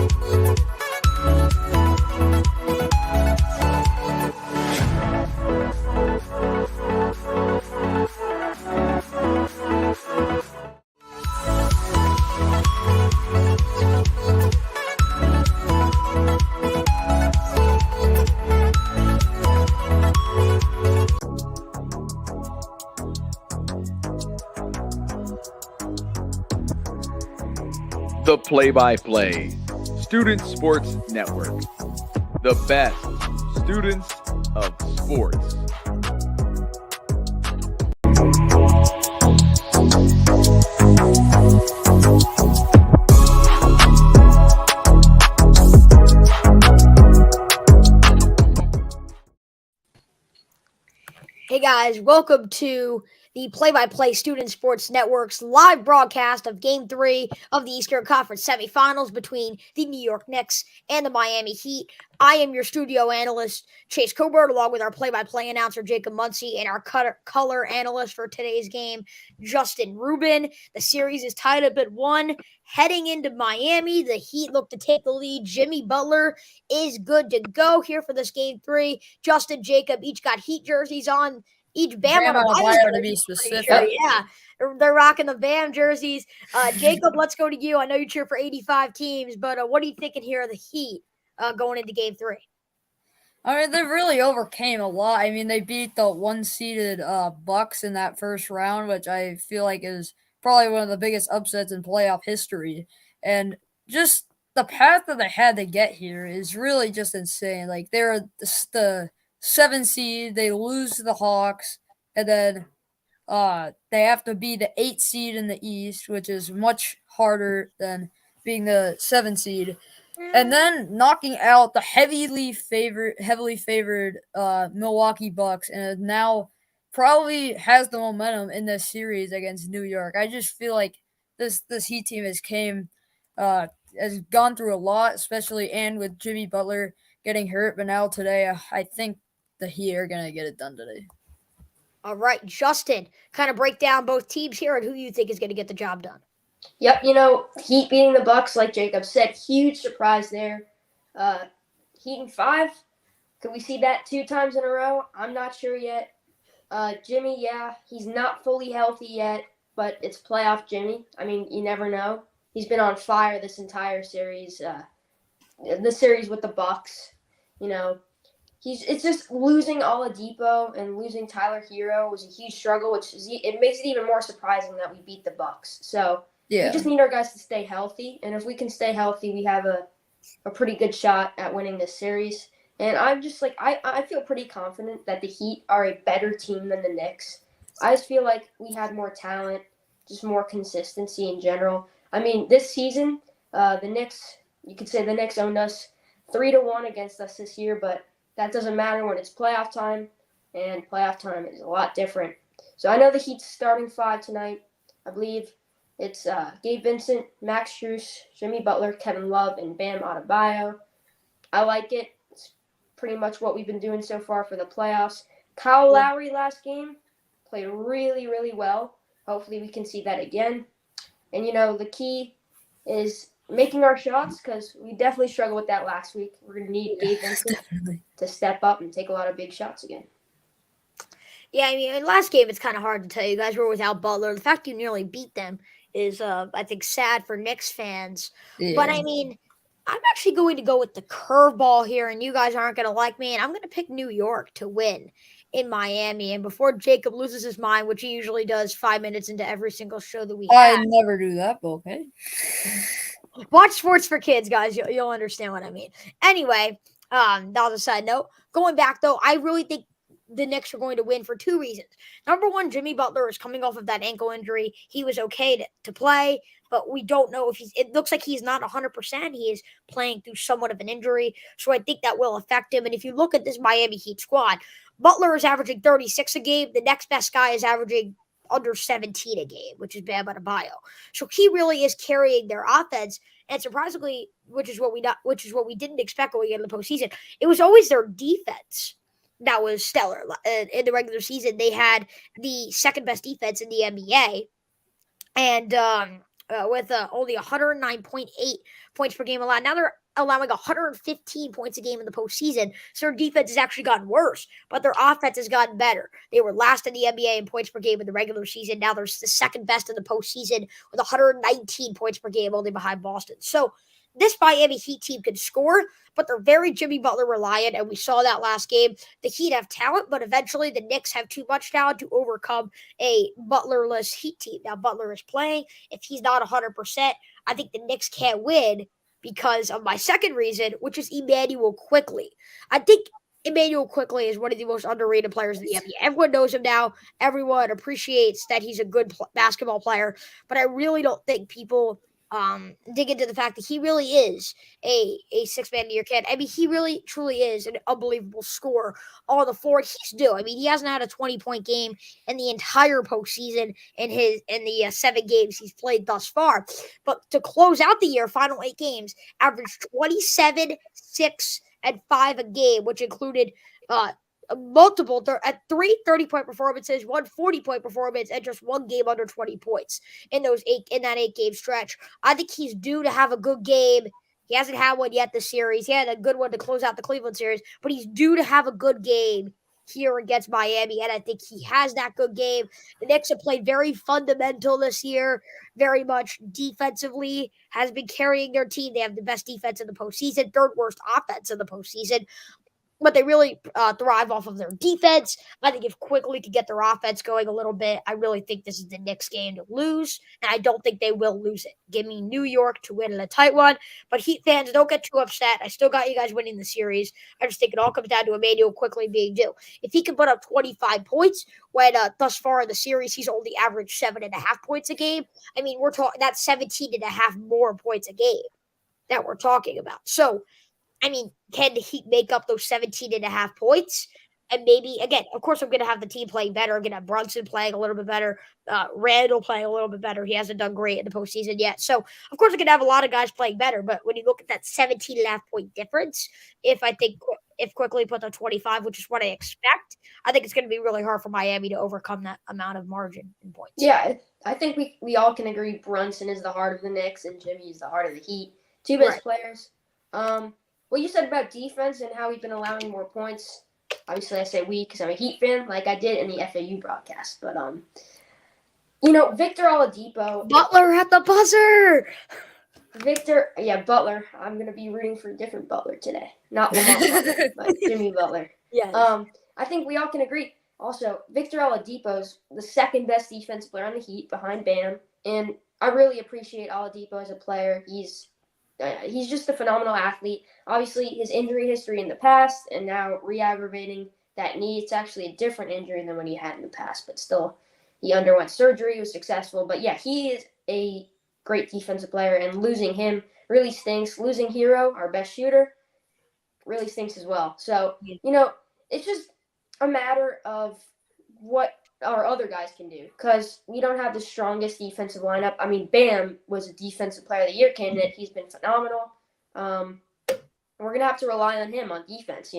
The Play-by-Play Student Sports Network. The best students of sports. Hey guys, welcome to the Play-by-Play Student Sports Network's live broadcast of Game 3 of the Eastern Conference semifinals between the New York Knicks and the Miami Heat. I am your studio analyst, Chase Coburn, along with our play-by-play announcer, Jacob Muncie, and our color analyst for today's game, Justin Rubin. The series is tied up at 1. Heading into Miami, the Heat look to take the lead. Jimmy Butler is good to go here for this Game 3. Justin, Jacob each got Heat jerseys on. Each Bam on a Adebayo, to be specific. sure, yeah. They're rocking the Bam jerseys. Jacob, let's go to you. I know you cheer for 85 teams, but what are you thinking here of the Heat going into Game 3? I mean, they really overcame a lot. I mean, they beat the one-seeded Bucks in that first round, which I feel like is probably one of the biggest upsets in playoff history. And just the path that they had to get here is really just insane. Like, they're the 7 seed, they lose to the Hawks, and then they have to be the 8 seed in the East, which is much harder than being the 7 seed. And then knocking out the heavily favored Milwaukee Bucks, and now probably has the momentum in this series against New York. I just feel like this Heat team has gone through a lot, especially and with Jimmy Butler getting hurt. But now today, I think the Heat are gonna get it done today. All right, Justin, kind of break down both teams here and who you think is going to get the job done. Yep, Heat beating the Bucks, like Jacob said, huge surprise there. Heat in 5, could we see that 2 times in a row? I'm not sure yet. Jimmy, yeah, he's not fully healthy yet, but it's playoff Jimmy. I mean, you never know. He's been on fire this entire series. The series with the Bucks, it's just losing Oladipo and losing Tyler Hero was a huge struggle, it makes it even more surprising that we beat the Bucks. So we just need our guys to stay healthy, and if we can stay healthy, we have a pretty good shot at winning this series. And I'm just I feel pretty confident that the Heat are a better team than the Knicks. I just feel like we had more talent, just more consistency in general. I mean, this season, the Knicks, you could say the Knicks owned us 3-1 against us this year, but that doesn't matter when it's playoff time, and playoff time is a lot different. So I know the Heat's starting 5 tonight. I believe it's Gabe Vincent, Max Strus, Jimmy Butler, Kevin Love, and Bam Adebayo. I like it. It's pretty much what we've been doing so far for the playoffs. Kyle Lowry last game played really, really well. Hopefully we can see that again. And, the key is making our shots, because we definitely struggled with that last week. We're going to need Gabe Vincent to step up and take a lot of big shots again. Yeah, I mean, last game, it's kind of hard to tell. You guys were without Butler. The fact you nearly beat them is, I think, sad for Knicks fans. Yeah. But, I mean, I'm actually going to go with the curveball here, and you guys aren't going to like me, and I'm going to pick New York to win in Miami. And before Jacob loses his mind, which he usually does 5 minutes into every single show that we have. I never do that, but okay. Watch sports for kids, guys. You'll understand what I mean. Anyway, that was a side note. Going back, though, I really think the Knicks are going to win for 2 reasons. Number one, Jimmy Butler is coming off of that ankle injury. He was okay to play, but we don't know if it looks like he's not 100%. He is playing through somewhat of an injury, so I think that will affect him. And if you look at this Miami Heat squad, Butler is averaging 36 a game. The next best guy is averaging under 17 a game, which is Bam Adebayo. So he really is carrying their offense. And surprisingly, which is what we didn't expect going into the postseason, it was always their defense that was stellar. In the regular season, they had the second best defense in the NBA. And with only 109.8 points per game allowed. Now they're allowing 115 points a game in the postseason. So their defense has actually gotten worse, but their offense has gotten better. They were last in the NBA in points per game in the regular season. Now they're the second best in the postseason with 119 points per game, only behind Boston. So this Miami Heat team can score, but they're very Jimmy Butler reliant, and we saw that last game. The Heat have talent, but eventually the Knicks have too much talent to overcome a Butlerless Heat team. Now, Butler is playing. If he's not 100%, I think the Knicks can't win because of my second reason, which is Emmanuel Quickley. I think Emmanuel Quickley is one of the most underrated players in the NBA. Everyone knows him now. Everyone appreciates that he's a good basketball player, but I really don't think people dig into the fact that he really is a six-man of the year kid. I mean, he really truly is an unbelievable scorer on the floor. He's due. I mean, he hasn't had a 20-point game in the entire postseason in the 7 games he's played thus far. But to close out the year, final 8 games, averaged 27, 6, and 5 a game, which included multiple at 3 30-point performances, 1 40-point performance, and just 1 game under 20 points in that 8-game stretch. I think he's due to have a good game. He hasn't had one yet this series. He had a good one to close out the Cleveland series, but he's due to have a good game here against Miami, and I think he has that good game. The Knicks have played very fundamental this year, very much defensively, has been carrying their team. They have the best defense in the postseason, third worst offense in the postseason. But they really thrive off of their defense. I think if Quickly could get their offense going a little bit, I really think this is the Knicks game to lose, and I don't think they will lose it. Give me New York to win in a tight one, but Heat fans, don't get too upset. I still got you guys winning the series. I just think it all comes down to Emmanuel Quickly being due. If he can put up 25 points when thus far in the series he's only averaged 7.5 points a game, I mean, we're talking that's 17.5 more points a game that we're talking about. So, I mean, can the Heat make up those 17.5 points? And maybe, again, of course, I'm going to have the team playing better. I'm going to have Brunson playing a little bit better. Randall playing a little bit better. He hasn't done great in the postseason yet. So, of course, I'm going to have a lot of guys playing better. But when you look at that 17.5-point difference, if Quickly puts up 25, which is what I expect, I think it's going to be really hard for Miami to overcome that amount of margin in points. Yeah, I think we all can agree Brunson is the heart of the Knicks and Jimmy is the heart of the Heat. Two best players. What you said about defense and how we've been allowing more points, obviously I say we because I'm a Heat fan, like I did in the FAU broadcast. But, Victor Oladipo. Butler at the buzzer! Butler. I'm going to be rooting for a different Butler today. Not Lamar Butler, but Jimmy Butler. Yes. I think we all can agree. Also, Victor Oladipo's the second best defensive player on the Heat behind Bam. And I really appreciate Oladipo as a player. He's just a phenomenal athlete. Obviously, his injury history in the past and now re-aggravating that knee. It's actually a different injury than what he had in the past, but still, he underwent surgery, was successful. But yeah, he is a great defensive player, and losing him really stinks. Losing Hero, our best shooter, really stinks as well. So, it's just a matter of what our other guys can do because we don't have the strongest defensive lineup. I mean, Bam was a defensive player of the year candidate. He's been phenomenal. We're going to have to rely on him on defense,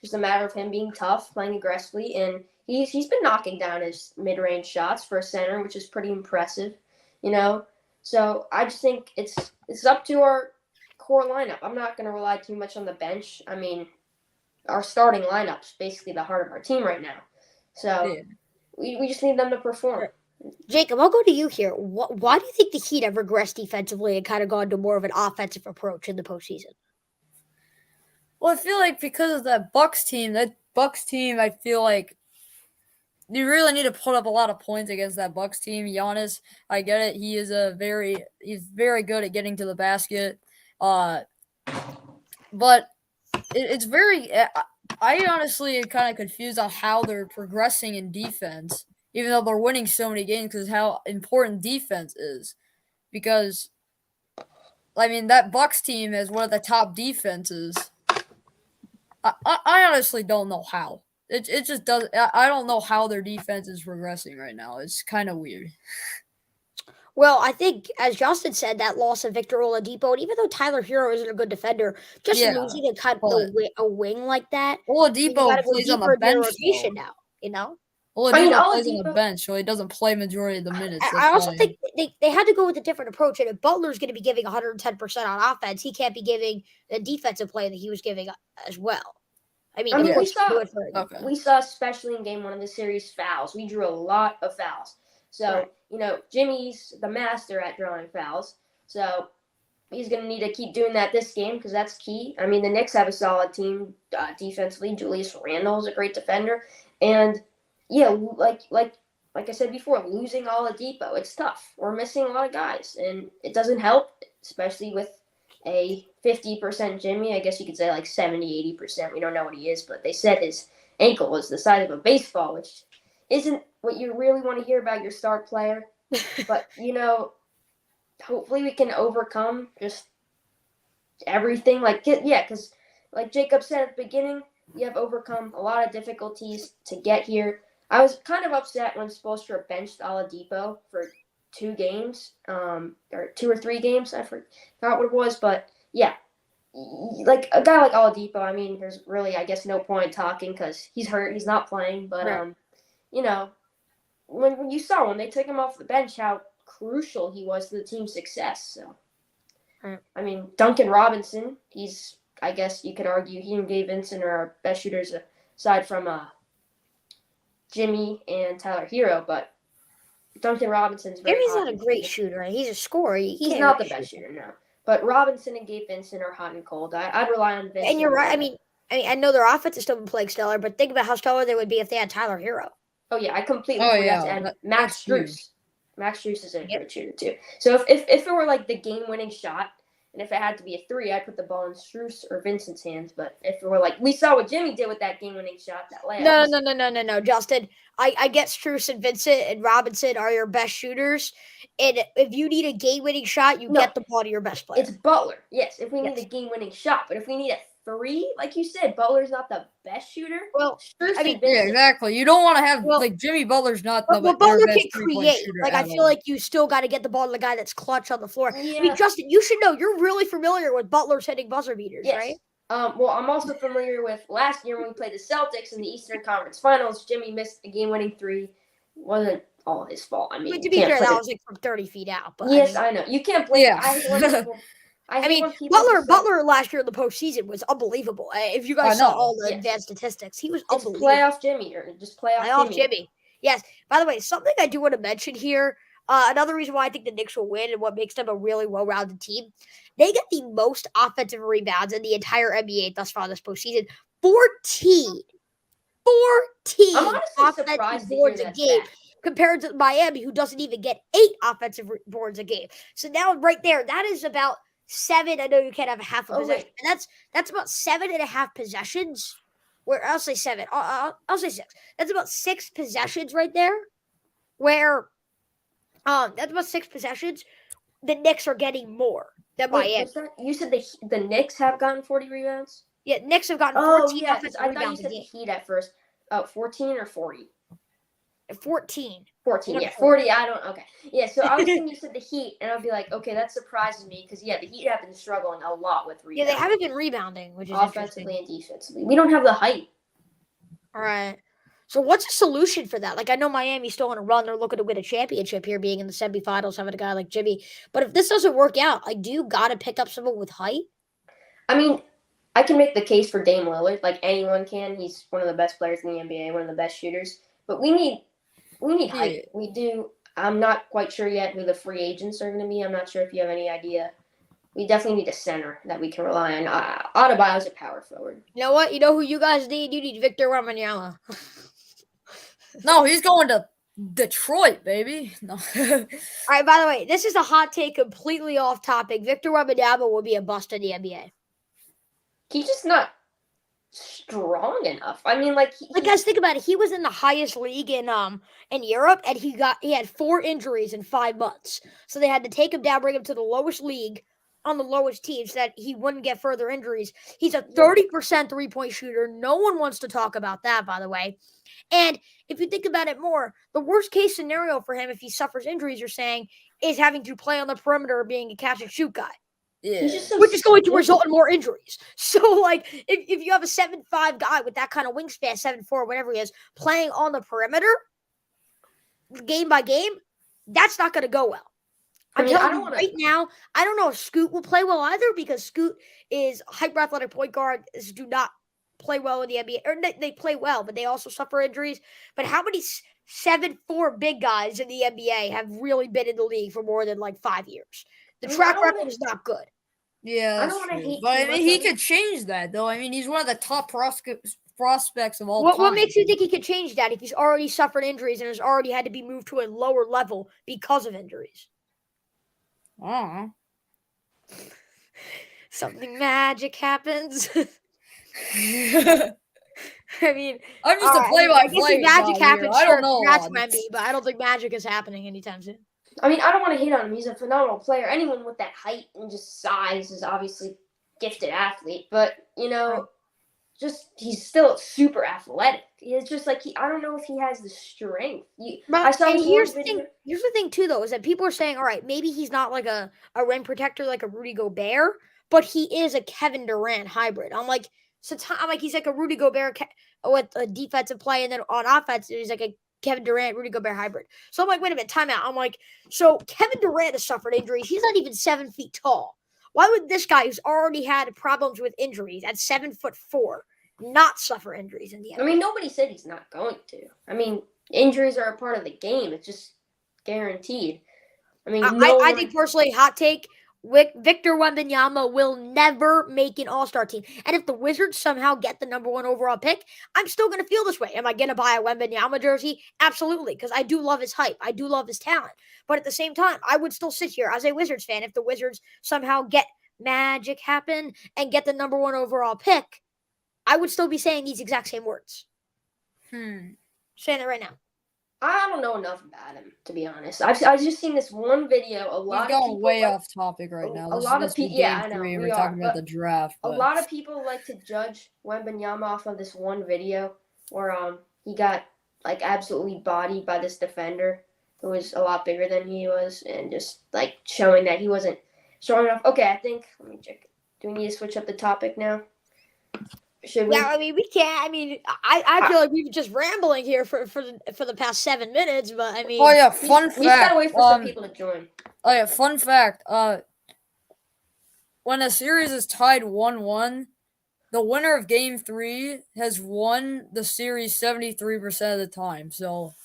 just a matter of him being tough, playing aggressively. And he's been knocking down his mid-range shots for a center, which is pretty impressive, So I just think it's up to our core lineup. I'm not going to rely too much on the bench. I mean, our starting lineup's basically the heart of our team right now. So we just need them to perform. Jacob, I'll go to you here. Why do you think the Heat have regressed defensively and kind of gone to more of an offensive approach in the postseason? Well, I feel like because of that Bucks team, I feel like you really need to put up a lot of points against that Bucks team. Giannis, I get it. He's very good at getting to the basket. But it's very I honestly am kind of confused on how they're progressing in defense, even though they're winning so many games, because how important defense is. Because, I mean, that Bucks team is one of the top defenses. I honestly don't know how. It just does. I don't know how their defense is progressing right now. It's kind of weird. Well, I think, as Justin said, that loss of Victor Oladipo, and even though Tyler Hero isn't a good defender, just losing a wing like that, Oladipo plays on the bench rotation now, Oladipo plays on the bench, so he doesn't play majority of the minutes. I also think they had to go with a different approach. And if Butler's going to be giving 110% on offense, he can't be giving the defensive play that he was giving as well. I mean, we saw, especially in game 1 of the series, fouls. We drew a lot of fouls. So, Jimmy's the master at drawing fouls. So he's going to need to keep doing that this game because that's key. I mean, the Knicks have a solid team defensively. Julius Randle is a great defender. And, like I said before, losing Oladipo, it's tough. We're missing a lot of guys, and it doesn't help, especially with a 50% Jimmy. I guess you could say like 70, 80%. We don't know what he is, but they said his ankle was the size of a baseball, which isn't what you really want to hear about your star player. But, hopefully we can overcome just everything. Because like Jacob said at the beginning, we have overcome a lot of difficulties to get here. I was kind of upset when Spoelstra benched Oladipo for 2 games, or 2 or 3 games. I forgot what it was, but yeah, like a guy like Oladipo. I mean, there's really, I guess, no point talking because he's hurt, he's not playing. But when you saw when they took him off the bench, how crucial he was to the team's success. So, I mean, Duncan Robinson, I guess you could argue he and Gabe Vincent are our best shooters aside from Jimmy and Tyler Hero, but Duncan Robinson's Jimmy's not a great shooter. He's a scorer. He's not the best shooter, no. But Robinson and Gabe Vincent are hot and cold. I'd rely on Vincent. And you're right. I mean, I know their offense has still been playing stellar, but think about how stellar they would be if they had Tyler Hero. Oh yeah, I completely forgot to add Max Strus. Max Strus is a great shooter too. So if it were like the game-winning shot, and if it had to be a 3, I'd put the ball in Strus or Vincent's hands. But if it were like, we saw what Jimmy did with that game-winning shot, that layup. No, Justin. I get Strus and Vincent and Robinson are your best shooters. And if you need a game-winning shot, get the ball to your best player. It's Butler. Yes, if we need a game-winning shot. But if we need a 3, like you said, Butler's not the best shooter. Well, exactly. You don't want to have Jimmy Butler's not the best Butler can create. Like I feel like you still got to get the ball to the guy that's clutch on the floor. Yeah. I mean, Justin, you should know you're really familiar with Butler's hitting buzzer beaters, right? Well, I'm also familiar with last year when we played the Celtics in the Eastern Conference Finals. Jimmy missed a game-winning 3. Wasn't all his fault. I mean, to be fair, that was like from 30 feet out. But yes, I know. You can't blame. Butler last year in the postseason was unbelievable. If you guys saw all the advanced statistics, he was unbelievable. Playoff Jimmy, or just playoff Jimmy. Yes. By the way, something I do want to mention here, another reason why I think the Knicks will win and what makes them a really well-rounded team, they get the most offensive rebounds in the entire NBA thus far this postseason. 14 offensive boards a game. Compared to Miami, who doesn't even get 8 offensive boards a game. So now right there, that is about 7. I know you can't have a half a possession. And that's about 7.5 possessions. Where I'll say 7. I'll say 6. That's about 6 possessions right there. Where that's about 6 possessions. The Knicks are getting more than Miami. You said the Knicks have gotten 40 rebounds? Yeah, Knicks have gotten 14 offensive I rebounds. thought you said the Heat at first. 14 or 40? 14. 14, yeah. 40, okay. Yeah, so I was thinking you said the Heat, and I'd be like, okay, that surprises me, because, the Heat have been struggling a lot with rebounding. Yeah, they haven't been rebounding, which is offensively and defensively. We don't have the height. All right. So what's the solution for that? Like, I know Miami's still on a run. They're looking to win a championship here, being in the semifinals, having a guy like Jimmy. But if this doesn't work out, do you got to pick up someone with height? I mean, I can make the case for Dame Lillard. Like, anyone can. He's one of the best players in the NBA, one of the best shooters. But we need height. We do. I'm not quite sure yet who the free agents are going to be. I'm not sure if you have any idea. We definitely need a center that we can rely on. Adebayo's a power forward. You know what? You know who you guys need? You need Victor Wembanyama. No, he's going to Detroit, baby. No. All right, by the way, this is a hot take completely off topic. Victor Wembanyama will be a bust in the NBA. He's just not strong enough. I mean, guys, think about it. He was in the highest league in Europe, and he had 4 injuries in 5 months. So they had to take him down, bring him to the lowest league on the lowest team so that he wouldn't get further injuries. He's a 30% three-point shooter. No one wants to talk about that, by the way. And if you think about it more, the worst case scenario for him if he suffers injuries, you're saying, is having to play on the perimeter or being a catch and shoot guy. Yeah. He's just so which is going to small. result in more injuries. So, like, if you have a 7'5" guy with that kind of wingspan, 7'4", whatever he is, playing on the perimeter, game by game, that's not going to go well. I'm telling you right now, I don't know if Scoot will play well either, because Scoot is hyper-athletic point guard, do not play well in the NBA. Or they play well, but they also suffer injuries. But how many 7'4" big guys in the NBA have really been in the league for more than like 5 years? The track record is not good. Yeah, I don't want to hate, but I too mean, much he on could change that though. I mean, he's one of the top prospects of all time. What makes you think he could change that if he's already suffered injuries and has already had to be moved to a lower level because of injuries? I don't know. Something magic happens. I mean, I'm just a play-by-play magic guy happens. here. I Sure, don't know. that's Wemby, but I don't think magic is happening anytime soon. I mean, I don't want to hate on him. He's a phenomenal player. Anyone with that height and just size is obviously gifted athlete. But, you know, just he's still super athletic. It's just like I don't know if he has the strength. I saw and this here's one the video. thing. Here's the thing too, though, is that people are saying, all right, maybe he's not like a rim protector like a Rudy Gobert, but he is a Kevin Durant hybrid. I'm like, he's like a Rudy Gobert with a defensive play, and then on offense, he's like a Kevin Durant, Rudy Gobert hybrid. So I'm like, wait a minute, timeout. I'm like, so Kevin Durant has suffered injuries. He's not even 7 feet tall. Why would this guy, who's already had problems with injuries at 7'4", not suffer injuries in the NBA? I mean, nobody said he's not going to. I mean, injuries are a part of the game. It's just guaranteed. I mean, I think personally, hot take, Victor Wembanyama will never make an all-star team. And if the Wizards somehow get the number 1 overall pick, I'm still going to feel this way. Am I going to buy a Wembanyama jersey? Absolutely, because I do love his hype. I do love his talent. But at the same time, I would still sit here as a Wizards fan if the Wizards somehow get magic happen and get the number 1 overall pick. I would still be saying these exact same words. Saying it right now. I don't know enough about him, to be honest. I've just seen this one video. He's going way off topic right now. A lot of people, yeah, I know. We're talking about the draft. A lot of people like to judge Wembanyama off of this one video where he got like absolutely bodied by this defender who was a lot bigger than he was, and just like showing that he wasn't strong enough. Okay, let me check. Do we need to switch up the topic now? Should we? Yeah, I mean, we can't. I mean, I feel like we've been just rambling here for the past 7 minutes, but I mean. Oh yeah, fun fact. We just gotta wait for some people to join. Oh yeah, fun fact. When a series is tied 1-1, the winner of Game 3 has won the series 73% of the time. So,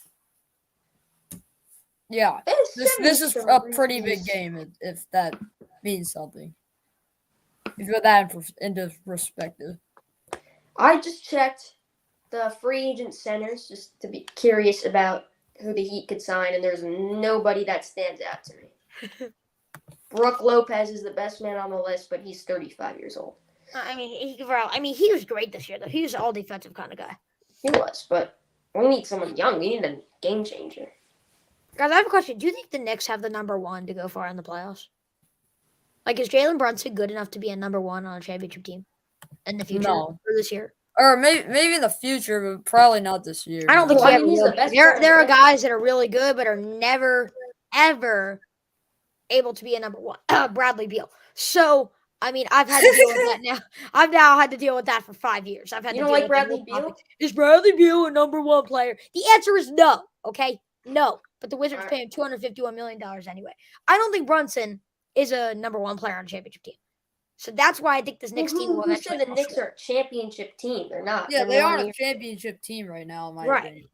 yeah, this is a pretty big game if that means something. If you put that into perspective. I just checked the free agent centers just to be curious about who the Heat could sign, and there's nobody that stands out to me. Brook Lopez is the best man on the list, but he's 35 years old. I mean, he was great this year, though. He was an all-defensive kind of guy. He was, but we need someone young. We need a game changer. Guys, I have a question. Do you think the Knicks have the number 1 to go far in the playoffs? Like, is Jalen Brunson good enough to be a number 1 on a championship team in the future or this year? Or maybe in the future, but probably not this year. I don't think he's the best. There are guys that are really good, but are never, ever able to be a number 1. Bradley Beal. So, I mean, I've had to deal with that now. I've now had to deal with that for 5 years. I've had You to don't deal like with Bradley Beal? Is Bradley Beal a number 1 player? The answer is no. Okay, no. But the Wizards pay him $251 million anyway. I don't think Brunson is a number 1 player on a championship team. So that's why I think this Knicks team will eventually. Who said the Knicks are a championship team? They're not. Yeah, they aren't a championship team right now, in my opinion.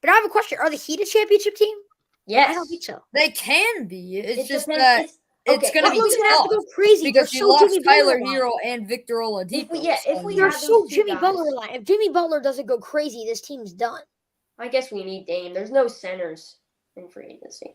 But I have a question. Are the Heat a championship team? Yes. I don't think so. They can be. It's just depends. that it's going to be He's gonna have tough to go crazy because They're you so lost Jimmy Tyler Butler Hero and Victor Oladipo. If we They're have so those two Jimmy guys, Butler line. If Jimmy Butler doesn't go crazy, this team's done. I guess we need Dame. There's no centers in free agency.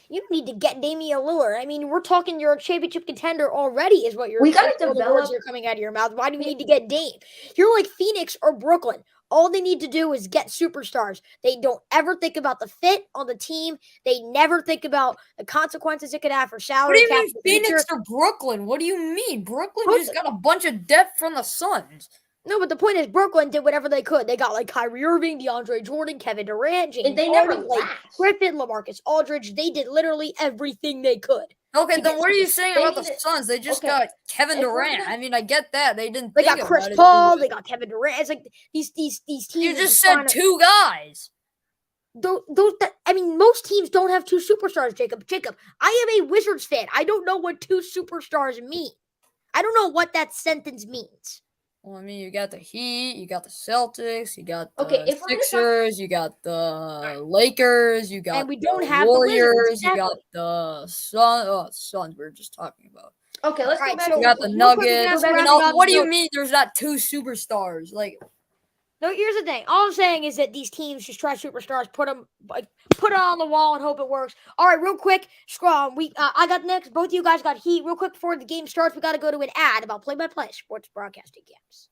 You don't need to get Damian Lillard. I mean, we're talking you're a championship contender already, is what you're. We gotta all the develop. words are coming out of your mouth. Why do we need to get Dame? You're like Phoenix or Brooklyn. All they need to do is get superstars. They don't ever think about the fit on the team. They never think about the consequences it could have for salary. What do you mean, Phoenix or Brooklyn? What do you mean? Brooklyn just got a bunch of depth from the Suns. No, but the point is, Brooklyn did whatever they could. They got like Kyrie Irving, DeAndre Jordan, Kevin Durant, James And they Harden, never like last. Griffin, LaMarcus Aldridge. They did literally everything they could. Okay, to then get what are you saying They about the need it. Suns? They just Okay, got Kevin if we're Durant. gonna- I mean, I get that. They didn't They think got Chris about it too Paul. They well. got Kevin Durant. It's like these teams You are just trying said to. two guys. I mean, most teams don't have two superstars, Jacob, I am a Wizards fan. I don't know what two superstars mean. I don't know what that sentence means. Well, I mean, you got the Heat, you got the Celtics, you got Okay, the if we're gonna talk- Sixers, you got the Lakers, you got And we don't the have the Wizards, Warriors, you got exactly. the Suns we were just talking about. Okay, let's go Alright, back. so You got the real quick, we're gonna Nuggets. have to You wrap know, it up. what do you No. mean there's not two superstars? Like, No, here's the thing. All I'm saying is that these teams just try superstars, put it on the wall and hope it works. All right, real quick, scroll. I got next. Both of you guys got Heat. Real quick before the game starts, we got to go to an ad about play-by-play sports broadcasting games.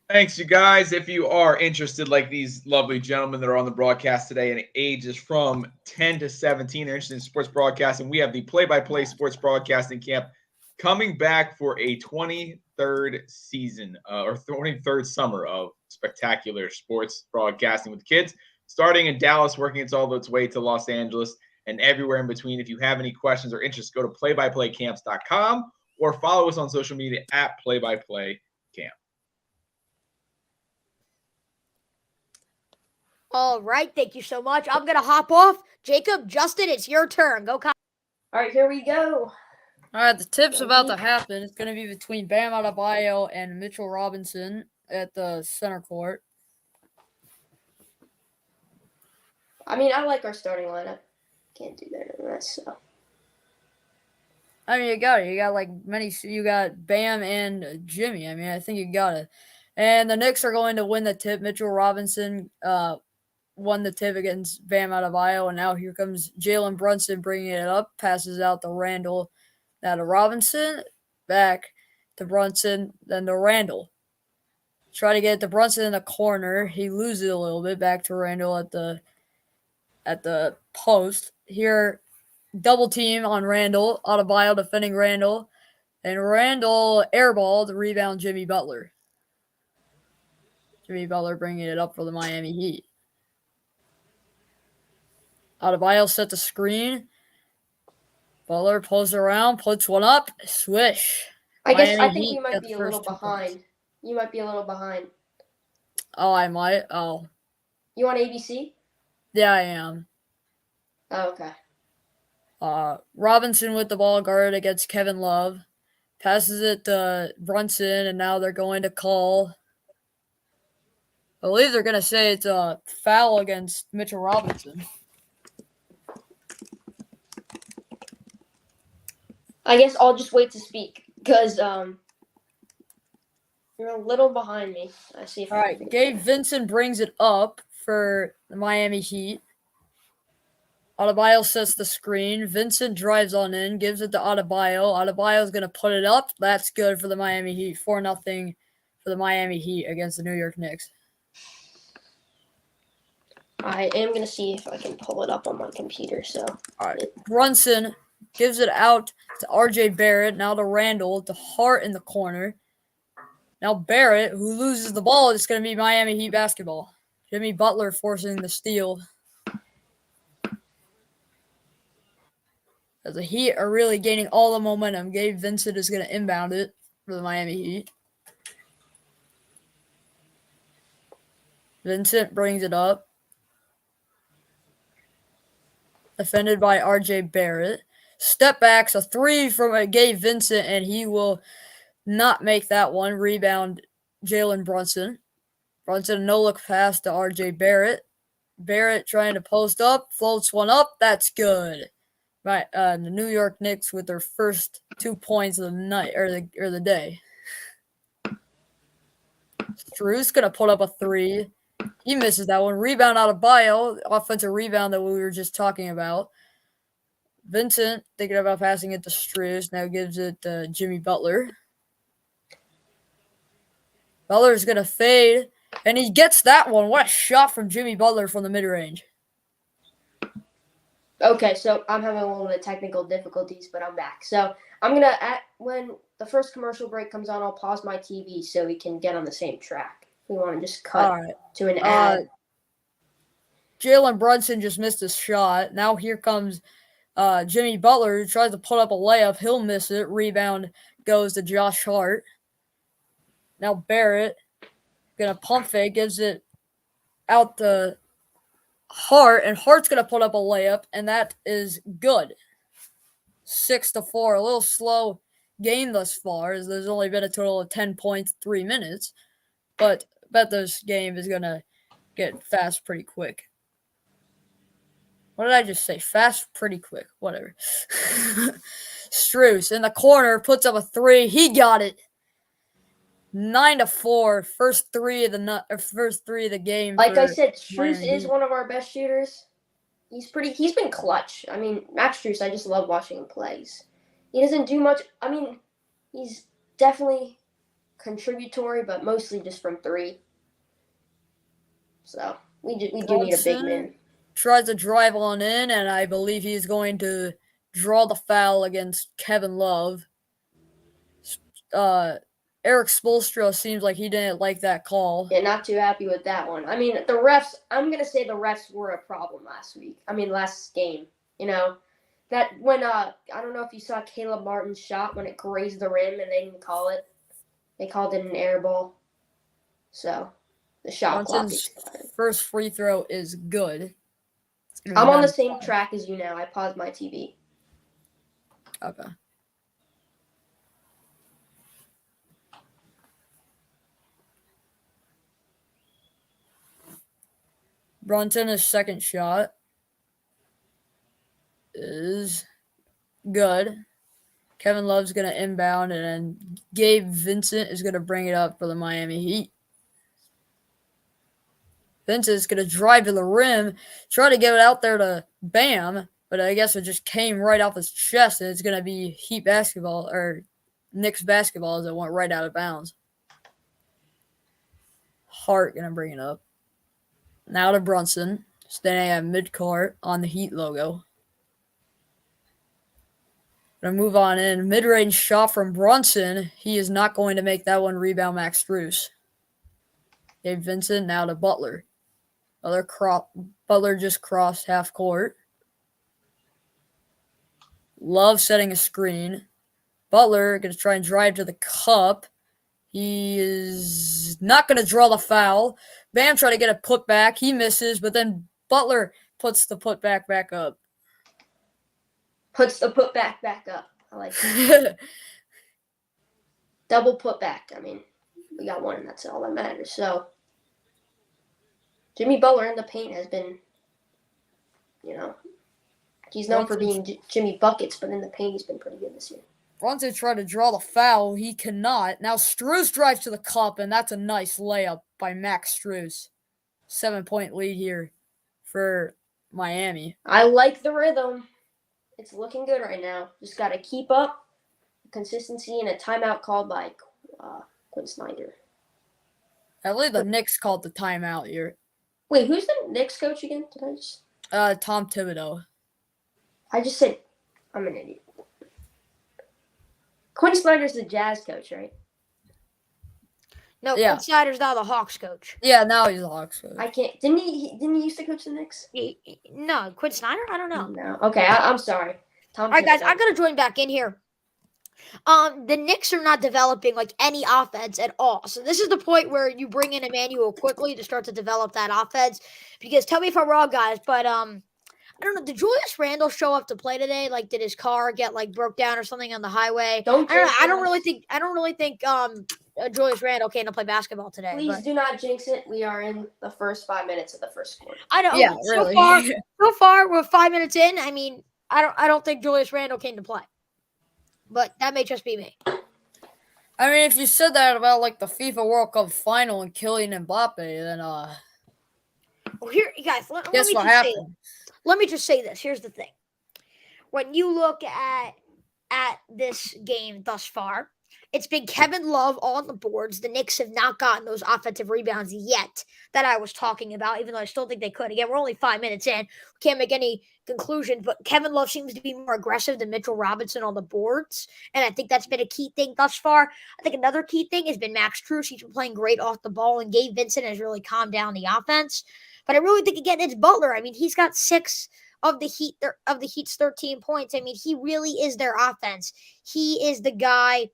Thanks, you guys. If you are interested, like these lovely gentlemen that are on the broadcast today, and ages from 10 to 17 are interested in sports broadcasting, we have the play-by-play sports broadcasting camp coming back for a 23rd season or 23rd summer of spectacular sports broadcasting with kids, starting in Dallas, working its way to Los Angeles and everywhere in between. If you have any questions or interest, go to playbyplaycamps.com or follow us on social media at playbyplaycamp. All right, thank you so much. I'm gonna hop off. Jacob, Justin, it's your turn. Go. All right, here we go. all right, the tip's about to happen. It's going to be between Bam Adebayo and Mitchell Robinson at the center court. I mean, I like our starting lineup. Can't do better than this. So I mean, you got it. You got you got Bam and Jimmy. I mean, I think you got it. And the Knicks are going to win the tip. Mitchell Robinson won the tip against Bam Adebayo, and now here comes Jalen Brunson bringing it up, passes out to Randall, now to Robinson, back to Brunson, then to Randall. Try to get it to Brunson in the corner. He loses a little bit, back to Randall at the post. Here, double team on Randall, Adebayo defending Randall, and Randall airball to rebound Jimmy Butler. Jimmy Butler bringing it up for the Miami Heat. Adebayo set the screen. Butler pulls around, puts one up, swish. I think Miami we Heat might got be the a little first 2 behind. points. You might be a little behind. Oh, I might. Oh, You want ABC? yeah, I am. Oh, okay. Robinson with the ball guard against Kevin Love. Passes it to Brunson, and now they're going to call. I believe they're going to say it's a foul against Mitchell Robinson. I guess I'll just wait to speak because you're a little behind me. I see. If All right, Gabe Vincent brings it up for the Miami Heat. Adebayo sets the screen. Vincent drives on in, gives it to Adebayo. Adebayo's going to put it up. That's good for the Miami Heat. 4-0 for the Miami Heat against the New York Knicks. I am going to see if I can pull it up on my computer. So, all right, Brunson gives it out to R.J. Barrett. Now to Randall, to Hart in the corner. Now Barrett, who loses the ball, it's going to be Miami Heat basketball. Jimmy Butler forcing the steal. As the Heat are really gaining all the momentum, Gabe Vincent is going to inbound it for the Miami Heat. Vincent brings it up. Defended by R.J. Barrett. Step backs, a three from Gabe Vincent, and he will not make that one. Rebound, Jalen Brunson. Brunson, no-look pass to R.J. Barrett. Barrett trying to post up, floats one up. That's good. Right, the New York Knicks with their first 2 points of the night or the day. Strus gonna put up a three. He misses that one. Rebound Adebayo, offensive rebound that we were just talking about. Vincent thinking about passing it to Strus. Now gives it to Jimmy Butler. Butler's gonna fade, and he gets that one. What a shot from Jimmy Butler from the mid-range. okay, so I'm having a little bit of technical difficulties, but I'm back. So I'm going to, when the first commercial break comes on, I'll pause my TV so we can get on the same track. We want to just cut All right. to an ad. Jalen Brunson just missed his shot. Now here comes Jimmy Butler, who tries to put up a layup. He'll miss it. Rebound goes to Josh Hart. Now Barrett gonna pump fake, gives it out to Hart, and Hart's gonna put up a layup, and that is good. 6-4. A little slow game thus far, as there's only been a total of 10 points, 3 minutes. But I bet this game is gonna get fast pretty quick. What did I just say? Fast pretty quick. Whatever. Strus in the corner puts up a 3. He got it. 9-4. First three of the game. Like I said, Miami Strus is Heat. one of our best shooters. He's been clutch. I mean, Max Strus, I just love watching him play. He doesn't do much. I mean, he's definitely contributory, but mostly just from 3. So we do need a big man. Tries to drive on in, and I believe he's going to draw the foul against Kevin Love. Eric Spoelstra seems like he didn't like that call. Yeah, not too happy with that one. I mean, the refs, I'm going to say the refs were a problem last game. You know, that when, I don't know if you saw Caleb Martin's shot when it grazed the rim and they didn't call it. They called it an air ball. So, the shot clock expired. First free throw is good. I'm on the same track as you now. I paused my TV. Okay. Brunson, second shot is good. Kevin Love's going to inbound, and then Gabe Vincent is going to bring it up for the Miami Heat. Vincent's going to drive to the rim, try to get it out there to Bam, but I guess it just came right off his chest, and it's going to be Heat basketball, or Knicks basketball, as it went right out of bounds. Hart going to bring it up. Now to Brunson, standing at mid-court on the Heat logo. Gonna move on in. Mid-range shot from Brunson. He is not going to make that one. Rebound Max Strus. Gabe Vincent now to Butler. Butler just crossed half court. Love setting a screen. Butler going to try and drive to the cup. He is not going to draw the foul. Bam trying to get a putback. He misses, but then Butler puts the putback back up. Puts the putback back up. I like that. Double putback. I mean, we got one, and that's all that matters. So, Jimmy Butler in the paint has been, he's known for being Jimmy Buckets, but in the paint he's been pretty good this year. Brunson tried to draw the foul. He cannot. Now Strus drives to the cup, and that's a nice layup by Max Strus. 7-point lead here for Miami. I like the rhythm. It's looking good right now. Just got to keep up consistency and a timeout called by Quinn Snyder. I believe the Knicks called the timeout here. Wait, who's the Knicks coach again? Did I just? Tom Thibodeau. I just said, I'm an idiot. Quinn Snyder's the Jazz coach, right? No, Yeah. Quinn Snyder's now the Hawks coach. Yeah, now he's the Hawks coach. I can't. Didn't he used to coach the Knicks? No, Quinn Snyder? I don't know. No. Okay, I'm sorry. Tom. All right, guys, I'm gonna join back in here. The Knicks are not developing like any offense at all. So this is the point where you bring in Emmanuel quickly to start to develop that offense. Because tell me if I'm wrong, guys, but I don't know. Did Julius Randle show up to play today? Like, did his car get like broke down or something on the highway? I don't know. I don't really think Julius Randle came to play basketball today. Please do not jinx it. We are in the first 5 minutes of the first quarter. I know. Yeah, so really. So far, we're 5 minutes in. I mean, I don't think Julius Randle came to play, but that may just be me. I mean, if you said that about like the FIFA World Cup final and Kylian Mbappe, then Well, here, you guys, let guess me what just say happened? Let me just say this. Here's the thing. When you look at this game thus far, it's been Kevin Love on the boards. The Knicks have not gotten those offensive rebounds yet that I was talking about, even though I still think they could. Again, we're only 5 minutes in. We can't make any conclusions, but Kevin Love seems to be more aggressive than Mitchell Robinson on the boards, and I think that's been a key thing thus far. I think another key thing has been Max Strus. He's been playing great off the ball, and Gabe Vincent has really calmed down the offense. But I really think again it's Butler. I mean, he's got 6 of the Heat's 13 points. I mean, he really is their offense. He is the guy.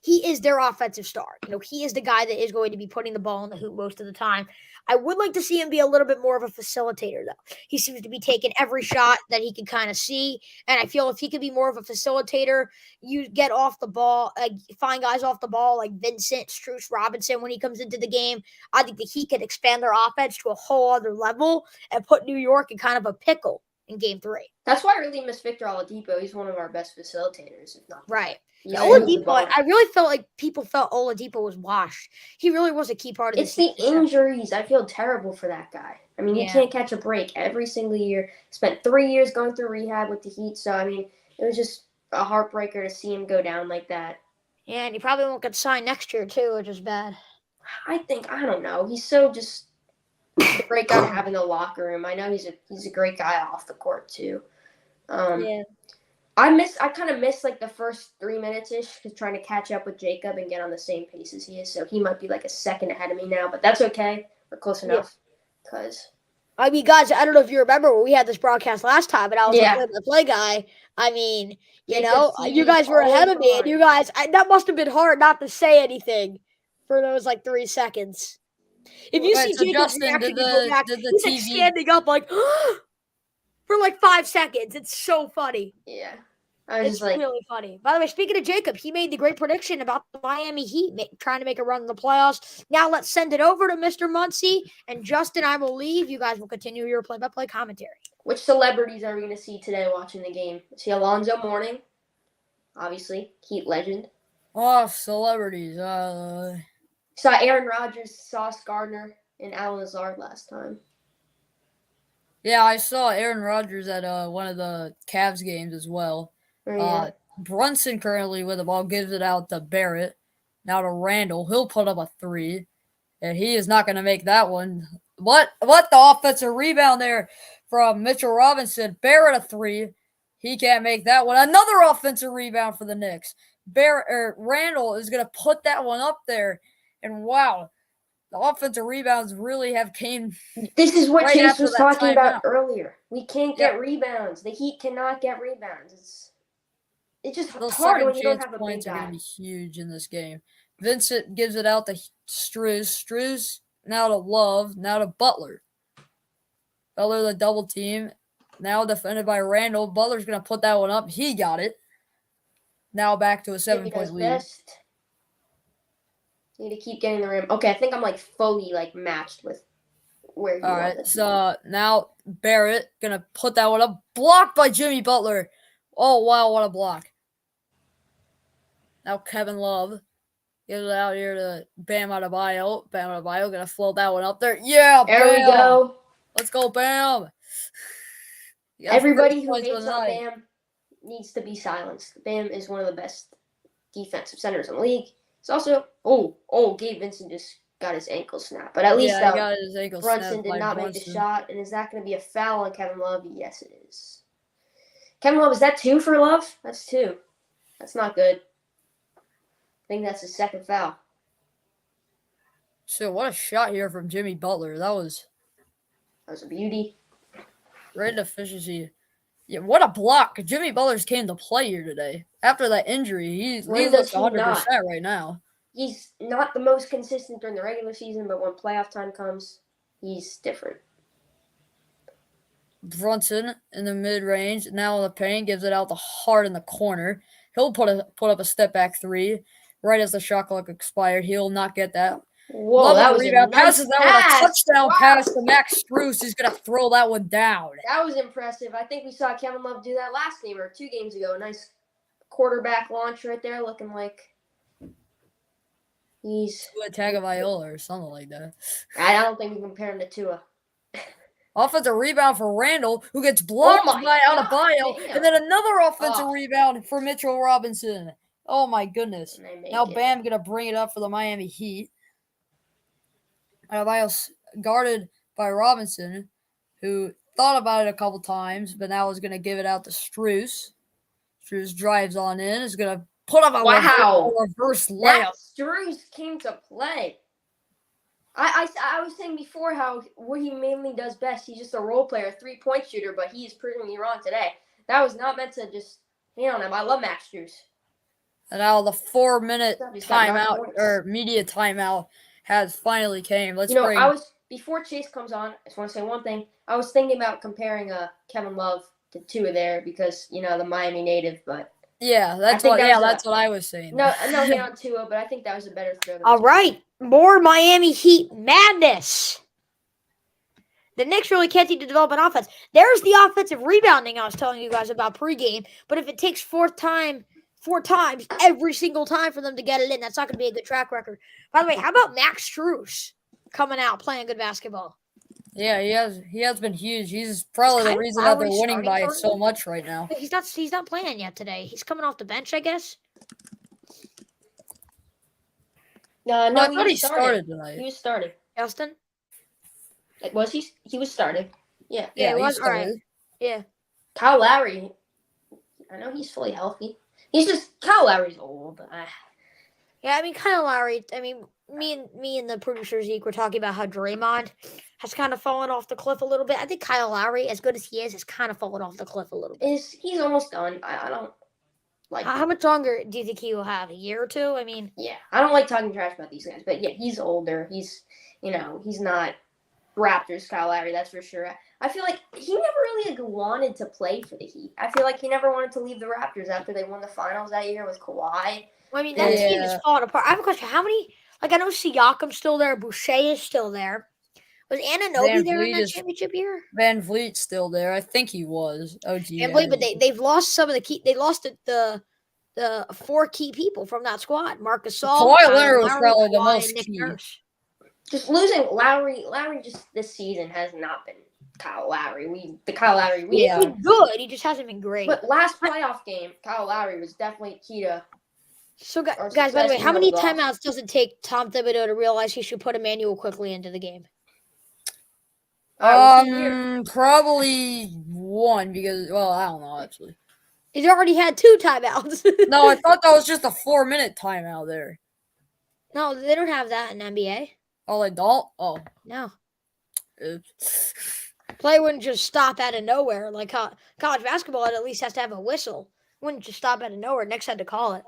He is their offensive star. He is the guy that is going to be putting the ball in the hoop most of the time. I would like to see him be a little bit more of a facilitator, though. He seems to be taking every shot that he can kind of see. And I feel if he could be more of a facilitator, you get off the ball, find guys off the ball like Vincent, Strus, Robinson when he comes into the game. I think that he could expand their offense to a whole other level and put New York in kind of a pickle in game 3. That's why I really miss Victor Oladipo. He's one of our best facilitators, if not. Right. Yeah, Oladipo, I really felt like people felt Oladipo was washed. He really was a key part of this. It's the injuries. I feel terrible for that guy. I mean, he can't catch a break every single year. Spent 3 years going through rehab with the Heat. So, I mean, it was just a heartbreaker to see him go down like that. Yeah, and he probably won't get signed next year, too, which is bad. I don't know. He's so just a great guy to have in the locker room. I know he's a great guy off the court, too. Yeah. I kind of missed like the first 3 minutes-ish because trying to catch up with Jacob and get on the same pace as he is. So he might be like a second ahead of me now, but that's okay. We're close enough. I mean, guys, I don't know if you remember when we had this broadcast last time, but I was like the play guy. I mean, you guys were ahead of me, and you guys, that must have been hard not to say anything for those like 3 seconds. If you see Jacob's reaction, go back, he's like standing up like for like 5 seconds. It's so funny. Yeah. It's really funny. By the way, speaking of Jacob, he made the great prediction about the Miami Heat trying to make a run in the playoffs. Now let's send it over to Mr. Muncie. And Justin, I will leave. You guys will continue your play-by-play commentary. Which celebrities are we going to see today watching the game? See Alonzo Mourning, obviously, Heat legend. Oh, celebrities. Saw Aaron Rodgers, Sauce Gardner, and Alan Lazard last time. Yeah, I saw Aaron Rodgers at one of the Cavs games as well. Brunson currently with the ball gives it out to Barrett. Now to Randall. He'll put up a 3. And he is not going to make that one. What the offensive rebound there from Mitchell Robinson. Barrett a 3. He can't make that one. Another offensive rebound for the Knicks. Randall is going to put that one up there. And wow, the offensive rebounds really have came. This is what Chase was talking about earlier. We can't get rebounds. The Heat cannot get rebounds. It's just hard when you don't have a big guy. Points are going to be huge in this game. Vincent gives it out to Strus. Strus now to Love. Now to Butler. Butler the double team. Now defended by Randall. Butler's going to put that one up. He got it. Now back to a 7-point lead. Need to keep getting the rim. Okay, I think I'm like fully like matched with where you are. All right, so now Barrett going to put that one up. Blocked by Jimmy Butler. Oh, wow, what a block. Now Kevin Love gives it out here to Bam Adebayo. Bam Adebayo going to float that one up there. Yeah, there we go. Let's go, Bam. Everybody who hates on Bam needs to be silenced. Bam is one of the best defensive centers in the league. It's also, Gabe Vincent just got his ankle snapped. But at least Brunson did not make the shot. And is that going to be a foul on Kevin Love? Yes, it is. Kevin Love, is that 2 for Love? That's 2. That's not good. I think that's his second foul. So what a shot here from Jimmy Butler. That was a beauty. Great efficiency. Yeah, what a block. Jimmy Butler's came to play here today. After that injury, he looks 100% right now. He's not the most consistent during the regular season, but when playoff time comes, he's different. Brunson in the mid-range. Now in the paint. Gives it out to Hart in the corner. He'll put up a step-back 3 right as the shot clock expired. He'll not get that. Whoa, that was rebound. Passes that one, a touchdown pass to Max Strus. He's going to throw that one down. That was impressive. I think we saw Kevin Love do that last game or 2 games ago. A nice quarterback launch right there, looking like he's Tua Tagovailoa or something like that. I don't think we can compare him to Tua. Offensive rebound for Randall, who gets blocked by Adebayo, and then another offensive rebound for Mitchell Robinson. Oh my goodness! Now Bam gonna bring it up for the Miami Heat. Adebayo's guarded by Robinson, who thought about it a couple times, but now is going to give it out to Strus. Strus drives on in, is going to put up a reverse layup. Strus came to play. I was saying before how what he mainly does best. He's just a role player, 3-point shooter, but he is proving me wrong today. That was not meant to just him. I love Max Strus. And now the 4-minute He's got 9 timeout points. or media timeout has finally came. Let's You know, bring. before Chase comes on, I just want to say one thing. I was thinking about comparing Kevin Love to Tua there because the Miami native, but Yeah, that's what I was saying. no hate on Tua, but I think that was a better throw. All right, more Miami Heat madness. The Knicks really can't seem to develop an offense. There's the offensive rebounding I was telling you guys about pregame. But if it takes four times every single time for them to get it in, that's not going to be a good track record. By the way, how about Max Strus coming out playing good basketball? Yeah, he has been huge. He's probably the reason that they're winning by so much right now. He's not playing yet today. He's coming off the bench, I guess. No, I thought he started tonight. He was starting. Justin? Was he? He was starting. Yeah. Yeah, he was. All right. Yeah. Kyle Lowry, I know he's fully healthy. Kyle Lowry's old. Yeah, I mean, Kyle Lowry. I mean, me and the producer Zeke were talking about how Draymond has kind of fallen off the cliff a little bit. I think Kyle Lowry, as good as he is, has kind of fallen off the cliff a little bit. He's almost done. I don't like. How much longer do you think he will have? A year or two? I mean, yeah, I don't like talking trash about these guys, but yeah, he's older. He's not Raptors Kyle Lowry, that's for sure. I feel like he never really wanted to play for the Heat. I feel like he never wanted to leave the Raptors after they won the finals that year with Kawhi. Well, I mean, that team is falling apart. I have a question. How many? Like, I know Siakam's still there. Boucher is still there. Was Anunoby there in that championship year? Van Vliet's still there. I think he was. Oh, gee. Van Vliet, but they've lost some of the key. They lost the 4 key people from that squad. Marcus Gasol. Kawhi Leonard was probably the most key. Nurse. Just losing Lowry just this season has not been Kyle Lowry. He's been good. He just hasn't been great. But last playoff game, Kyle Lowry was definitely key to. So, guys, by the way, how many timeouts does it take Tom Thibodeau to realize he should put Emmanuel quickly into the game? Probably 1 because, I don't know, actually. He's already had 2 timeouts. No, I thought that was just a 4-minute timeout there. No, they don't have that in NBA. Oh, they don't? Oh. No. Oops. Play wouldn't just stop out of nowhere. Like college basketball, it at least has to have a whistle. Wouldn't just stop out of nowhere. Knicks had to call it.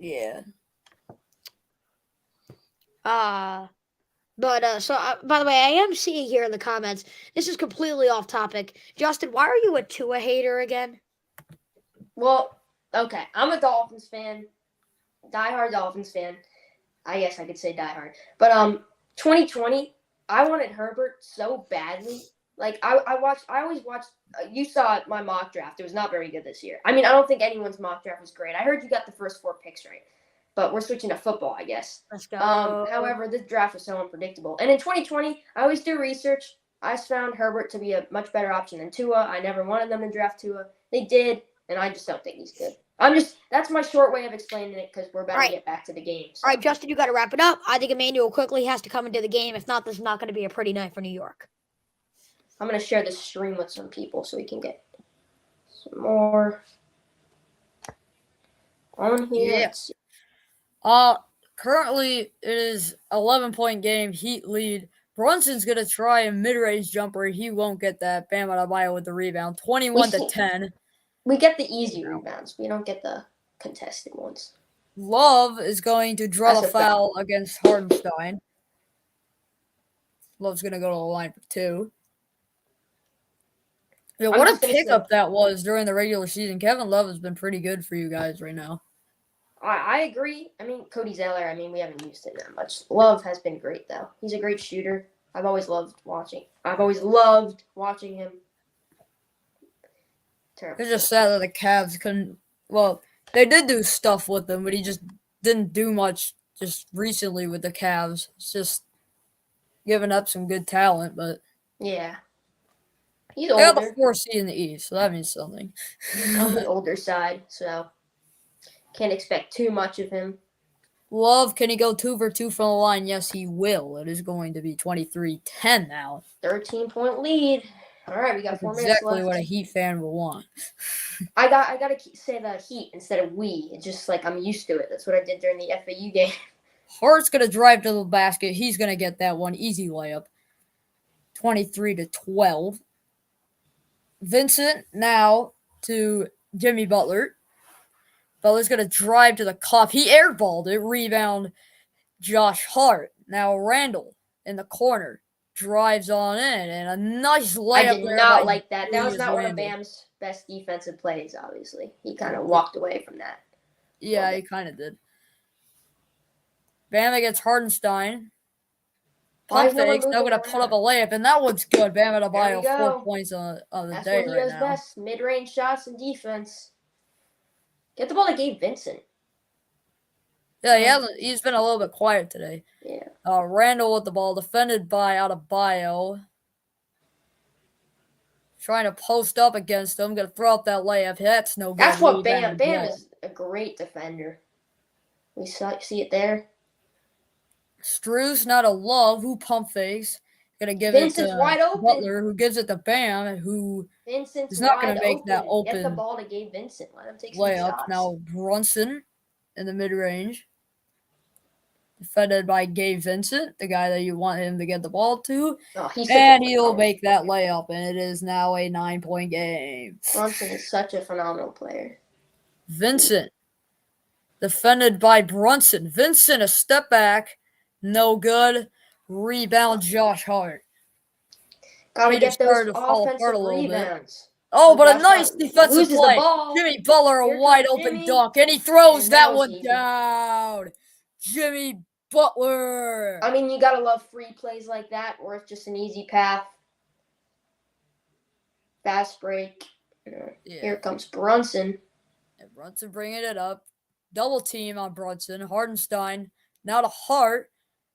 Yeah. By the way, I am seeing here in the comments, this is completely off topic. Justin, why are you a Tua hater again? Well, okay. I'm a Dolphins fan. Diehard Dolphins fan. I guess I could say diehard. But 2020, I wanted Herbert so badly. Like I always watched. You saw my mock draft. It was not very good this year. I mean, I don't think anyone's mock draft was great. I heard you got the first 4 picks right, but we're switching to football, I guess. Let's go. However, this draft was so unpredictable. And in 2020, I always do research. I found Herbert to be a much better option than Tua. I never wanted them to draft Tua. They did, and I just don't think he's good. That's my short way of explaining it because we're about to get back to the game. So. All right, Justin, you got to wrap it up. I think Emmanuel quickly has to come into the game. If not, this is not going to be a pretty night for New York. I'm going to share this stream with some people so we can get some more on here. Yeah. Currently, it is 11-point game, Heat lead. Brunson's going to try a mid-range jumper. He won't get that. Bam Adebayo with the rebound. 21-10. We get the easy rebounds. We don't get the contested ones. Love is going to draw the foul against Hardenstein. Love's going to go to the line for 2. Yeah, what a pickup that was during the regular season. Kevin Love has been pretty good for you guys right now. I agree. I mean, Cody Zeller, we haven't used him that much. Love has been great, though. He's a great shooter. I've always loved watching him. Terrible. It's just sad that the Cavs couldn't. Well, they did do stuff with him, but he just didn't do much just recently with the Cavs. It's just giving up some good talent, but yeah, he's they older. got the 4 seed in the East, so that means something. On the older side, so can't expect too much of him. Love, can he go 2 for 2 from the line? Yes, he will. It is going to be 23-10 now. 13-point lead. All right, we got 4 minutes left. Exactly what a Heat fan will want. I got to say the Heat instead of we. It's just like I'm used to it. That's what I did during the FAU game. Hart's going to drive to the basket. He's going to get that one. Easy layup. 23-12. Vincent now to Jimmy Butler. Butler's going to drive to the cup. He airballed it. Rebound, Josh Hart. Now Randall in the corner. Drives on in. And a nice layup. I did there not by like that. That was Julius not one of Randle. Bam's best defensive plays, obviously. He kind of walked away from that. Yeah, he kind of did. Bam against Hardenstein. Why Pump is no one fakes. Now moving going to put up a around? layup. And that one's good. Bam Adebayo, There we 4 go. points on the That's day what he right does now. best. Mid-range shots and defense. Get the ball to Gabe Vincent. Yeah, he's been a little bit quiet today. Yeah. Randall with the ball, defended by Adebayo. Trying to post up against him. Going to throw up that layup. That's no good. That's what Bam. Rebound, Bam yeah. is a great defender. We see it there. Strus, not a Love, who pump fakes. Going to give Vincent's it to wide open. Butler, who gives it to Bam, who Vincent's is not wide going to make that open. Get the open ball to Gabe Vincent. Let him take some layup. shots. Now Brunson in the mid-range. Defended by Gabe Vincent, the guy that you want him to get the ball to. Oh, And he'll make that layup, and it is now a 9-point game. Brunson is such a phenomenal player. Vincent, defended by Brunson. Vincent, a step back. No good. Rebound, Josh Hart. Gotta He get just those started to fall apart offensive a little bit. rebounds. Oh, but a Josh nice Hart defensive loses the play. ball. Jimmy Butler, Here a wide comes open Jimmy. dunk, and he throws And that that was one easy. down. Jimmy Butler. I mean, you gotta love free plays like that, or it's just an easy path. Fast break. Here comes Brunson. And Brunson bringing it up. Double team on Brunson. Hardenstein now to Hart,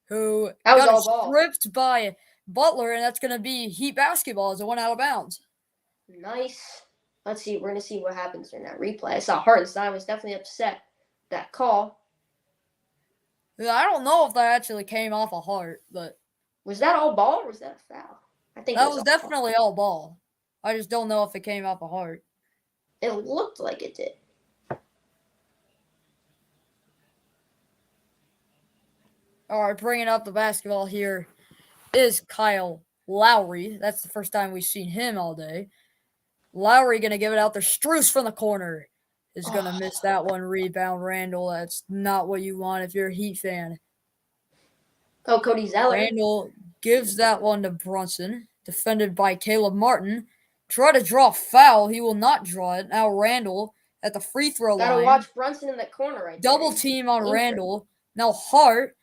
who That was got all ball. stripped by Butler, and that's going to be Heat basketball as it went out of bounds. Nice. Let's see. We're gonna see what happens in that replay. I saw Hartenstein was definitely upset with that call. Yeah, I don't know if that actually came off a Hart, but Was that all ball or was that a foul? I think that it was all definitely all ball. I just don't know if it came off a Hart. Ball. It looked like it did. All right, bringing up the basketball here is Kyle Lowry. That's the first time we've seen him all day. Lowry going to give it out there. Strus from the corner is going to miss that one. Rebound, Randall. That's not what you want if you're a Heat fan. Oh, Cody Zeller. Randall gives that one to Brunson. Defended by Caleb Martin. Try to draw foul. He will not draw it. Now Randall at the free throw line. Gotta watch Brunson in the corner right there. Double team on Injured. Randall. Now Hart,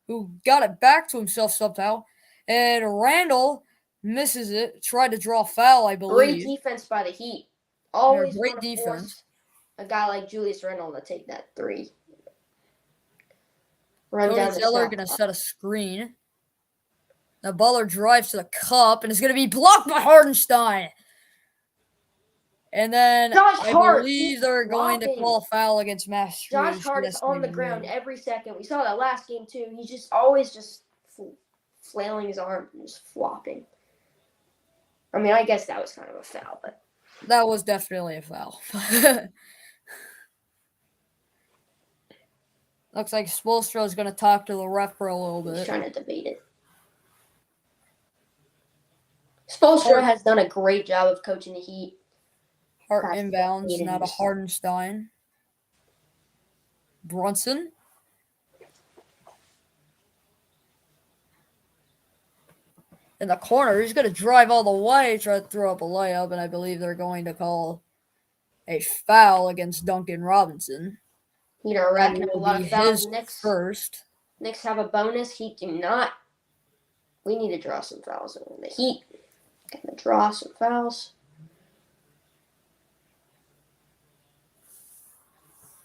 who got it back to himself somehow. And Randall misses it. Tried to draw foul, I Great believe. defense by the Heat. Always great want to defense. force a guy like Julius Randle to take that three. Run down Cody the Zeller shot going to clock. set a screen. Now Butler drives to the cup and is going to be blocked by Hardenstein. And then Josh I Hart, believe he's they're going to flopping. call a foul against Master. Josh Hart is on the ground every second. We saw that last game too. He's just always just flailing his arms and just flopping. I mean, I guess that was kind of a foul, but That was definitely a foul. Looks like Spoelstra is going to talk to the ref for a little he's bit. trying to debate it. Spoelstra has done a great job of coaching the Heat. Hart That's inbounds, the now to Hayden's. Hardenstein. Brunson. In the corner, he's going to drive all the way, try to throw up a layup, and I believe they're going to call a foul against Duncan Robinson. Heat are racking That up a will lot be of fouls. his Knicks first. have a bonus. Heat do not. We need to draw some fouls. The Heat gonna draw some fouls.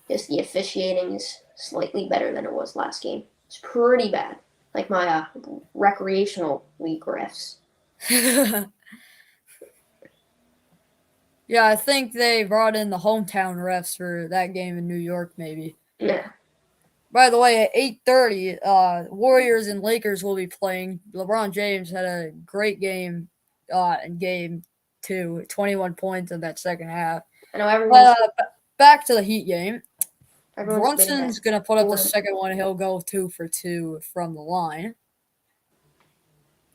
Guess the officiating is slightly better than it was last game. It's pretty bad. Like my recreational league refs. Yeah, I think they brought in the hometown refs for that game in New York, maybe. Yeah. By the way, at 8:30, Warriors and Lakers will be playing. LeBron James had a great game in Game 2, 21 points in that second half. I know everyone's. Back to the Heat game. Everyone's bidding Brunson's that. going to put up the Four. second one. He'll go 2 for 2 from the line.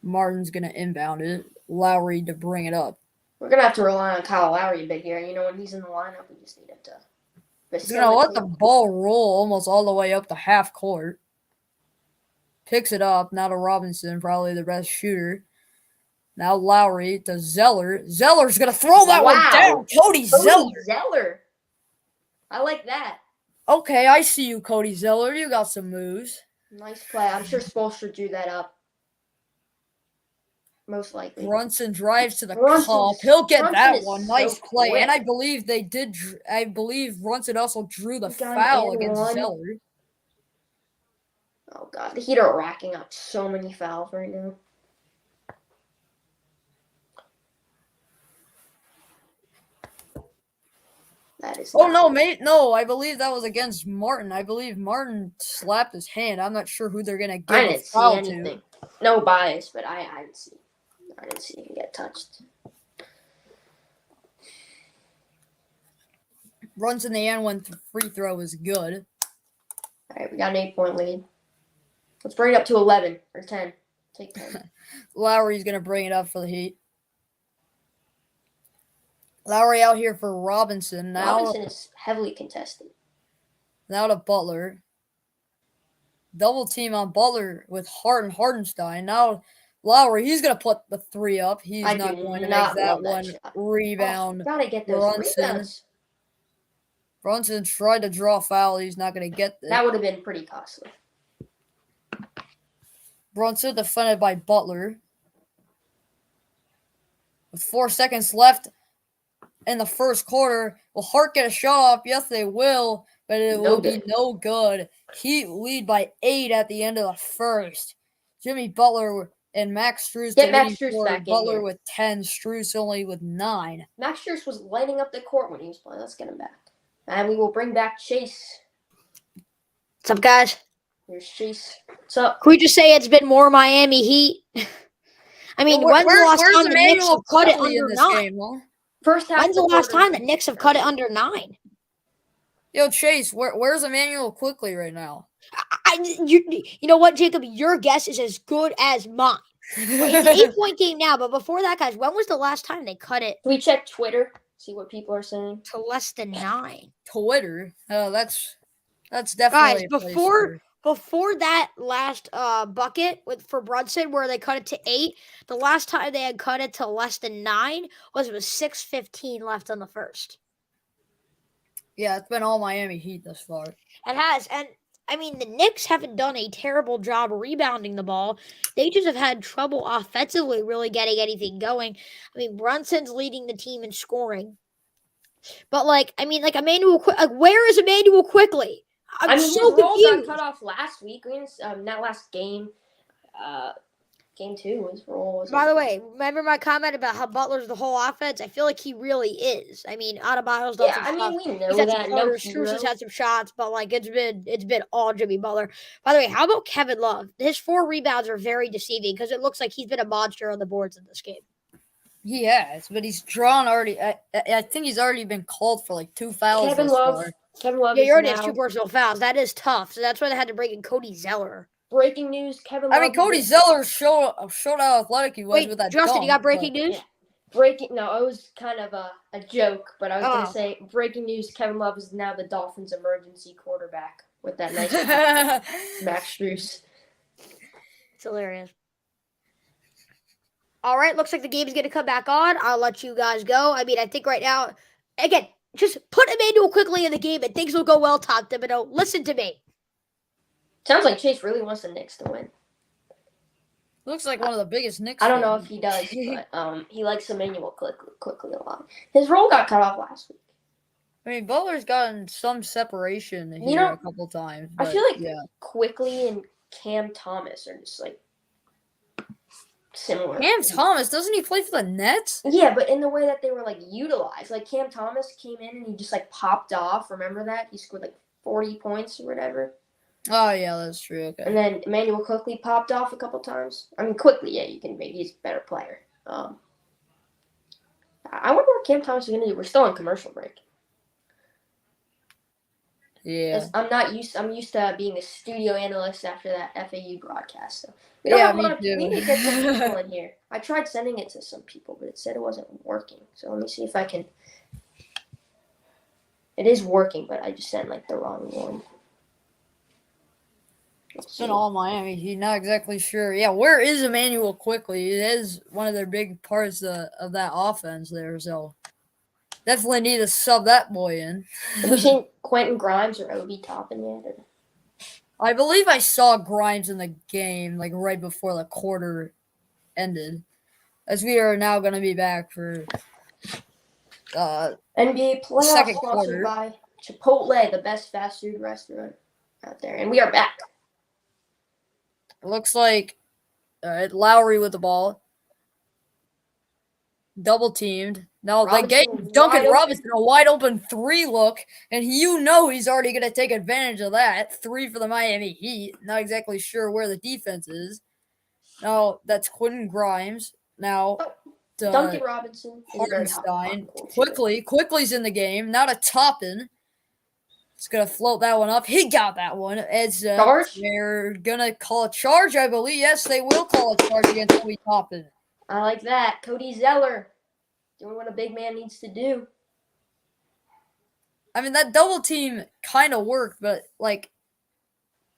Martin's going to inbound it. Lowry to bring it up. We're going to have to rely on Kyle Lowry a bit here. You know, when he's in the lineup, we just need him to He's going to let the ball roll almost all the way up to half court. Picks it up. Now to Robinson, probably the best shooter. Now Lowry to Zeller. Zeller's going to throw that one down. Cody Zeller. I like that. Okay, I see you, Cody Zeller. You got some moves. Nice play. I'm sure Spoelstra drew that up. Most likely. Brunson drives to the cup. He'll get that one. Nice play. Quick. And I believe they did. I believe Brunson also drew the foul against Zeller. Oh, God. The Heat are racking up so many fouls right now. That is. Oh, no, mate. No, I believe that was against Martin. I believe Martin slapped his hand. I'm not sure who they're going to give I didn't a foul see anything. to. No bias, but I didn't see him get touched. Runs in the end when the free throw is good. All right, we got an 8-point lead. Let's bring it up to 11 or 10. Take 10. Lowry's going to bring it up for the Heat. Lowry out here for Robinson. Now, Robinson is heavily contested. Now to Butler. Double team on Butler with Hardenstein. Now Lowry, he's going to put the 3 up. He's not going to make that one rebound. Gotta get those rebounds. Brunson tried to draw a foul. He's not going to get this. That would have been pretty costly. Brunson defended by Butler. With 4 seconds left in the first quarter, will Hart get a shot off? Yes, they will, but it will be no good. Heat lead by 8 at the end of the first. Jimmy Butler and Max Strus. Get Max Strus back in Butler here. with 10, Strus only with 9. Max Strus was lighting up the court when he was playing. Let's get him back. And we will bring back Chase. What's up, guys? Here's Chase. What's up? Can we just say it's been more Miami Heat? I mean, when's the last time the Knicks have cut it under 9? Game, huh? First half. When's the last time the Knicks have cut it under 9? Yo, Chase, where's Emmanuel Quickly right now? You know what, Jacob? Your guess is as good as mine. It's an 8-point game now, but before that, guys, when was the last time they cut it? Can we check Twitter? See what people are saying. To less than 9. Twitter? Oh, that's definitely guys. Before that last bucket for Brunson, where they cut it to 8, the last time they had cut it to less than 9 was 6:15 left on the first. Yeah, it's been all Miami Heat thus far. It has, and I mean, the Knicks haven't done a terrible job rebounding the ball. They just have had trouble offensively really getting anything going. I mean, Brunson's leading the team in scoring. But, Emmanuel, where is Emmanuel Quickly? I'm so confused. His role got cut off last week. Not last game. Game 2, his role was. By the way, remember my comment about how Butler's the whole offense? I feel like he really is. I mean, Adebayo's done some stuff. we know He's had that. some Strus has had some shots, but it's been all Jimmy Butler. By the way, how about Kevin Love? His 4 rebounds are very deceiving because it looks like he's been a monster on the boards in this game. He has, but he's drawn already. I think he's already been called for 2 fouls. Kevin Love. Yeah, he already has 2 personal fouls. That is tough. So that's why they had to bring in Cody Zeller. Breaking news: Kevin Love. Cody Zeller showed how athletic he was with that. Justin, dunk, you got breaking news? Yeah. No, it was kind of a joke, but I was going to say breaking news: Kevin Love is now the Dolphins' emergency quarterback with that nice Max Strus. It's hilarious. All right, looks like the game's going to come back on. I'll let you guys go. I mean, I think right now, again, just put Emmanuel Quickly in the game and things will go well, Tom Thibodeau. Listen to me. Sounds like Chase really wants the Knicks to win. Looks like one of the biggest Knicks. I don't know if he does, but he likes Emmanuel Quickly a lot. His role got cut off last week. I mean, Butler's gotten some separation here a couple times. But, I feel like Quickly and Cam Thomas are just similar. Cam Thomas, doesn't he play for the Nets? Yeah, but in the way that they were utilized. Cam Thomas came in and he just popped off. Remember that? He scored 40 points or whatever. Oh yeah, that's true. Okay. And then Emmanuel Quickly popped off a couple times. I mean, Quickly, you can make. He's a better player. I wonder what Cam Thomas is going to do. We're still on commercial break. Yeah. I'm used to being a studio analyst after that FAU broadcast. So we don't Yeah, have a me lot of. We need to get some people too. in here. I tried sending it to some people, but it said it wasn't working. So let me see if I can. It is working, but I just sent like the wrong one. Let's It's been see. all Miami Heat. Not exactly sure. Yeah, where is Emmanuel Quickly? It is one of their big parts of that offense there. So definitely need to sub that boy in. Have you seen Quentin Grimes or Obi Toppin yet? Or? I believe I saw Grimes in the game, like right before the quarter ended, as we are now going to be back for NBA playoffs second sponsored quarter. by Chipotle, the best fast food restaurant out there, and we are back. It looks like Lowry with the ball, double teamed. Now they gave Robinson Duncan wide open. Robinson a wide open 3 look, and he's already going to take advantage of that. 3 for the Miami Heat. Not exactly sure where the defense is. Now that's Quentin Grimes. Now Duncan Robinson is a very hot Hartenstein goal shooter. quickly's in the game. Not a Toppin. It's gonna float that one up. He got that one. Charge? They're gonna call a charge, I believe. Yes, they will call a charge against Obi Toppin. I like that. Cody Zeller doing what a big man needs to do. I mean, that double team kind of worked, but like,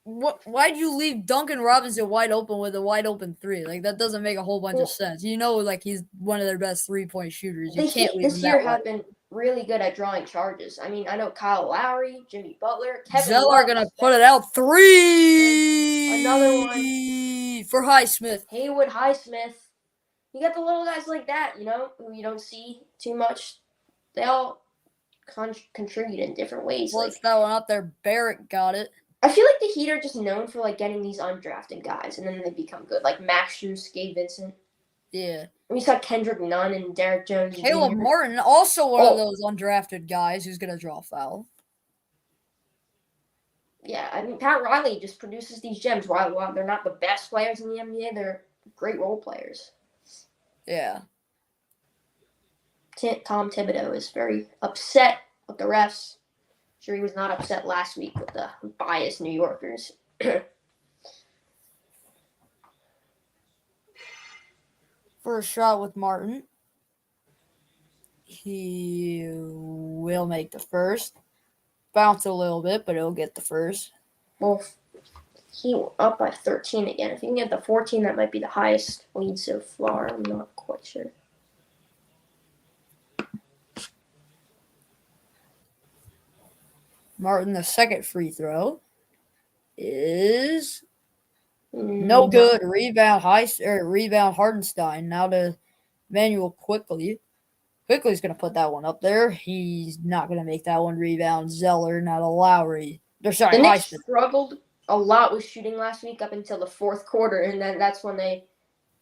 why'd you leave Duncan Robinson wide open with a wide open 3? Like, that doesn't make a whole bunch of sense. Like he's one of their best 3-point shooters. You can't leave him This that year wide. have been really good at drawing charges. I mean, I know Kyle Lowry, Jimmy Butler, Kevin Zeller Love. gonna put it out 3. Another one for Highsmith. Haywood Highsmith. You got the little guys like that, who you don't see too much. They all contribute in different ways. Let's that one out there. Barrett got it. I feel like the Heat are just known for like getting these undrafted guys, and then they become good, like Max Strus, Gabe Vincent. Yeah. We saw Kendrick Nunn and Derek Jones. Caleb Jr. Martin, also one of those undrafted guys who's going to draw foul. Yeah, I mean, Pat Riley just produces these gems. While they're not the best players in the NBA, they're great role players. Yeah. Tom Thibodeau is very upset with the refs. Sure, he was not upset last week with the biased New Yorkers. First shot with Martin. He will make the first. Bounce a little bit, but he'll get the first. Well, he up by 13 again. If he can get the 14, that might be the highest lead so far. I'm not quite sure. Martin, the second free throw is no good. Rebound Hardenstein. Now to Manuel Quickly. Quickly's going to put that one up there. He's not going to make that one. Rebound Zeller, not a Lowry. The Knicks struggled a lot with shooting last week up until the fourth quarter, and then that's when they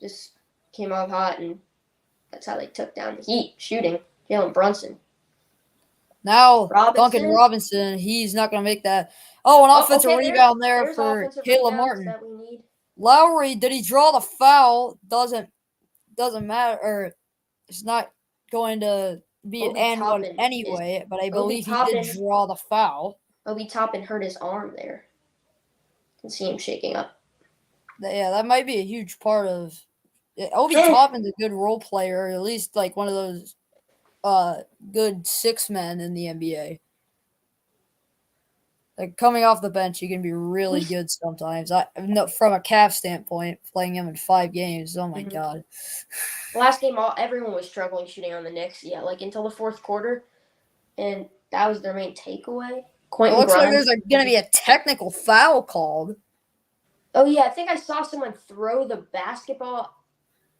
just came out hot, and that's how they took down the Heat, shooting. Jalen Brunson. Now, Duncan Robinson, he's not going to make that. Oh, an offensive rebound there for Caleb Martin. Lowry, did he draw the foul? Doesn't matter. Or it's not going to be an and one anyway, but I believe he did draw the foul. Obi Toppin hurt his arm there. You can see him shaking up. Yeah, that might be a huge part of it. Obi Toppin's a good role player, or at least like one of those good 6 men in the NBA. Like coming off the bench, he can be really good sometimes. From a Cavs standpoint, playing him in 5 games, oh my god. Last game, everyone was struggling shooting on the Knicks. Yeah, like until the fourth quarter, and that was their main takeaway. It looks like there's going to be a technical foul called. Oh yeah, I think I saw someone throw the basketball,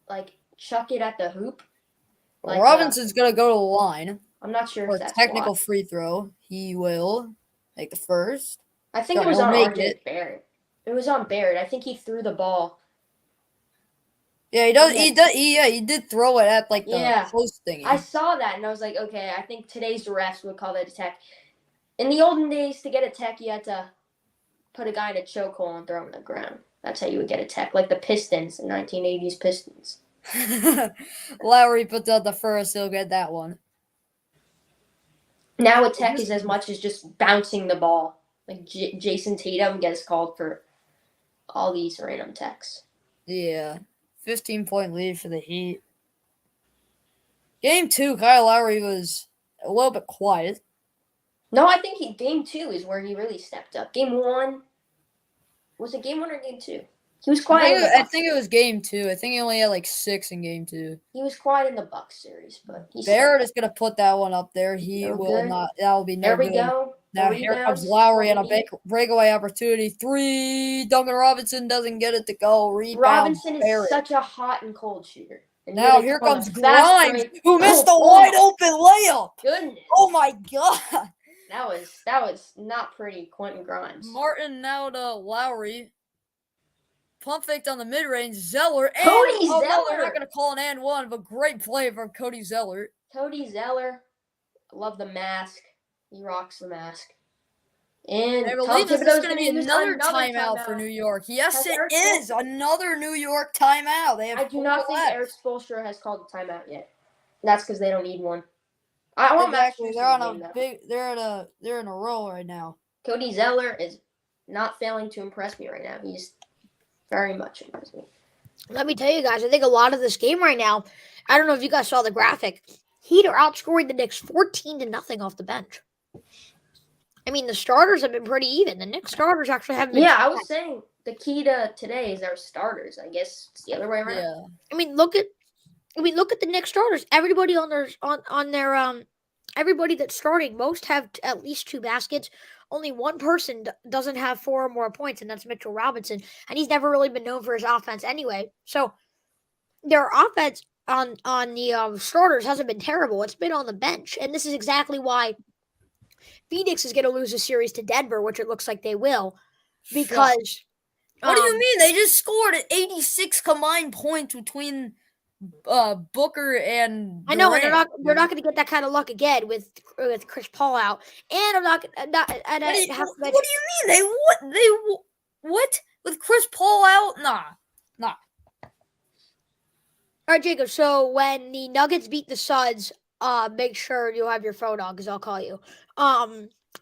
like chuck it at the hoop. Like, Robinson's going to go to the line. I'm not sure if that's technical free throw. He will make the first. I think it was on RJ Barrett. It was on Barrett. I think he threw the ball. Yeah, he does. He did throw it at like the post thingy. I saw that and I was like, okay, I think today's refs would call that a tech. In the olden days, to get a tech, you had to put a guy in a chokehold and throw him on the ground. That's how you would get a tech, like the Pistons, the 1980s Pistons. Lowry puts out the first. He'll get that one. Now a tech is as much as just bouncing the ball. Like Jason Tatum gets called for all these random techs. Yeah. 15-point lead for the Heat. Game 2, Kyle Lowry was a little bit quiet. No, I think game 2 is where he really stepped up. Game 1, was it game 1 or game 2? He was quiet in the I Bucks. think it was game 2. I think he only had like 6 in game 2. He was quiet in the Bucks series, but he Barrett is going to put that one up there. He No will good. not. That will be no There we good. go. Now The here comes rebounds. Lowry on a breakaway opportunity. 3. Duncan Robinson doesn't get it to go. Rebound. Robinson is Barrett. such a hot and cold shooter. And Now they here call comes him a fast Grimes, break. who missed a Oh, wide my open layup. Goodness. Oh my god. That was not pretty, Quentin Grimes. Martin now to Lowry. Pump faked on the mid-range. Zeller. And, Cody no, they're Zeller. not going to call an and one, but great play from Cody Zeller. Cody Zeller. I love the mask. He rocks the mask. And I Tom believe this is Thibodeau's going to be use another timeout for New York. Yes, Has it Eric is. Another New York timeout. They have I do not think left. Eric Spoelstra has called a timeout yet. That's because they don't need one. I want Exactly. Massachusetts They're on game, a though. big. They're in a roll right now. Cody Zeller is not failing to impress me right now. He's very much impressed me. Let me tell you guys, I think a lot of this game right now, I don't know if you guys saw the graphic, Heat are outscoring the Knicks 14-0 off the bench. I mean, the starters have been pretty even. The Knicks starters actually haven't been. Yeah, I was saying the key to today is our starters. I guess it's the other way around. Yeah. I mean, look at the Knicks starters. Everybody on their everybody that's starting, most have at least 2 baskets. Only one person doesn't have 4 or more points, and that's Mitchell Robinson. And he's never really been known for his offense anyway. So their offense on the starters hasn't been terrible. It's been on the bench, and this is exactly why Phoenix is going to lose a series to Denver, which it looks like they will, because. What do you mean? They just scored 86 combined points between Booker and I know, and Durant. they're not going to get that kind of luck again with Chris Paul out. And I'm not. What do you mean? What? With Chris Paul out? Nah. All right, Jacob. So when the Nuggets beat the Suns, make sure you have your phone on because I'll call you.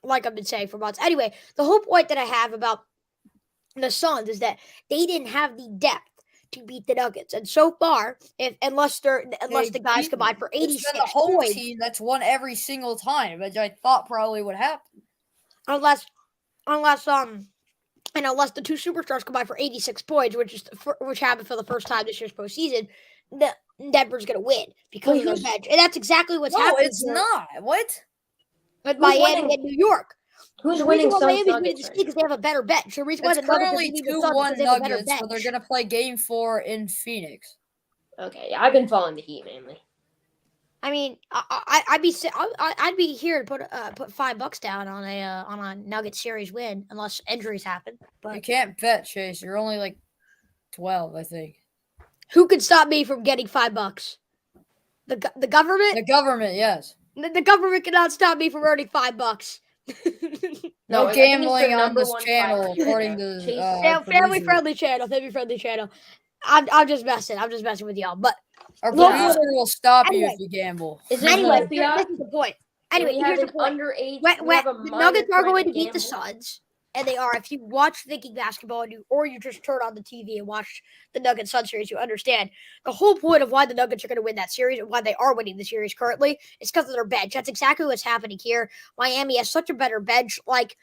Like I've been saying for months. Anyway, the whole point that I have about the Suns is that they didn't have the depth to beat the Nuggets, and so far, unless the guys combine for 86 the home points, team that's won every single time, which I thought probably would happen. unless the 2 superstars combine for 86 points, which happened for the first time this year's postseason, Denver's going to win because of their bench, and that's exactly what's happening. No, it's not. What? With Miami and New York. Who's The winning reason why Suns Miami's winning Nuggets this right league is they have a better bench. The reason why It's the Nuggets are currently beating the Suns is 2-1 because they have a better Nuggets, bench. so they're going to play Game 4 in Phoenix. Okay, yeah, I've been following the Heat mainly. I mean, I'd be here to put $5 down on a Nuggets series win unless injuries happen. You But can't bet, Chase. You're only like 12, I think. who could stop me from getting $5? The government? The government, yes. The government cannot stop me from earning $5. No I think it's gambling their on number this one channel, priority right according now. to Chase- Yeah, family producer. friendly channel. Family friendly channel. I'm just messing. I'm just messing with y'all. But Our Look, producer will stop you anyway. if you gamble. Is this anyway, an FBI? this is the point. Do Anyway, we have here's an the point. underage. When we have a the minor Nuggets are threat going of to beat the gamble? Suns, and they are. If you watch Thinking Basketball or you just turn on the TV and watch the Nuggets Sun series, you understand the whole point of why the Nuggets are going to win that series and why they are winning the series currently is because of their bench. That's exactly what's happening here. Miami has such a better bench. Like,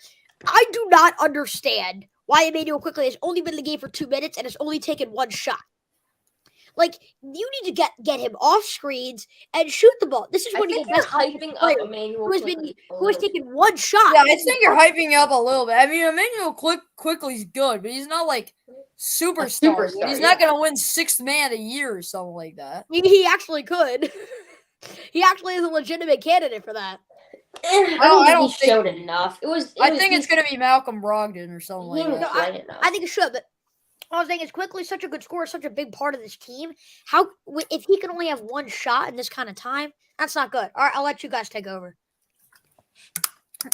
I do not understand why Emmanuel Quickly has only been in the game for 2 minutes and has only taken 1 shot. Like, you need to get him off screens and shoot the ball. This is I when think you you're hyping up Emmanuel who has Quickly a who has little taken 1 shot. Yeah, I think you're hyping up a little bit. I mean, Emmanuel Quickly's good, but he's not like superstar. superstar, He's not yeah. going to win 6th man of the year or something like that. He actually could. He actually is a legitimate candidate for that. I I don't think he think- showed enough. I think it's going to be Malcolm Brogdon or something like He that. didn't play enough. I think it should, but I was saying is Quickly such a good scorer, such a big part of this team. If he can only have 1 shot in this kind of time, that's not good. All right, I'll let you guys take over.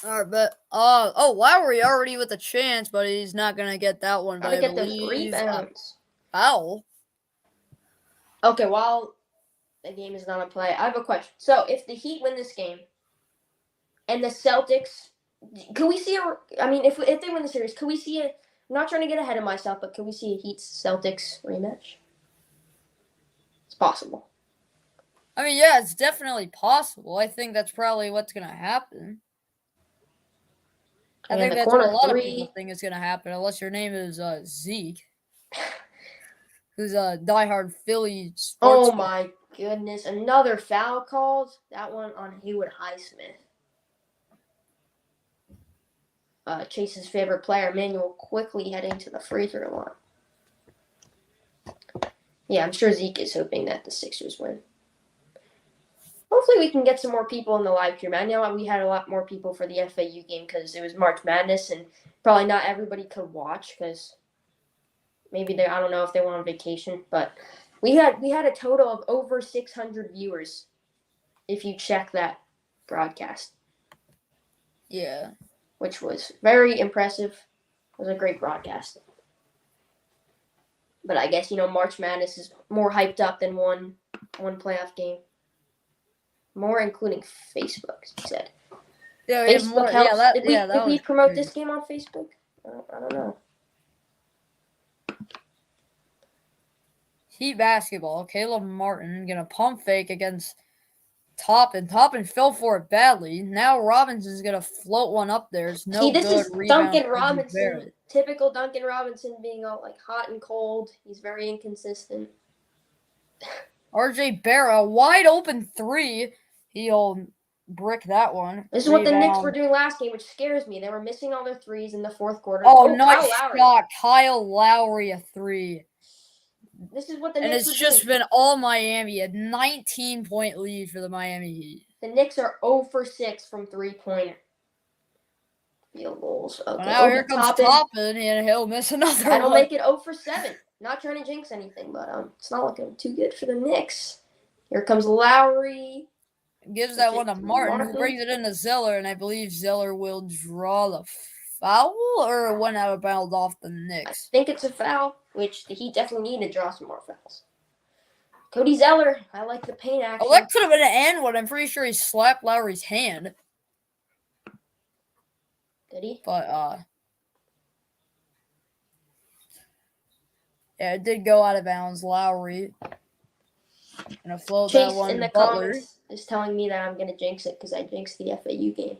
All right, but Lowry already with a chance, but he's not going to get that one. But Gotta I get those believe rebounds. foul. Okay, while the game is not on play, I have a question. So, if the Heat win this game, And the Celtics, could we see if they win the series, could we see I'm not trying to get ahead of myself, but could we see a Heat-Celtics rematch? It's possible. I mean, yeah, it's definitely possible. I think that's probably what's going to happen. I think that's what a lot of people think is going to happen, unless your name is Zeke, who's a diehard Philly sports Oh fan. my goodness. Another foul called. That one on Haywood Highsmith. Chase's favorite player, Emmanuel, quickly heading to the free throw line. Yeah, I'm sure Zeke is hoping that the Sixers win. Hopefully we can get some more people in the live stream. I know we had a lot more people for the FAU game because it was March Madness and probably not everybody could watch because maybe I don't know if they went on vacation, but we had a total of over 600 viewers if you check that broadcast. Yeah. Which was very impressive. It was a great broadcast. But I guess, March Madness is more hyped up than one playoff game. More including Facebook, he said. Yeah, Facebook helps. Did we promote crazy. this game on Facebook? I don't know. Heat basketball. Caleb Martin gonna pump fake against Toppin. Toppin fell for it badly. Now Robinson's gonna float one up there. It's no this good is rebound. Duncan Robinson. Typical Duncan Robinson being all like hot and cold. He's very inconsistent. RJ Barrett, wide open three. He'll brick that one. This is what the Knicks were doing last game, which scares me. They were missing all their threes in the fourth quarter. Oh, nice shot. Kyle Lowry, a three. This is what the Knicks Knicks And it's just been all Miami. A 19-point lead for the Miami Heat. The Knicks are 0 for 6 from three-pointer field goals. Okay. Well, now here comes Toppin, and he'll miss another one. That'll make it 0 for 7. Not trying to jinx anything, but it's not looking too good for the Knicks. Here comes Lowry. Gives that one to Martin, who brings it into Zeller, and I believe Zeller will draw the foul or went out of bounds off the Knicks. I think it's a foul, which the Heat definitely need to draw some more fouls. Cody Zeller, I like the paint action. Oh, that could have been an and one. I'm pretty sure he slapped Lowry's hand. Did he? But, yeah, it did go out of bounds. Lowry. Gonna float Chase that one in the Butler. comments is telling me that I'm gonna jinx it because I jinxed the FAU game.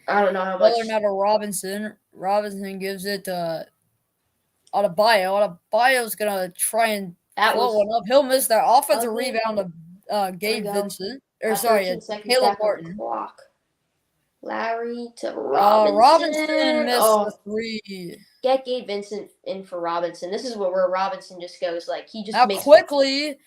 I don't know how much. Butler now to Robinson. Robinson gives it to Adebayo. Adebayo's gonna try and float one up. He'll miss that offensive rebound to Gabe Vincent. Or sorry, Caleb Martin. Larry to Robinson. Robinson missed the three. Get Gabe Vincent in for Robinson. This is where Robinson just goes like he just now makes quickly.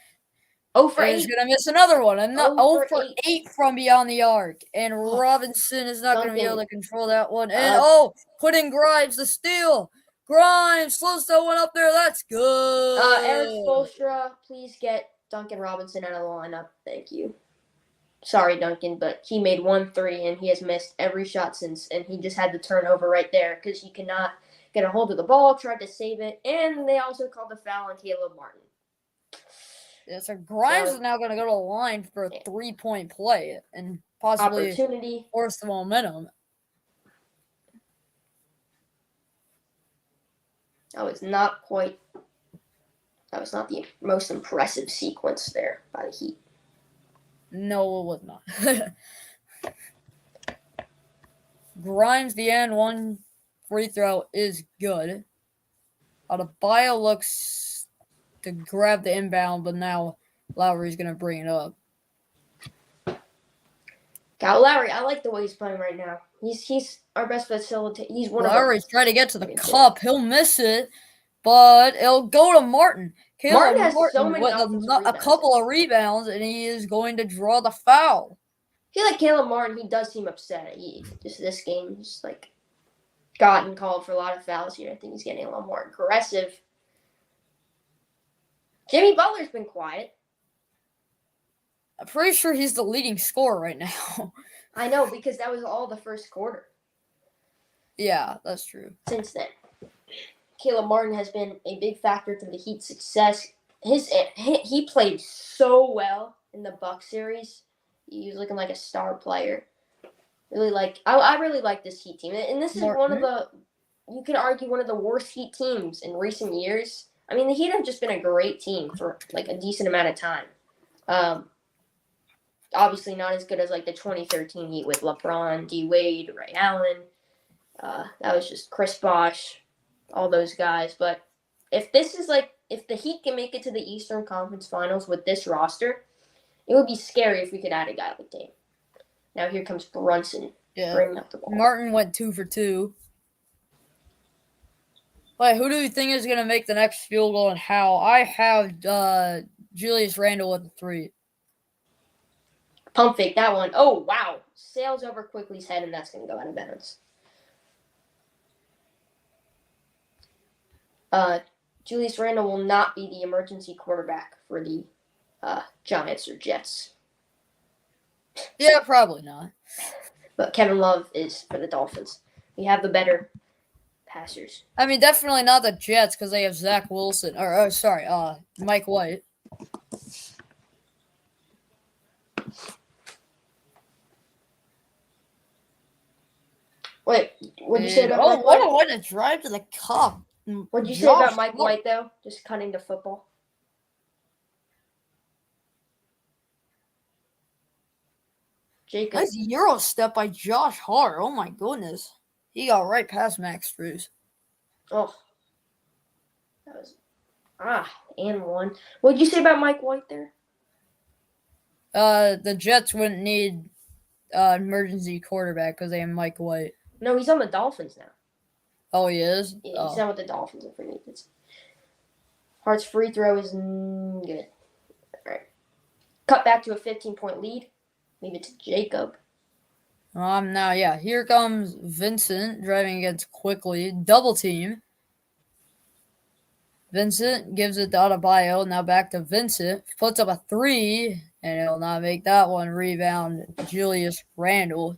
0 for 8. He's gonna miss another one. 0 for 8. 8 from beyond the arc, and Robinson is not gonna be able to control that one. And put in Grimes the steal. Grimes slows that one up there. That's good. Eric Spoelstra, please get Duncan Robinson out of the lineup. Thank you. Sorry, Duncan, but he made 1 3 and he has missed every shot since, and he just had the turnover right there because he cannot get a hold of the ball, tried to save it, and they also called the foul on Caleb Martin. Yeah, so Grimes is now going to go to the line for a 3-point play and possibly force the momentum. That was not the most impressive sequence there by the Heat. No, it was not. Grimes, the end one free throw is good. Adebayo looks to grab the inbound, but now Lowry's going to bring it up. Kyle Lowry, I like the way he's playing right now. He's our best facilitator. He's one Lowry's trying to get to the cup. He'll miss it, but it'll go to Martin. Martin has so many a couple of rebounds, and he is going to draw the foul. I feel like Caleb Martin, he does seem upset. This game, just like gotten called for a lot of fouls here. I think he's getting a little more aggressive. Jimmy Butler's been quiet. I'm pretty sure he's the leading scorer right now. I know, because that was all the first quarter. Yeah, that's true. Since then, Caleb Martin has been a big factor to the Heat's success. He played so well in the Bucks series. He was looking like a star player. I really like this Heat team, and this is one of the, you could argue, one of the worst Heat teams in recent years. I mean, the Heat have just been a great team for like a decent amount of time. Obviously not as good as like the 2013 Heat with LeBron, D Wade, Ray Allen. That was just Chris Bosh, all those guys. But if the Heat can make it to the Eastern Conference Finals with this roster, it would be scary if we could add a guy like Dame. Now here comes Brunson bringing up the ball. Martin went 2 for 2. Wait, who do you think is going to make the next field goal and how? I have Julius Randle with a 3. Pump fake, that one. Oh, wow. Sails over Quickly's head, and that's going to go out of bounds. Julius Randle will not be the emergency quarterback for the Giants or Jets. Yeah, probably not. But Kevin Love is for the Dolphins. We have the better passers. I mean, definitely not the Jets because they have Zach Wilson. Mike White. Wait, what did you say about Mike what White? a way to drive to the cup. What did you say about Mike White, though? Just cutting to football. Jacob. Nice Euro step by Josh Hart. Oh, my goodness. He got right past Max Strus. Oh. That was... and one. What did you say about Mike White there? The Jets wouldn't need emergency quarterback because they have Mike White. No, he's on the Dolphins now. Oh, he is? Yeah, he's not with the Dolphins if we need this. Hart's free throw is good. All right. Cut back to a 15-point lead. Leave it to Jacob. Now, yeah, here comes Vincent driving against Quickly. Double team. Vincent gives it to Adebayo. Now back to Vincent. Puts up a 3, and he'll not make that one. Rebound, Julius Randle.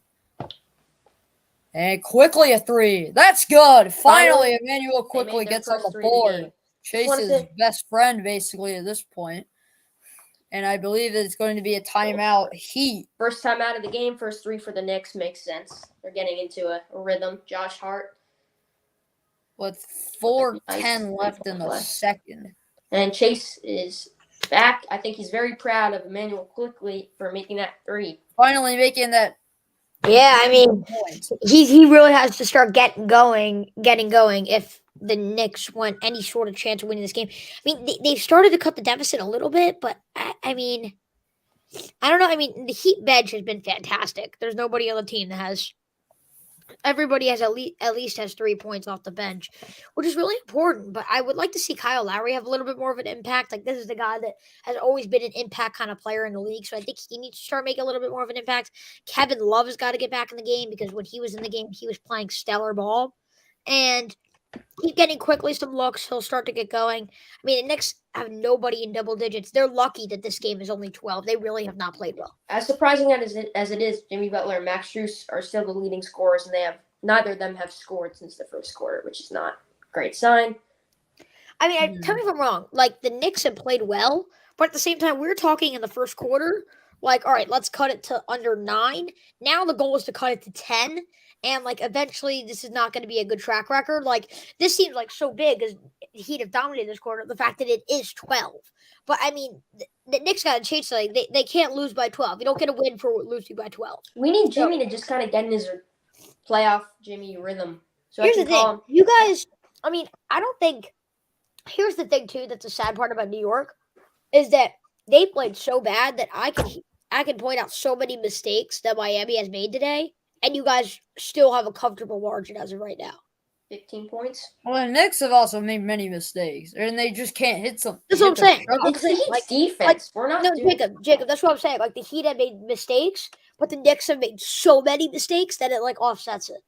And Quickly a 3. That's good. Finally, Emmanuel Quickly gets on the board. Chase's best friend, basically, at this point. And I believe that it's going to be a timeout. Heat. First time out of the game, first 3 for the Knicks. Makes sense. They're getting into a rhythm. Josh Hart. With 4:10 left in the second. And Chase is back. I think he's very proud of Emmanuel Quickly for making that 3. Finally making that. Yeah, I mean, he really has to start getting going if the Knicks want any sort of chance of winning this game. I mean, they've started to cut the deficit a little bit, but I mean, I don't know. I mean, the Heat bench has been fantastic. There's nobody on the team that has. Everybody has at least has 3 points off the bench, which is really important. But I would like to see Kyle Lowry have a little bit more of an impact. Like, this is the guy that has always been an impact kind of player in the league. So I think he needs to start making a little bit more of an impact. Kevin Love has got to get back in the game because when he was in the game, he was playing stellar ball. And keep getting Quickly some looks. He'll start to get going. I mean, the Knicks have nobody in double digits. They're lucky that this game is only 12. They really have not played well. As surprising as it is, Jimmy Butler and Max Strus are still the leading scorers, and neither of them have scored since the first quarter, which is not a great sign. I mean, tell me if I'm wrong. Like, the Knicks have played well, but at the same time, we're talking in the first quarter, like, all right, let's cut it to under 9. Now the goal is to cut it to 10. And, like, eventually this is not going to be a good track record. Like, this seems like so big as the Heat have dominated this quarter, the fact that it is 12. But, I mean, the Knicks got to change something. They can't lose by 12. You don't get a win for losing by 12. We need Jimmy to just kind of get in his playoff Jimmy rhythm. So here's the thing. You guys, I mean, I don't think – here's the thing, too, that's the sad part about New York is that they played so bad that I can point out so many mistakes that Miami has made today. And you guys still have a comfortable margin as of right now. 15 points. Well, the Knicks have also made many mistakes, and they just can't hit some. That's what I'm saying. It's the Heat's defense. We're not doing Jacob, that's what I'm saying. Like, the Heat have made mistakes, but the Knicks have made so many mistakes that it, like, offsets it.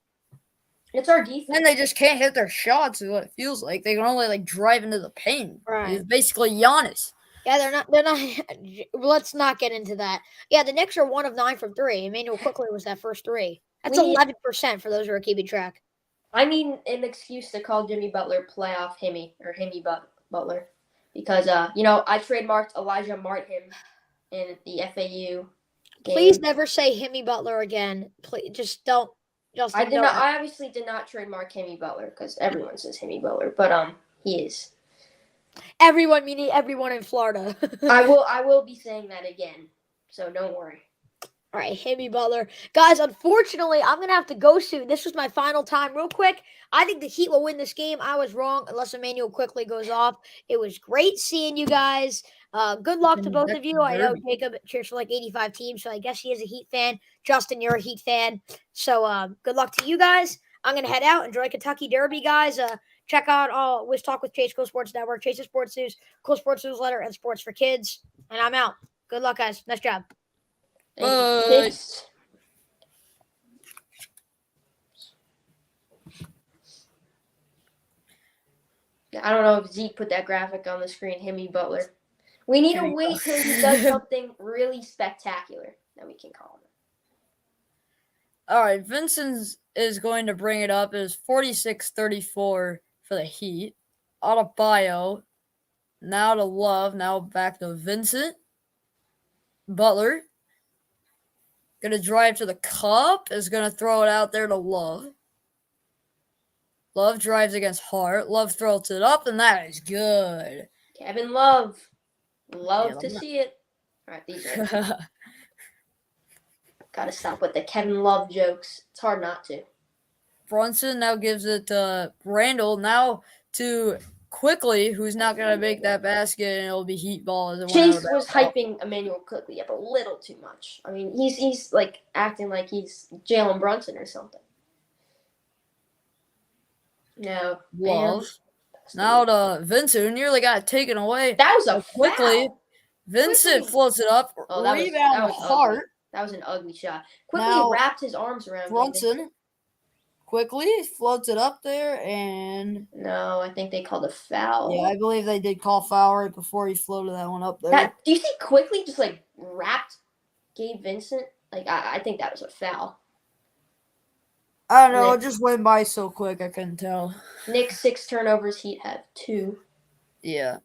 It's our defense. And they just can't hit their shots is what it feels like. They can only, like, drive into the paint. Right. It's basically Giannis. Yeah, they're not. Let's not get into that. Yeah, the Knicks are 1 of 9 from 3. Emmanuel Quickly was that first 3. That's 11% for those who are keeping track. I need an excuse to call Jimmy Butler playoff Himmy Butler because I trademarked Elijah Martin in the FAU Please game. never say Himmy Butler again. Please, just don't. Justin, I did don't. not. I obviously did not trademark Himmy Butler because everyone says Himmy Butler, but he is. Everyone, meaning everyone in Florida. I will be saying that again, so don't worry. All right, Himmy Butler. Guys, unfortunately, I'm going to have to go soon. This was my final time. Real quick, I think the Heat will win this game. I was wrong unless Emmanuel quickly goes off. It was great seeing you guys. Good luck to both of you. I know Jacob cheers for like 85 teams, so I guess he is a Heat fan. Justin, you're a Heat fan. So good luck to you guys. I'm going to head out. Enjoy Kentucky Derby, guys. Check out all Wiz Talk with Chase, Cool Sports Network, Chase's Sports News, Cool Sports Newsletter, and Sports for Kids. And I'm out. Good luck, guys. Nice job. Bye. I don't know if Zeke put that graphic on the screen, Himmy Butler. We need to wait till he does something really spectacular that we can call him. All right, Vincent is going to bring it up. It is 46-34 for the Heat. Adebayo, now to Love, now back to Vincent. Butler, going to drive to the cup, is going to throw it out there to Love. Love drives against Hart. Love throws it up, and that is good. Kevin Love. Love to see it. All right, these are... Gotta stop with the Kevin Love jokes. It's hard not to. Brunson now gives it to Randall. Now to Quickly, who's not going to make that basket, and it'll be Heat ball. As it Chase was hyping Emmanuel Quickly up a little too much. I mean, he's like acting like he's Jalen Brunson or something. No. Love. Now to Vincent, who nearly got it taken away. That was a Quickly. foul. Vincent floats it up. Oh, Rebound Hart. That was an ugly shot. Quickly wrapped his arms around Brunson. Quickly floats it up there, and no, I think they called a foul. Yeah, I believe they did call foul right before he floated that one up there. Do you see Quickly just like wrapped Gabe Vincent? Like I think that was a foul. I don't know. It just went by so quick. I couldn't tell. Knicks 6 turnovers. Heat have 2. Yeah.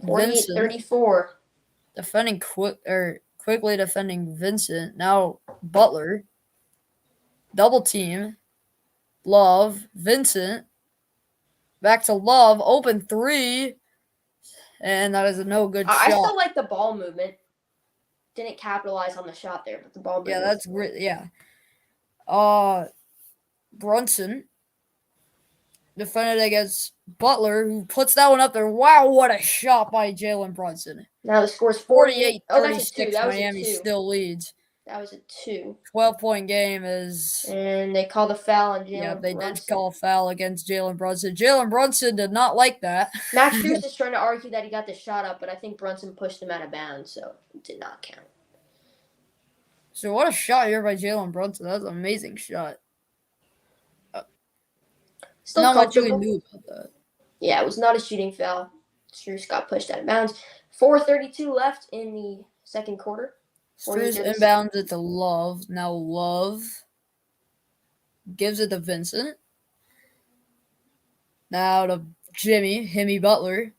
48-34. Defending quickly defending Vincent. Now Butler. Double team. Love. Vincent. Back to Love. Open 3. And that is a no good shot. I still like the ball movement. Didn't capitalize on the shot there, but the ball movement. Yeah, that's great. Yeah. Brunson defended against Butler, who puts that one up there. Wow, what a shot by Jalen Brunson. Now the score's 48-36. That's a 2. That was Miami a 2. still leads. That was a 2. 12-point game is... And they called a foul on Jalen Brunson. Yeah, they did call a foul against Jalen Brunson. Jalen Brunson did not like that. Max Strus is trying to argue that he got the shot up, but I think Brunson pushed him out of bounds, so it did not count. So what a shot here by Jalen Brunson. That was an amazing shot. Still not much you can do about that. Yeah, it was not a shooting foul. Strus got pushed out of bounds. 4:32 left in the second quarter. Strus inbounds it to Love. Now Love gives it to Vincent. Now to Himmy Butler.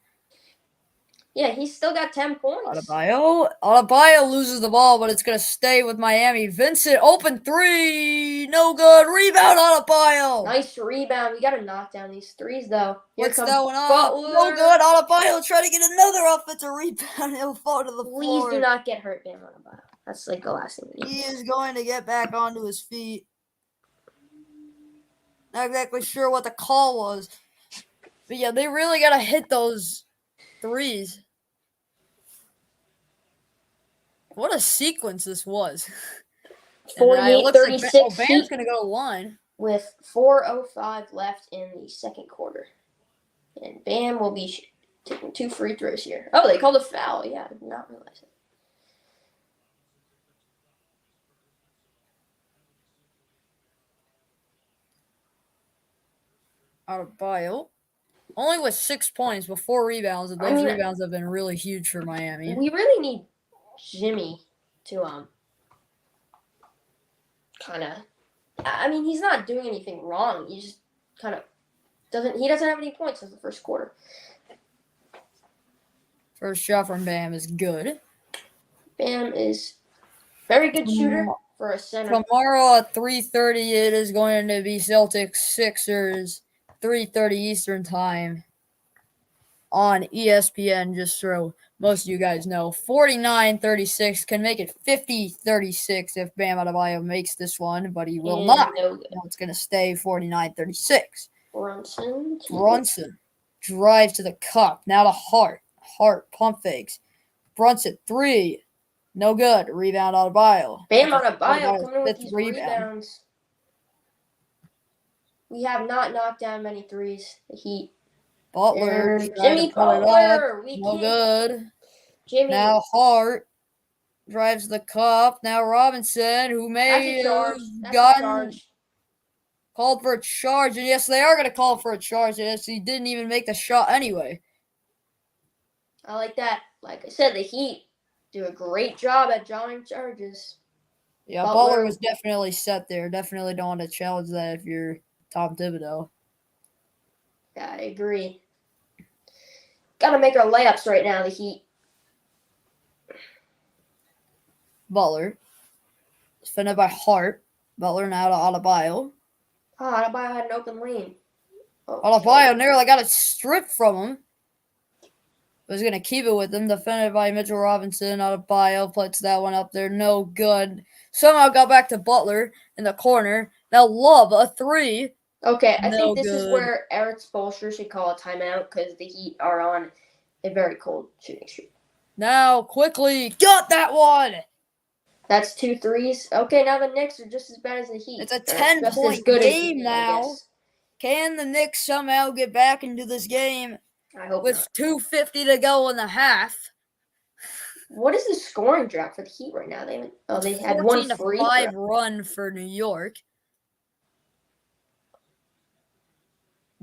Yeah, he's still got 10 points. Adebayo loses the ball, but it's going to stay with Miami. Vincent, open 3. No good. Rebound, Adebayo. Nice rebound. We got to knock down these threes, though. What's that one up? No good. Adebayo trying to get another offensive rebound. He'll fall to the floor. Please do not get hurt, Bam Adebayo. That's like the last thing we need. He is going to get back onto his feet. Not exactly sure what the call was. But yeah, they really got to hit those threes. What a sequence this was. 48-36. Bam's going to go to line. With 4:05 left in the second quarter. And Bam will be taking 2 free throws here. Oh, they called a foul. Yeah, I did not realize it. Adebayo. Only with 6 points, but 4 rebounds. And those rebounds have been really huge for Miami. We really need Jimmy to kind of. I mean, he's not doing anything wrong. He just kind of doesn't. He doesn't have any points in the first quarter. First shot from Bam is good. Bam is very good shooter for a center. Tomorrow at 3:30, it is going to be Celtics Sixers, 3:30 Eastern Time on ESPN, just so most of you guys know. 49-36 can make it 50-36 if Bam Adebayo makes this one, but he will not. No good. No, it's going to stay 49-36. Brunson drives to the cup. Now to Hart. Hart pump fakes. Brunson 3. No good. Rebound Adebayo. Bam That's Adebayo coming in with fifth these rebounds. We have not knocked down many threes. The Heat. Butler. Jimmy Butler. We No can't. good. Jimmy. Now Hart drives the cup. Now Robinson, who may have gotten called for a charge. And yes, they are going to call for a charge. Yes, he didn't even make the shot anyway. I like that. Like I said, the Heat do a great job at drawing charges. Yeah, Butler was definitely set there. Definitely don't want to challenge that if you're Tom Thibodeau. Yeah, I agree. Got to make our layups right now, the Heat. Butler. Defended by Hart. Butler now to Adebayo. Oh, Adebayo had an open lane. Adebayo nearly got it stripped from him. Was going to keep it with him. Defended by Mitchell Robinson. Adebayo puts that one up there. No good. Somehow got back to Butler in the corner. Now Love, a 3. Okay, I think this is where Eric Spoelstra should call a timeout because the Heat are on a very cold shooting streak. Now, quickly, got that one! That's 2 threes. Okay, now the Knicks are just as bad as the Heat. It's a 10-point game now. Can the Knicks somehow get back into this game? I hope with not. 2:50 to go in the half? What is the scoring drop for the Heat right now? They had 1 free 14-5 run for New York.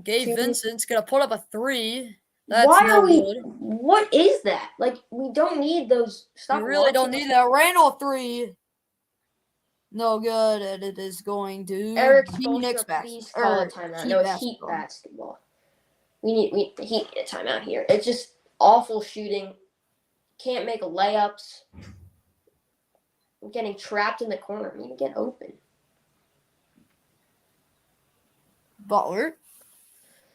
Gabe Vincent's gonna put up a 3. That's good. What is that? Like, we don't need those. We really don't need that. Randall 3. No good, and it is going to Eric be Knicks please call a timeout. No, it's Heat basketball. The Heat need a timeout here. It's just awful shooting. Can't make layups. I'm getting trapped in the corner. I need to get open. Butler.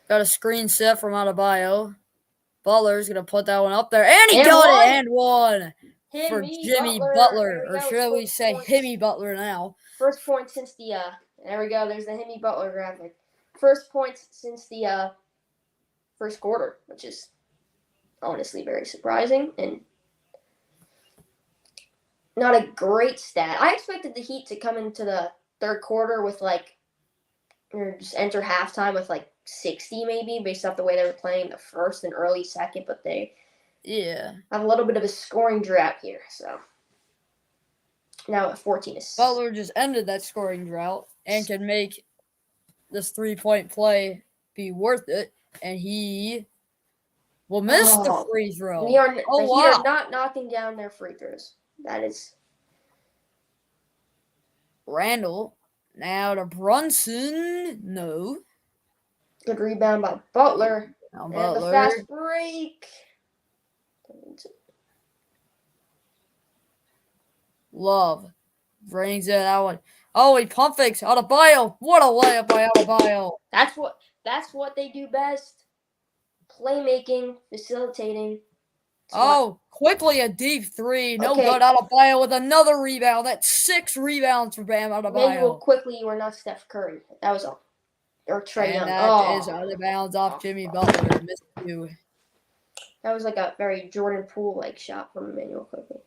Got a screen set from Adebayo. Butler's going to put that one up there. And he got it! And one for Jimmy Butler. Or should we say Himmy Butler now? First point since the, there we go. There's the Himmy Butler graphic. First points since the first quarter, which is honestly very surprising and not a great stat. I expected the Heat to come into the third quarter with or just enter halftime with 60 maybe, based off the way they were playing the first and early second, but they have a little bit of a scoring drought here. So now at 14 is Butler just ended that scoring drought and can make this 3-point play be worth it, and he will miss the free throw. The Heat are not knocking down their free throws. That is Randall. Now to Brunson. No. Good rebound by Butler. Now and Butler. the fast break. Love brings it that one. Oh, he pump fakes Adebayo. What a layup by Adebayo. That's what they do best. Playmaking, facilitating. Quickly a deep 3. No good. Adebayo with another rebound. That's 6 rebounds for Bam Adebayo. Manuel, quickly, you are not Steph Curry. That was all. Or Trae Young. That is out of bounds off Jimmy Butler. Missed 2. That was like a very Jordan Poole-like shot from Emmanuel quickly.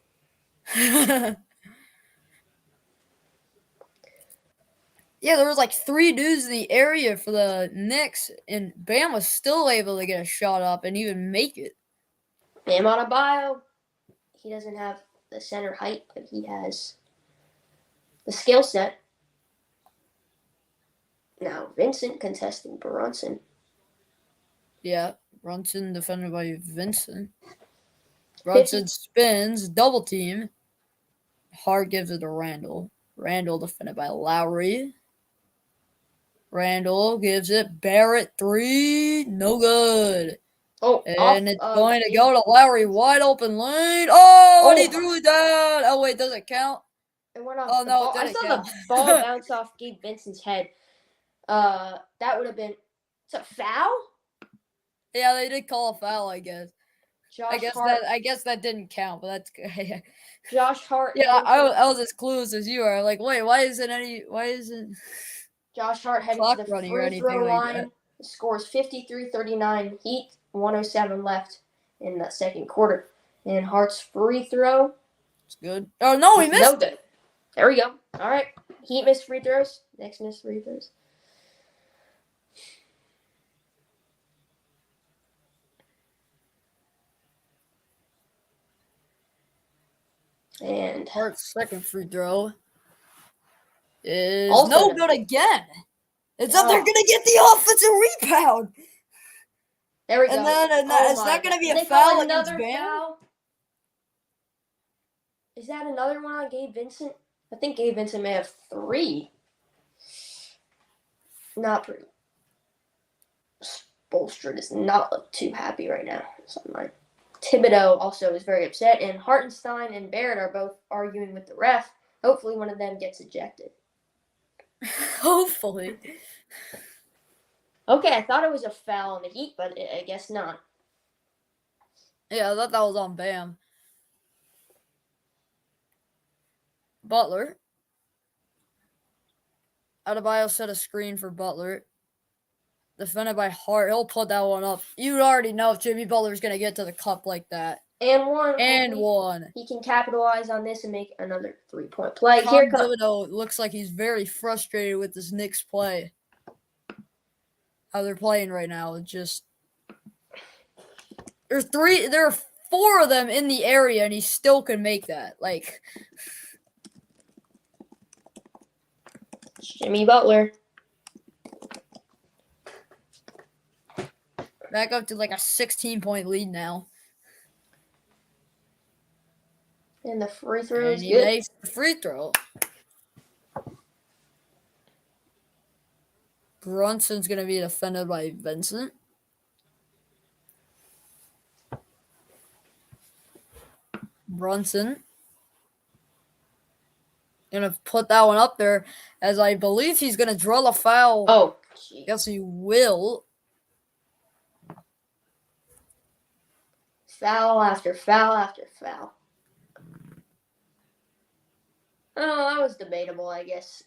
Yeah, there was 3 dudes in the area for the Knicks, and Bam was still able to get a shot up and even make it. Bam Adebayo, he doesn't have the center height, but he has the skill set. Now, Vincent contesting Brunson. Yeah, Brunson defended by Vincent. Brunson spins, double team. Hart gives it to Randall. Randall defended by Lowry. Randall gives it Barrett 3. No good. Oh, And it's going to go to Lowry, wide open lane. Oh, and he threw it down. Oh, wait, does it count? It went off Oh, the no, ball. it I didn't saw count. the ball bounce off Gabe Vincent's head. That would have been. It's a foul? Yeah, they did call a foul, I guess. Josh Hart. I guess that didn't count, but that's good. Josh Hart. Yeah, I was as clueless as you are. Like, wait, why isn't Josh Hart heading clock to the running or free anything throw like line. that? Scores 53-39. Heat 107 left in the second quarter. And Hart's free throw. It's good. Oh no, he missed. No good. There we go. All right. Heat missed free throws. Knicks missed free throws. And Hart's second free throw is Also no good. good again. It's up there gonna get the offensive rebound. there we go. And then is that gonna be a They call foul against another Bam? foul? Is that another one on Gabe Vincent? I think Gabe Vincent may have 3. Not pretty. Bolster does not look too happy right now. Thibodeau also is very upset, and Hartenstein and Barrett are both arguing with the ref. Hopefully one of them gets ejected. Hopefully. Okay, I thought it was a foul on the Heat, but I guess not. Yeah, I thought that was on Bam. Butler. Adebayo set a screen for Butler. Defended by Hart. He'll put that one up. You already know if Jimmy Butler's going to get to the cup like that. And one. And one. He can capitalize on this and make another 3-point play. Tom Here comes. Thibodeau looks like he's very frustrated with this Knicks play. How they're playing right now. It's just there are 4 of them in the area, and he still can make that. Like Jimmy Butler. back up to like a 16-point lead now. And the free throw is And good. he makes the free throw. Brunson's going to be defended by Vincent. Brunson. Going to put that one up there, as I believe he's going to draw the foul. Oh, geez. Yes, he will. Foul after foul after foul. Oh, that was debatable, I guess.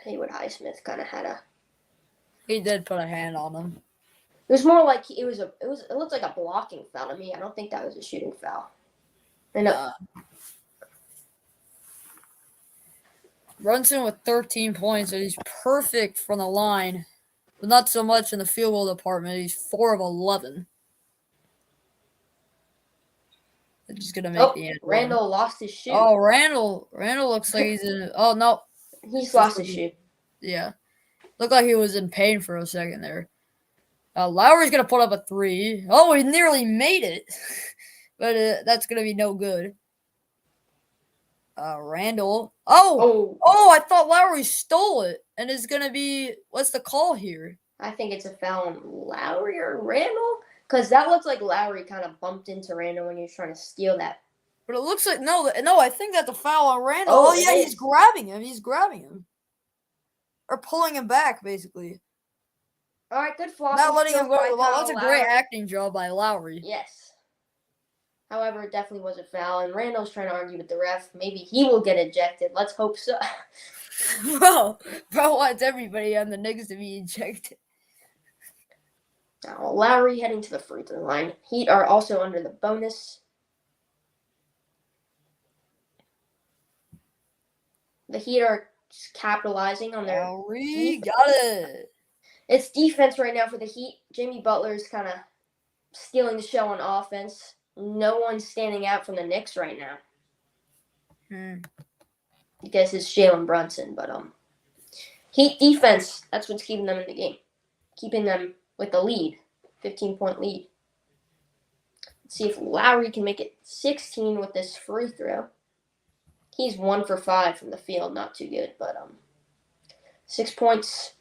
Haywood Highsmith kind of had a. He did put a hand on him. It was more like it looked like a blocking foul to me. I don't think that was a shooting foul. And Brunson with 13 points, and he's perfect from the line, but not so much in the field goal department. He's 4 of 11. They're just gonna make the end. Randall lost his shoe. Oh, Randall looks like he's in. Oh no, He's lost his shoe. Yeah, looked like he was in pain for a second there. Lowry's gonna put up a 3. Oh, he nearly made it, but that's gonna be no good. Randall. Oh, I thought Lowry stole it, and it's gonna be. What's the call here? I think it's a foul on Lowry or Randall, because that looks like Lowry kind of bumped into Randall when he was trying to steal that. But it looks like no. I think that's a foul on Randall. Oh, Yeah, he's grabbing him, or pulling him back, basically. All right, good flopping. Not letting him go to the ball. That's a great Lowry. acting job by Lowry. Yes. However, it definitely was a foul, and Randall's trying to argue with the ref. Maybe he will get ejected. Let's hope so. Bro wants everybody on the Knicks to be ejected. Now, Lowry heading to the free throw line. Heat are also under the bonus. The Heat are capitalizing on their. Lowry got it. It's defense right now for the Heat. Jimmy Butler is kind of stealing the show on offense. No one's standing out from the Knicks right now. I guess it's Jalen Brunson, but Heat defense, that's what's keeping them in the game. Keeping them with the lead. 15-point lead. Let's see if Lowry can make it 16 with this free throw. He's 1 for 5 from the field, not too good, but 6 points.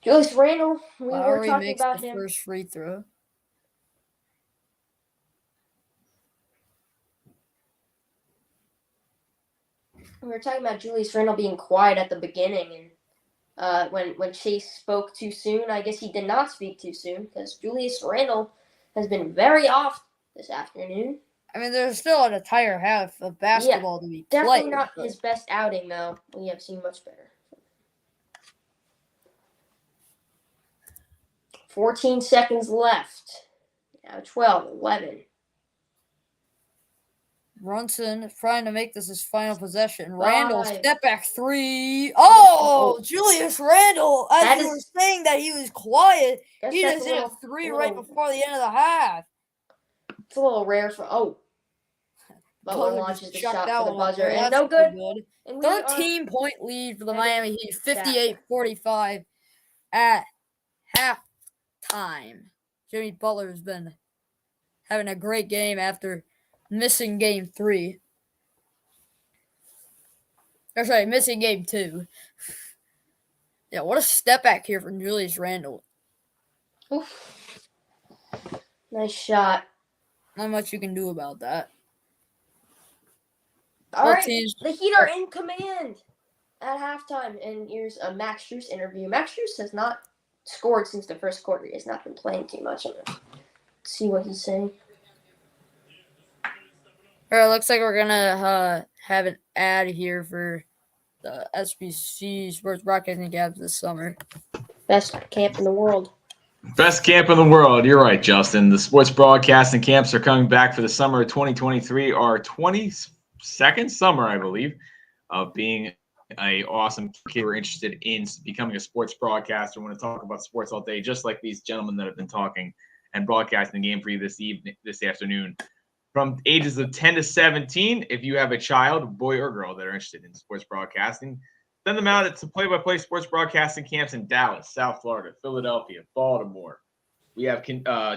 Julius Randle, we were Lowry talking makes about the him. first free throw. We were talking about Julius Randle being quiet at the beginning, and when Chase spoke too soon, I guess he did not speak too soon because Julius Randle has been very off this afternoon. I mean, there's still an entire half of basketball to be Definitely played. not but his best outing, though. We have seen much better. 14 seconds left. Now 12, 11. Brunson trying to make this his final possession. Randall, 5. step back 3. Oh, Oh. Julius Randall. That As you is- were saying that he was quiet, Guess he that's just a hit a little- 3 a right little- before the end of the half. It's a little rare for. Butler Butler launches just the chucked shot that for the one up buzzer, there. and That's no pretty good. And we 13-point lead for the headed Miami Heat, back. 58-45 at halftime. Jimmy Butler's been having a great game after missing game 3. Or sorry, missing game 2. Yeah, what a step back here from Julius Randle. Oof. Nice shot. Not much you can do about that. All Both right, teams- the Heat are in command at halftime, and here's a Max Strus interview. Max Strus has not scored since the first quarter. He has not been playing too much. I'm gonna see what he's saying. All right, looks like we're gonna have an ad here for the SBC Sports Broadcasting Cabs this summer. Best camp in the world. Best camp in the world. You're right, Justin. The sports broadcasting camps are coming back for the summer of 2023, our 22nd summer, I believe, of being a awesome kid. We're interested in becoming a sports broadcaster. We want to talk about sports all day, just like these gentlemen that have been talking and broadcasting the game for you this afternoon. From ages of 10 to 17, if you have a child, boy or girl, that are interested in sports broadcasting, send them out to play-by-play sports broadcasting camps in Dallas, South Florida, Philadelphia, Baltimore. We have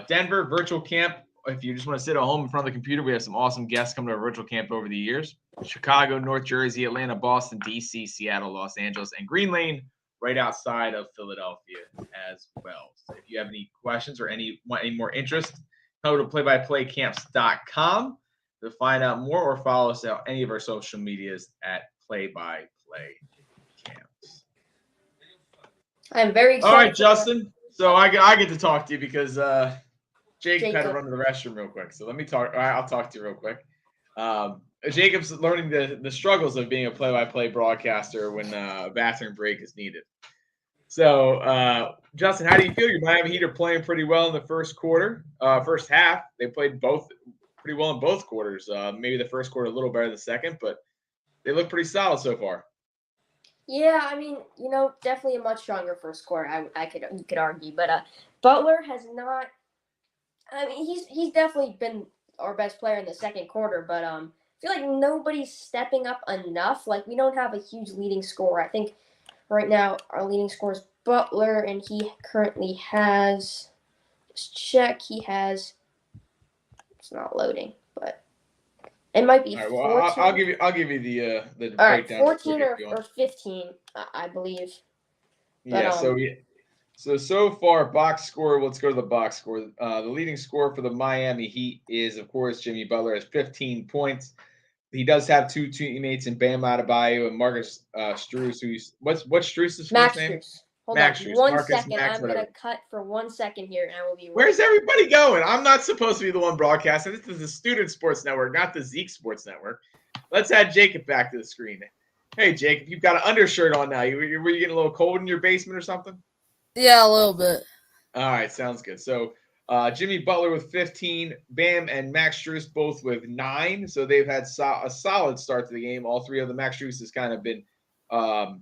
Denver virtual camp. If you just want to sit at home in front of the computer, we have some awesome guests coming to our virtual camp over the years. Chicago, North Jersey, Atlanta, Boston, D.C., Seattle, Los Angeles, and Green Lane, right outside of Philadelphia as well. So if you have any questions or want any more interest, go to playbyplaycamps.com to find out more, or follow us on any of our social medias at playbyplay camps. I'm very excited. All right, Justin. So I get to talk to you because Jacob had to Jacob. run to the restroom real quick. So let me talk. I'll talk to you real quick. Jacob's learning the struggles of being a play-by-play broadcaster when a bathroom break is needed. So, Justin, how do you feel? Your Miami Heat are playing pretty well in the first half. They played pretty well in both quarters. Maybe the first quarter a little better than the second, but they look pretty solid so far. Yeah, I mean, definitely a much stronger first quarter. You could argue, but Butler has not. I mean, he's definitely been our best player in the second quarter, but I feel like nobody's stepping up enough. Like, we don't have a huge leading scorer. I think right now our leading scorer is Butler, and he currently has. Just check. He has. It's not loading, but it might be. All right, well, 14. I'll give you the All right, breakdown. 14 or 15, I believe. Yeah. So far, box score. Let's go to the box score. The leading scorer for the Miami Heat is, of course, Jimmy Butler, has 15 points. He does have two teammates in Bam Adebayo and Marcus Strus. What's Strus' first name? Strus. Hold Max on Strus. one Marcus second. Max, I'm whatever. going to cut for 1 second here, and I will be right Where's back. everybody going? I'm not supposed to be the one broadcasting. This is the Student Sports Network, not the Zeke Sports Network. Let's add Jacob back to the screen. Hey, Jacob, you've got an undershirt on now. Were you getting a little cold in your basement or something? Yeah, a little bit. All right, sounds good. So Jimmy Butler with 15, Bam and Max Strus both with 9. So they've had a solid start to the game. All three of them. Max Strus has kind of been a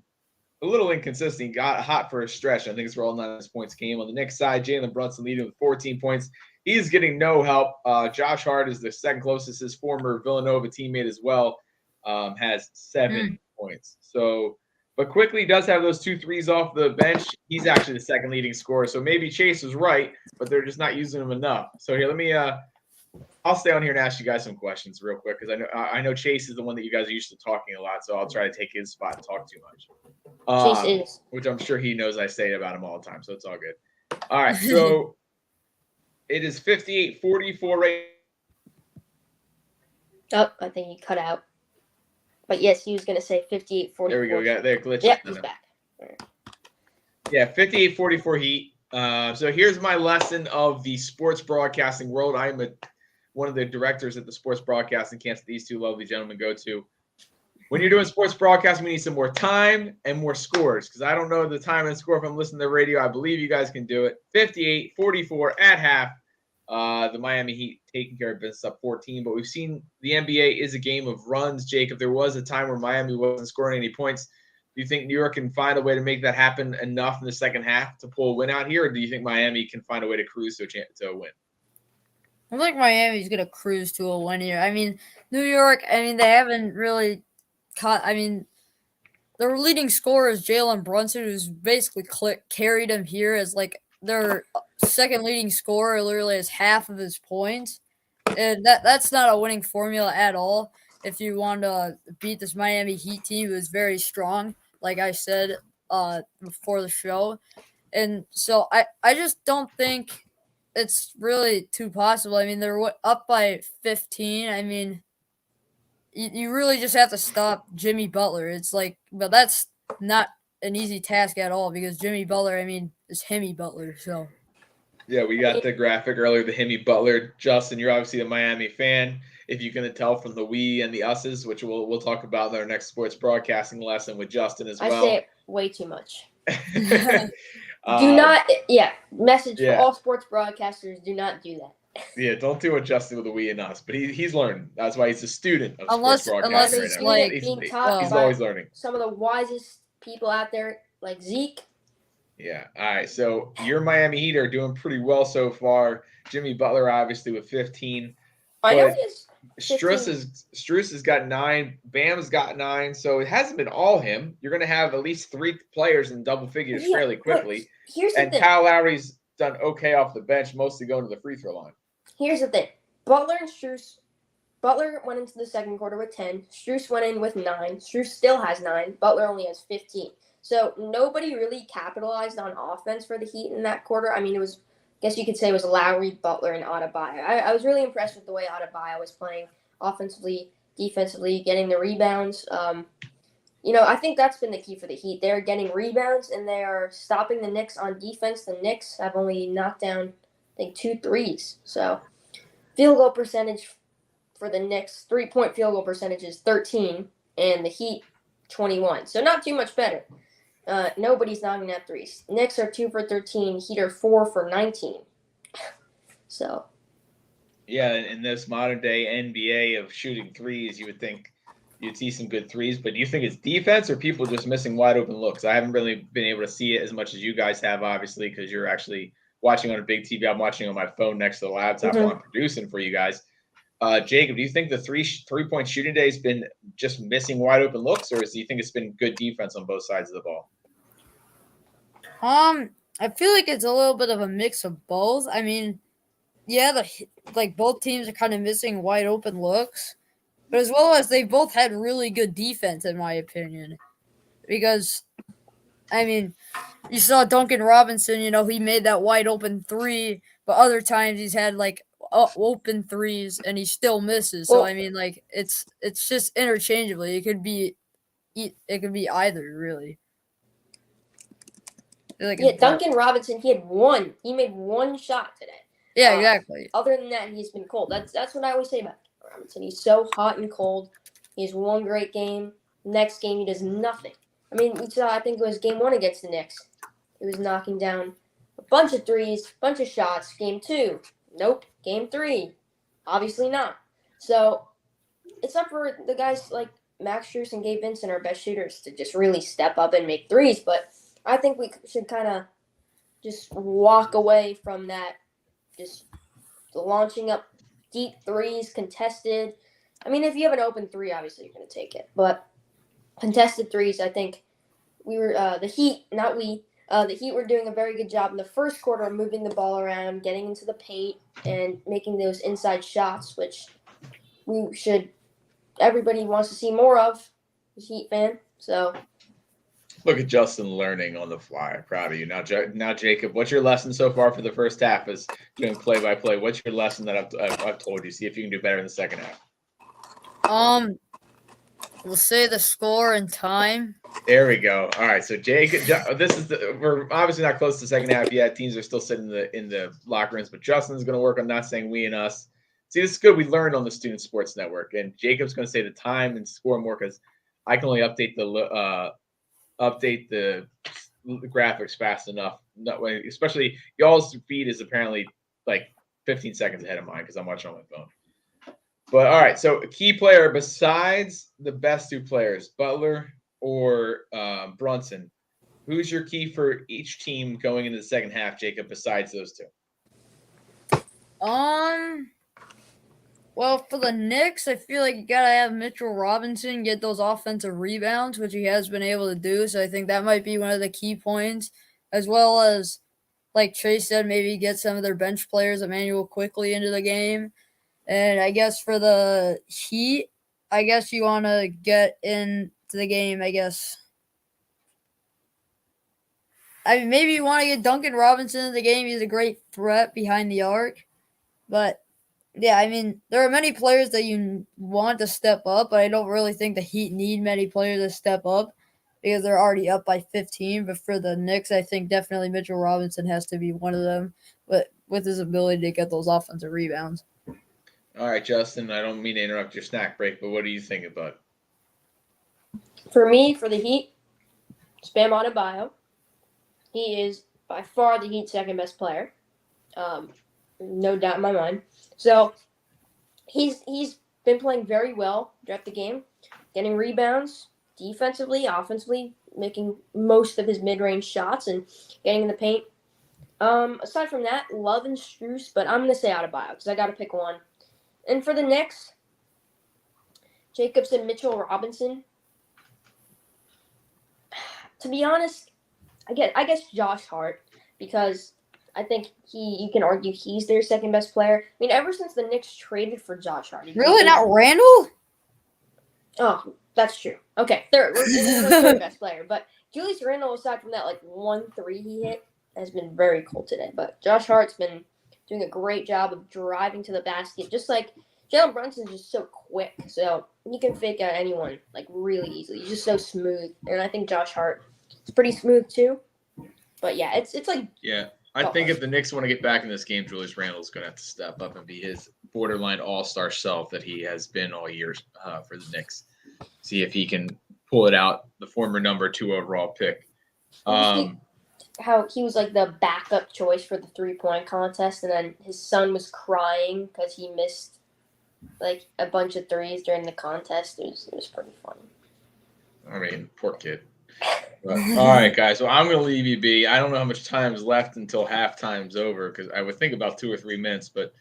little inconsistent. He got hot for a stretch. I think it's for all 9 points game. On the Knicks side, Jalen Brunson leading with 14 points. He's getting no help. Josh Hart is the second closest. His former Villanova teammate as well has 7 points. So, but quickly does have those 2 threes off the bench. He's actually the second leading scorer. So maybe Chase was right, but they're just not using him enough. So here, let me I'll stay on here and ask you guys some questions real quick because I know Chase is the one that you guys are used to talking a lot, so I'll try to take his spot and talk too much. Chase is. Which I'm sure he knows I say about him all the time, so it's all good. All right, so it is 58-44 right. Oh, I think he cut out. But yes, he was going to say 58-44. There we go. We got there glitch. Yep, he's back. Right. Yeah, 58-44 Heat. So here's my lesson of the sports broadcasting world. I'm one of the directors at the sports broadcasting camps that these two lovely gentlemen go to. When you're doing sports broadcasting, we need some more time and more scores because I don't know the time and score if I'm listening to the radio. I believe you guys can do it. 58-44 at half. The Miami Heat taking care of business up 14, but we've seen the NBA is a game of runs. Jacob, there was a time where Miami wasn't scoring any points. Do you think New York can find a way to make that happen enough in the second half to pull a win out here, or do you think Miami can find a way to cruise to a win? I think Miami's going to cruise to a win here. I mean, New York, they haven't really caught – their leading scorer is Jalen Brunson, who's basically carried him here as, their second leading scorer literally has half of his points. And that's not a winning formula at all if you want to beat this Miami Heat team who is very strong, like I said before the show. And so I just don't think it's really too possible. They're up by 15. You really just have to stop Jimmy Butler. But that's not an easy task at all because Jimmy Butler, is Himmy Butler. So yeah, we got the graphic earlier, the Himmy Butler. Justin, you're obviously a Miami fan. If you can tell from the we and the us's, which we'll talk about in our next sports broadcasting lesson with Justin as well. I say it way too much. Do not, message for all sports broadcasters, do not do that. Yeah, don't do what Justin with the we and us. But he's learning. That's why he's a student of sports broadcasting right now. He's always learning. Some of the wisest people out there, like Zeke. Yeah. All right. So your Miami Heat are doing pretty well so far. Jimmy Butler, obviously, with 15. I know he is. Strus has got 9. Bam's got 9. So it hasn't been all him. You're going to have at least 3 players in double figures fairly quickly. Here's the thing. Kyle Lowry's done okay off the bench, mostly going to the free throw line. Here's the thing. Butler and Strus. Butler went into the second quarter with 10. Strus went in with 9. Strus still has 9. Butler only has 15. So nobody really capitalized on offense for the Heat in that quarter. It was, I guess you could say it was Lowry, Butler, and Adebayo. I was really impressed with the way Adebayo was playing offensively, defensively, getting the rebounds. I think that's been the key for the Heat. They're getting rebounds, and they are stopping the Knicks on defense. The Knicks have only knocked down, I think, 2 threes. So field goal percentage for the Knicks, 3-point field goal percentage is 13, and the Heat 21. So not too much better. Nobody's knocking down threes. Knicks are 2 for 13. Heat are 4 for 19. So. Yeah, in this modern day NBA of shooting threes, you would think you'd see some good threes. But do you think it's defense or people just missing wide open looks? I haven't really been able to see it as much as you guys have, obviously, because you're actually watching on a big TV. I'm watching on my phone next to the laptop while I'm producing for you guys. Jacob, do you think the three-point shooting day has been just missing wide open looks, or do you think it's been good defense on both sides of the ball? I feel like it's a little bit of a mix of both. Both teams are kind of missing wide open looks, but as well as they both had really good defense, in my opinion. Because, you saw Duncan Robinson, he made that wide open 3, but other times he's had open 3s and he still misses. So it's just interchangeably. It could be either, really. Duncan Robinson, he made 1 shot today. Yeah, exactly. Other than that, he's been cold. That's what I always say about Robinson. He's so hot and cold. He has 1 great game. Next game, he does nothing. We saw, I think it was game 1 against the Knicks. He was knocking down a bunch of threes, bunch of shots. Game 2, nope. Game 3, obviously not. So it's up for the guys like Max Strus and Gabe Vincent, our best shooters, to just really step up and make threes. But I think we should kind of just walk away from that, just launching up deep threes, contested. If you have an open 3, obviously you're going to take it. But contested threes, I think we were the Heat, not we. The Heat were doing a very good job in the first quarter of moving the ball around, getting into the paint, and making those inside shots, which everybody wants to see more of, the Heat fan. So Look at Justin learning on the fly. Proud of you. Now, Jacob, what's your lesson so far for the first half as doing play-by-play? What's your lesson that I've told you? See if you can do better in the second half. We'll say the score and time. There we go. All right, so Jacob, we're obviously not close to the second half yet. Teams are still sitting in the locker rooms, but Justin's going to work on not saying we and us. See, this is good. We learned on the Student Sports Network, and Jacob's going to say the time and score more because I can only update the graphics fast enough. Especially y'all's feed is apparently like 15 seconds ahead of mine because I'm watching on my phone. But all right, so a key player besides the best two players, Butler or Brunson, who's your key for each team going into the second half, Jacob, besides those two? Well, for the Knicks, I feel like you gotta have Mitchell Robinson get those offensive rebounds, which he has been able to do. So I think that might be one of the key points, as well as, like Chase said, maybe get some of their bench players, Emmanuel Quickly, into the game. And I guess for the Heat, I guess you want to get into the game, I guess. I mean, maybe you want to get Duncan Robinson in the game. He's a great threat behind the arc. But, yeah, I mean, there are many players that you want to step up, but I don't really think the Heat need many players to step up because they're already up by 15. But for the Knicks, I think definitely Mitchell Robinson has to be one of them, but with his ability to get those offensive rebounds. All right, Justin, I don't mean to interrupt your snack break, but what do you think about? for me, for the Heat, Bam Adebayo. He is by far the Heat's second best player. No doubt in my mind. So he's been playing very well throughout the game, getting rebounds defensively, offensively, making most of his mid-range shots and getting in the paint. Aside from that, Love and Strus, but I'm going to say Adebayo because I got to pick one. And for the Knicks, Jacobson, Mitchell Robinson. To be honest, I guess Josh Hart, because I think you can argue he's their second best player. I mean, ever since the Knicks traded for Josh Hart. Really? Not Randall? Oh, that's true. Okay, third best player. But Julius Randle, aside from that, like 1-3 he hit, has been very cool today. But Josh Hart's been doing a great job of driving to the basket, just like Jalen Brunson's just so quick. So he can fake out anyone like really easily. He's just so smooth. And I think Josh Hart is pretty smooth too. But yeah, it's like I think if the Knicks want to get back in this game, Julius Randle's going to have to step up and be his borderline all-star self that he has been all year for the Knicks. See if he can pull it out, the former number 2 overall pick. How he was like the backup choice for the 3-point contest, and then his son was crying because he missed like a bunch of threes during the contest. It was pretty funny. I mean, poor kid. But, all right, guys. So I'm going to leave you be. I don't know how much time is left until halftime's over because I would think about 2 or 3 minutes. But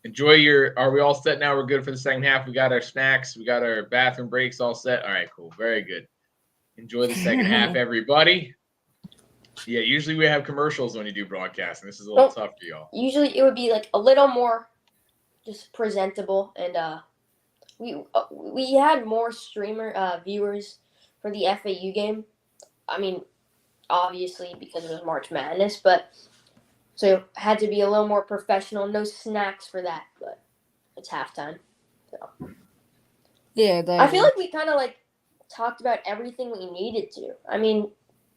enjoy are we all set now? We're good for the second half. We got our snacks. We got our bathroom breaks all set. All right, cool. Very good. Enjoy the second half, everybody. Yeah, usually we have commercials when you do broadcasting. This is a little tough for y'all. Usually it would be like a little more just presentable, and we had more streamer viewers for the FAU game. I mean, obviously because it was March Madness, but so it had to be a little more professional. No snacks for that, but it's halftime. So Yeah, I feel like we kind of like talked about everything we needed to. I mean,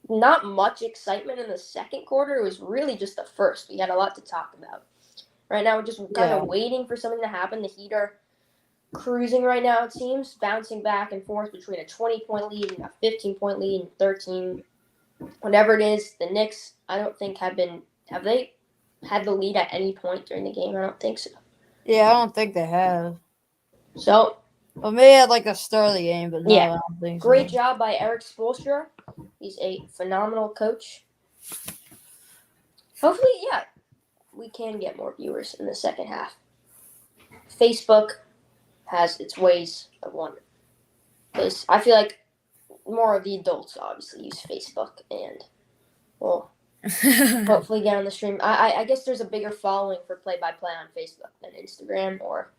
not much excitement in the second quarter. It was really just the first. We had a lot to talk about. Right now, we're just kind of waiting for something to happen. The Heat are cruising right now, it seems, bouncing back and forth between a 20-point lead and a 15-point lead and 13. Whatever it is, the Knicks, I don't think have they had the lead at any point during the game? I don't think so. Yeah, I don't think they have. So, well, maybe at like the start of the game, but no, yeah. I don't think so. Great job by Eric Spoelstra. He's a phenomenal coach. Hopefully, yeah, we can get more viewers in the second half. Facebook has its ways of wonder. Because I feel like more of the adults obviously use Facebook, and, well, Hopefully get on the stream. I guess there's a bigger following for play-by-play on Facebook than Instagram or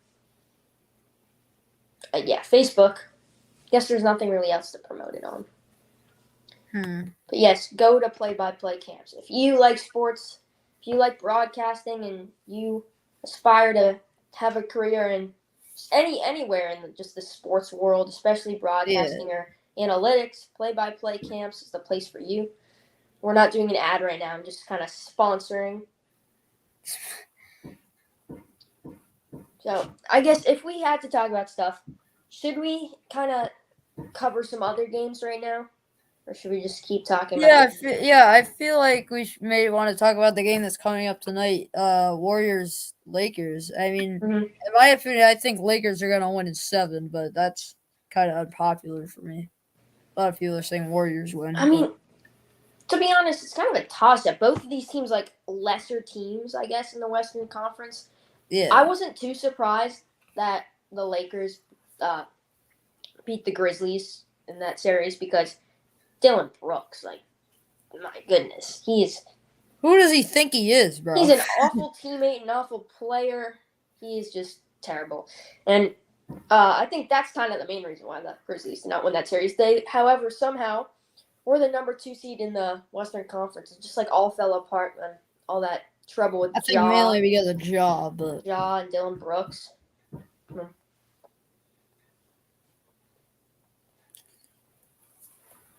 yeah, Facebook. Guess there's nothing really else to promote it on. But yes, go to play-by-play camps. If you like sports, if you like broadcasting, and you aspire to have a career in anywhere in just the sports world, especially broadcasting or analytics, play-by-play camps is the place for you. We're not doing an ad right now. I'm just kind of sponsoring. So I guess if we had to talk about stuff, should we kind of cover some other games right now? Or should we just keep talking about I feel like we may want to talk about the game that's coming up tonight, Warriors-Lakers. I mean, in my opinion, I think Lakers are going to win in 7, but that's kind of unpopular for me. A lot of people are saying Warriors win. I mean, to be honest, it's kind of a toss-up. Both of these teams, like, lesser teams, I guess, in the Western Conference. Yeah. I wasn't too surprised that the Lakers beat the Grizzlies in that series because Dylan Brooks, like, my goodness, who does he think he is, bro? He's an awful teammate, an awful player. He is just terrible. And I think that's kind of the main reason why the Grizzlies did not win that series. They, however, somehow were the number 2 seed in the Western Conference. It just, like, all fell apart and all that trouble with I think mainly because of Ja, but Ja and Dylan Brooks.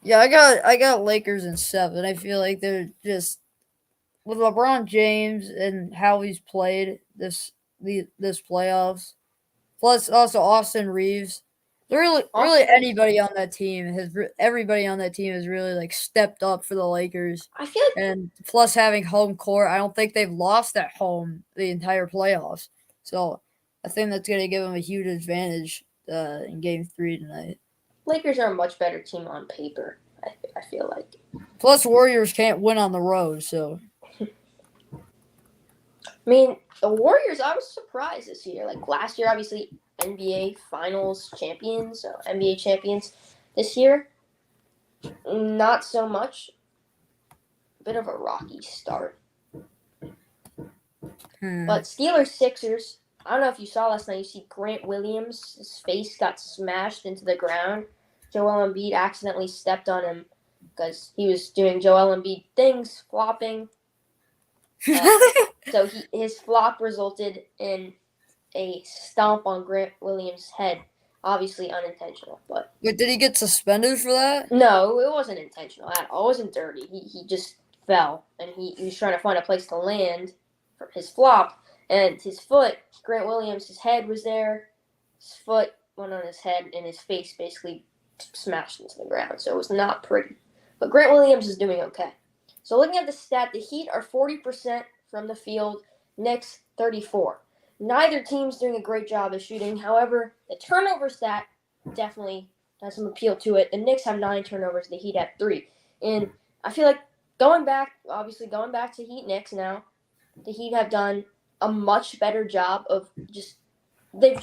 yeah, I got Lakers in 7. I feel like they're just with LeBron James and how he's played this playoffs. Plus also Austin Reeves. Really anybody on that team everybody on that team has really like stepped up for the Lakers. I feel like, and plus having home court, I don't think they've lost at home the entire playoffs. So I think that's going to give them a huge advantage in Game 3 tonight. Lakers are a much better team on paper, I feel like. Plus Warriors can't win on the road, so. I mean, the Warriors, I was surprised this year. Like last year, obviously, NBA Finals champions, NBA champions. This year, not so much. Bit of a rocky start. But Steelers-Sixers, I don't know if you saw last night, you see Grant Williams, his face got smashed into the ground. Joel Embiid accidentally stepped on him because he was doing Joel Embiid things, flopping. So his flop resulted in a stomp on Grant Williams' head. Obviously unintentional, but wait, did he get suspended for that? No, it wasn't intentional at all. It wasn't dirty. He just fell, and he was trying to find a place to land for his flop, and his foot, Grant Williams, his head was there. His foot went on his head, and his face basically smashed into the ground, so it was not pretty. But Grant Williams is doing okay. So looking at the stat, the Heat are 40% from the field, Knicks 34%. Neither team's doing a great job of shooting. However, the turnover stat definitely has some appeal to it. The Knicks have 9 turnovers, the Heat have 3. And I feel like going back to Heat Knicks now, the Heat have done a much better job of just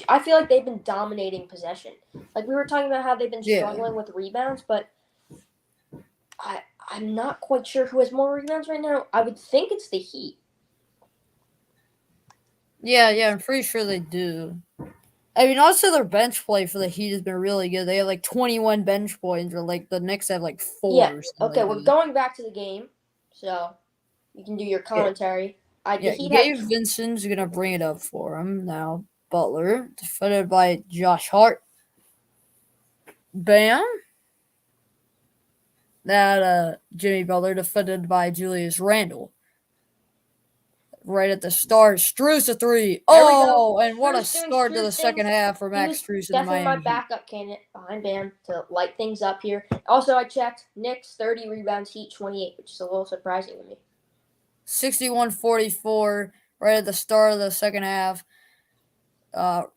I feel like they've been dominating possession. Like we were talking about how they've been struggling with rebounds, but I'm not quite sure who has more rebounds right now. I would think it's the Heat. Yeah, I'm pretty sure they do. I mean, also their bench play for the Heat has been really good. They have like 21 bench points, or like the Knicks have like 4. Yeah. Okay, we're going back to the game, so you can do your commentary. Gabe Vincent's gonna bring it up for him now. Butler, defended by Josh Hart. Bam. That Jimmy Butler defended by Julius Randle. Right at the start, Strus a 3. Oh, and what a start to the second half for Max Strus in the Miami. Definitely my backup candidate behind Bam to light things up here. Also, I checked Knicks 30 rebounds, Heat 28, which is a little surprising to me. 61-44 right at the start of the second half. Out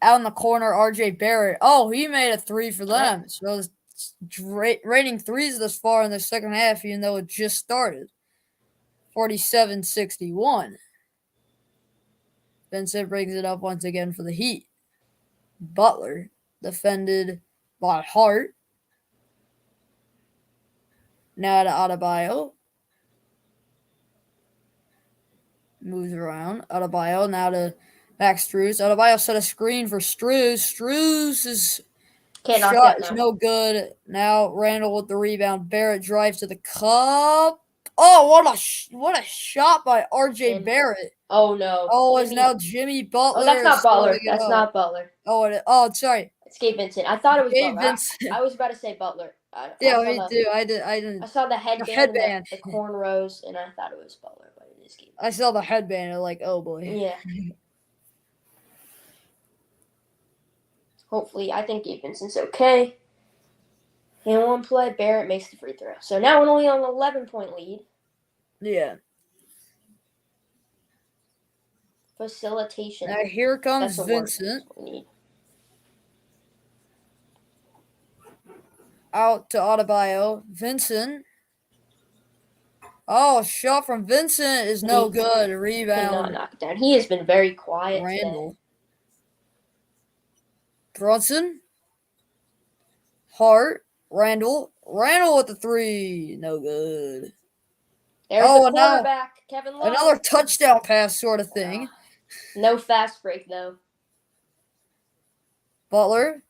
in the corner, RJ Barrett. Oh, he made a 3 for them. So it's raining threes this far in the second half, even though it just started. 47-61. Vincent brings it up once again for the Heat. Butler defended by Hart. Now to Adebayo. moves around. Adebayo now to Max Strus. Adebayo set a screen for Strus. Strus' Can't knock shot that is now. no good. Now Randall with the rebound. Barrett drives to the cup. Oh, what a shot by R.J. And- Barrett. Oh no. Oh, it's Jimmy- now Jimmy Butler. Oh, that's not Butler. starting it That's up. not Butler. Oh, sorry. It's Gabe Vincent. I thought it was Gabe Butler. Vincent. I was about to say Butler. I Yeah, saw me the, too. I I didn't. saw the headband, headband. And the cornrows, and I thought it was Butler, but it is Gabe. I saw the headband. And like, oh boy. Yeah. Hopefully, I think Gabe Vincent's okay. In one play, Barrett makes the free throw. So now we're only on an 11-point lead. Yeah. Facilitation. Now here comes That's a word. Vincent. That's what we need. Out to Adebayo. Vincent. Oh, shot from Vincent is no good. Cannot Rebound. knock it down. He has been very quiet Randall. Brunson. Hart. Randall. Randall with the three. No good. today. There's Oh, the and now quarterback, Kevin Love. another touchdown pass sort of thing. No fast break, though. Butler.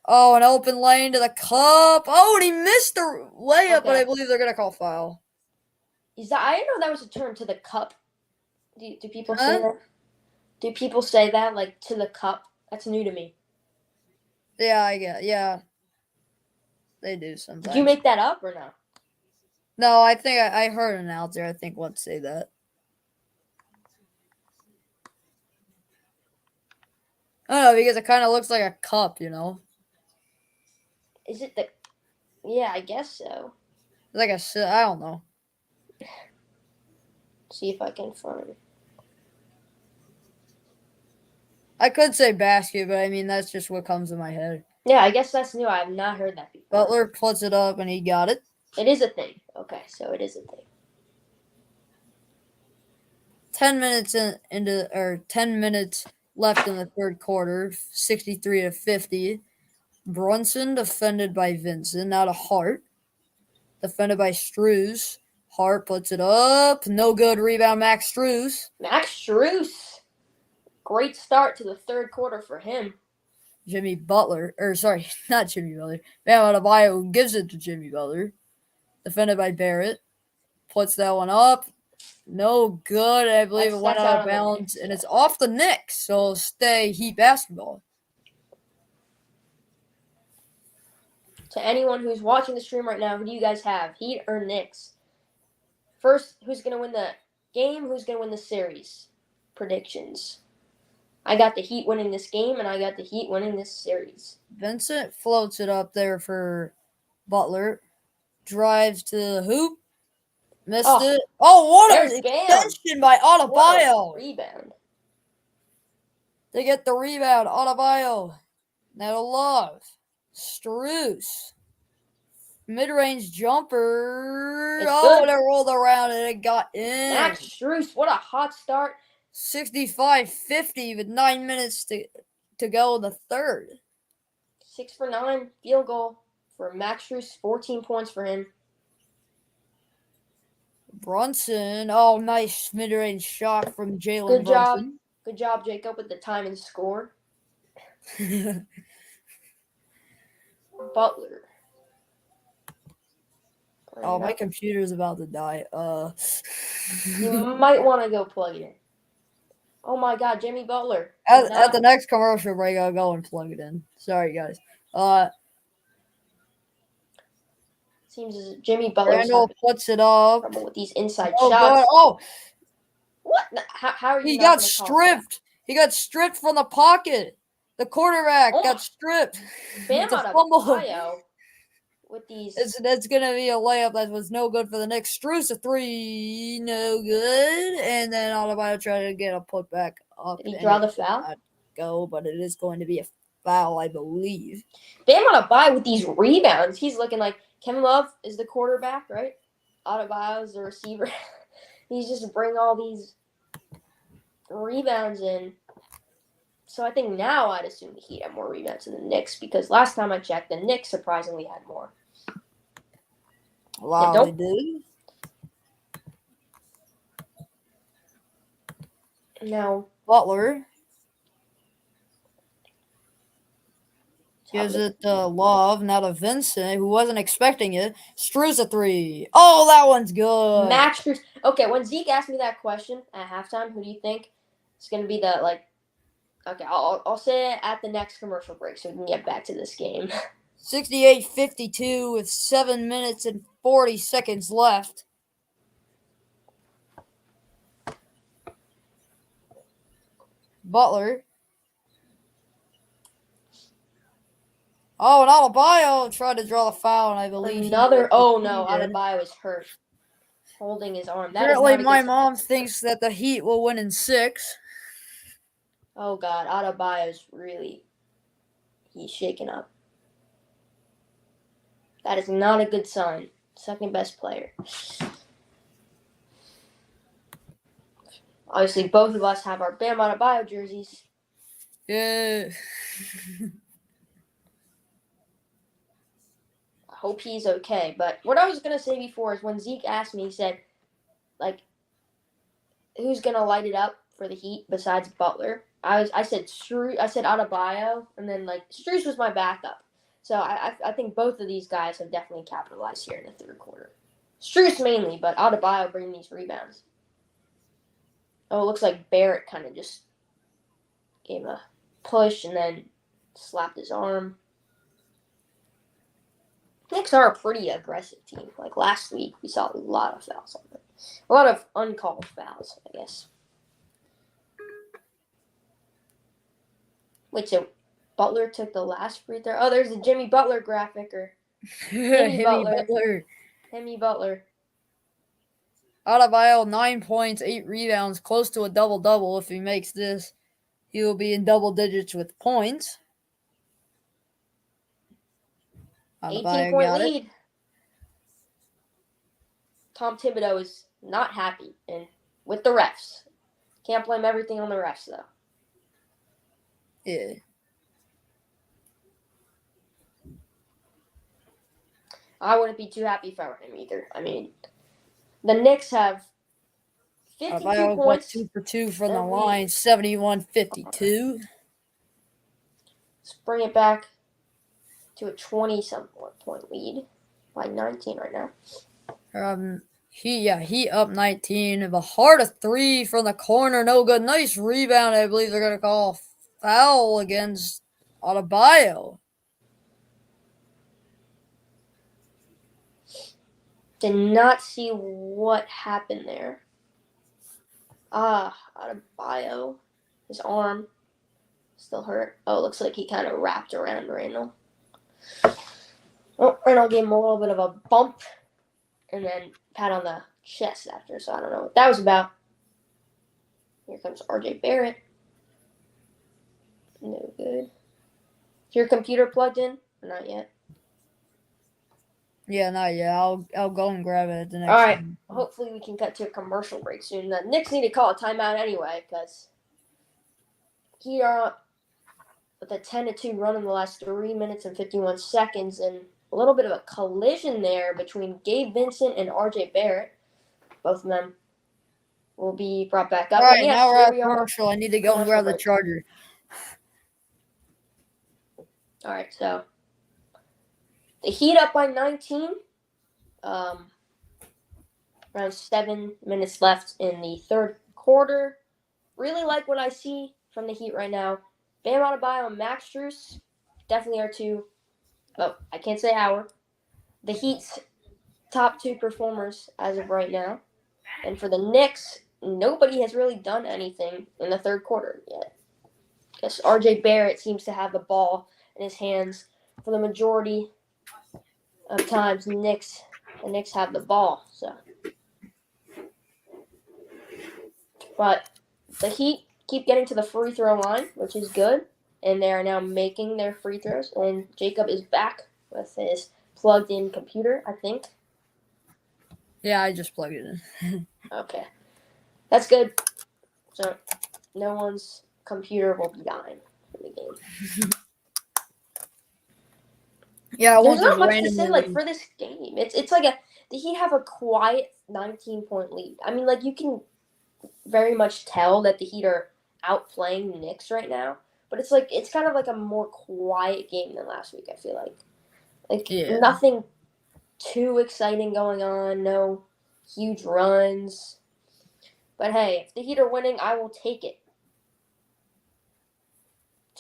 Oh, an open lane to the cup. Oh, and he missed the layup, but Okay. I believe they're going to call foul. I didn't know that was a term, to the cup. Do people say Huh? that? Do people say that, like, to the cup? That's new to me. Yeah, I get. Yeah, they do sometimes. Did you make that up or no? No, I think I heard an announcer. I think once say that. I don't know because it kind of looks like a cup, you know, Is it the? Yeah, I guess so. like I don't know. See if I can find. I could say basket, but I mean that's just what comes to my head. Yeah, I guess that's new. I have not heard that before. Butler puts it up and he got it. It is a thing. Okay, so it is a thing. 10 minutes or 10 minutes left in the third quarter. 63-50. Brunson defended by Vincent, now to Hart. Defended by Strus. Hart puts it up. No good. Rebound, Max Strus. Max Strus. Great start to the third quarter for him. Jimmy Butler. Or, sorry, not Jimmy Butler. Bam Adebayo gives it to Jimmy Butler. Defended by Barrett. Puts that one up. No good. I believe it went That's out out of on the bounds. Knicks, And yeah. it's off the Knicks. So stay Heat basketball. To anyone who's watching the stream right now, who do you guys have? Heat or Knicks? First, who's going to win the game? Who's going to win the series? Predictions. I got the Heat winning this game, and I got the Heat winning this series. Vincent floats it up there for Butler. Drives to the hoop. Missed it. Oh, what an there's Bam. extension by What a Adebayo. rebound. They get the rebound. Adebayo. Now to Love. Strus. Mid-range jumper. It's Oh, good. they rolled around and it got in. Max Strus, what a hot start. 65-50 with 9 minutes to go in the third. 6 for 9 field goal for Max Strus. 14 points for him. Brunson. Oh, nice mid-range shot from Jalen Good job. Brunson. Good job, Jacob, with the time and score. Butler. Oh, my computer's about to die. You might want to go plug it in. Oh my God, Jimmy Butler. At the next commercial break, I'll go and plug it in. Sorry, guys. Seems as if Jimmy Butler's Randall having puts it up. trouble with these inside Oh, shots. God. Oh, What? How are you? he not got gonna call that? stripped. He got stripped from the pocket. The quarterback Oh got my- stripped. Bam It's a out of fumble. bio with these. That's going to be a layup that was no good for the Knicks. Strus a three, no good. And then Adebayo tried to get a putback up. Did he and draw it the did foul? not Go, but it is going to be a foul, I believe. Bam out of bio with these rebounds. He's looking like Kevin Love is the quarterback, right? Adebayo is the receiver. He's just bring all these rebounds in. So I think now I'd assume the Heat have more rebounds than the Knicks because last time I checked, the Knicks surprisingly had more. Wow, don't- they do. Now Butler gives it to Love, now to Vincent, who wasn't expecting it. Struz a three. Oh, that one's good. Max Strus. Okay, when Zeke asked me that question at halftime, who do you think is going to be the like? Okay, I'll say it at the next commercial break so we can get back to this game. 68-52 with 7 minutes and 40 seconds left. Butler. Oh, and Adebayo tried to draw the foul, and I believe Another. Oh no, he did. Adebayo is hurt, holding his arm. That Apparently, is not a my good mom thinks that the Heat will win in 6. Oh God, Adebayo's really. He's shaken up. That is not a good sign. Second best player. Obviously, both of us have our Bam Adebayo jerseys. Yeah. I hope he's okay. But what I was gonna say before is when Zeke asked me, he said, like, who's gonna light it up for the Heat besides Butler? I said Adebayo, and then like Strus was my backup. So I think both of these guys have definitely capitalized here in the third quarter. Strus mainly, but Adebayo bringing these rebounds. Oh, it looks like Barrett kind of just gave him a push and then slapped his arm. Knicks are a pretty aggressive team. Like last week, we saw a lot of fouls on them. A lot of uncalled fouls, I guess. Wait, so Butler took the last free throw? Oh, there's a Jimmy Butler graphic or Himmy Butler. Butler. Jimmy Butler. Adebayo, 9 points, 8 rebounds, close to a double-double. If he makes this, he will be in double digits with points. 18-point lead. Tom Thibodeau is not happy and with the refs. Can't blame everything on the refs, though. Yeah. I wouldn't be too happy if I were him either. I mean, the Knicks have 52 Adebayo went points. 2 for 2 from the line, 71-52. Let's bring it back to a 20-something point lead by 19 right now. He up 19. The heart of 3 from the corner, no good. Nice rebound. I believe they're gonna call foul against Adebayo. Did not see what happened there. Adebayo, his arm still hurt. Oh, looks like he kind of wrapped around Randall. Oh, Randall gave him a little bit of a bump and then pat on the chest after, so I don't know what that was about. Here comes RJ Barrett. No good. Is your computer plugged in? Or not yet? Yeah, not yet. I'll go and grab it at the next All right. time. Hopefully we can cut to a commercial break soon. The Knicks need to call a timeout anyway because he are with a 10-2 run in the last 3 minutes and 51 seconds and a little bit of a collision there between Gabe Vincent and RJ Barrett. Both of them will be brought back up. All right, yes, now we're here at we are. commercial. I need to go and grab the charger. All right, so the Heat up by 19. Around 7 minutes left in the third quarter. Really like what I see from the Heat right now. Bam Adebayo and Max Strus definitely are two. Oh, I can't say our. The Heat's top 2 performers as of right now. And for the Knicks, nobody has really done anything in the third quarter yet. I guess RJ Barrett seems to have the ball in his hands for the majority of times. The Knicks have the ball, so. But the Heat keep getting to the free throw line, which is good. And they are now making their free throws. And Jacob is back with his plugged-in computer, I think. Yeah, I just plugged it in. Okay. That's good. So no one's computer will be dying in the game. Yeah, I There's won't not just much to say randomly. for this game. It's like the Heat have a quiet 19-point lead. I mean, you can very much tell that the Heat are outplaying the Knicks right now. But it's kind of like a more quiet game than last week. I feel like Yeah. nothing too exciting going on. No huge runs. But hey, if the Heat are winning, I will take it.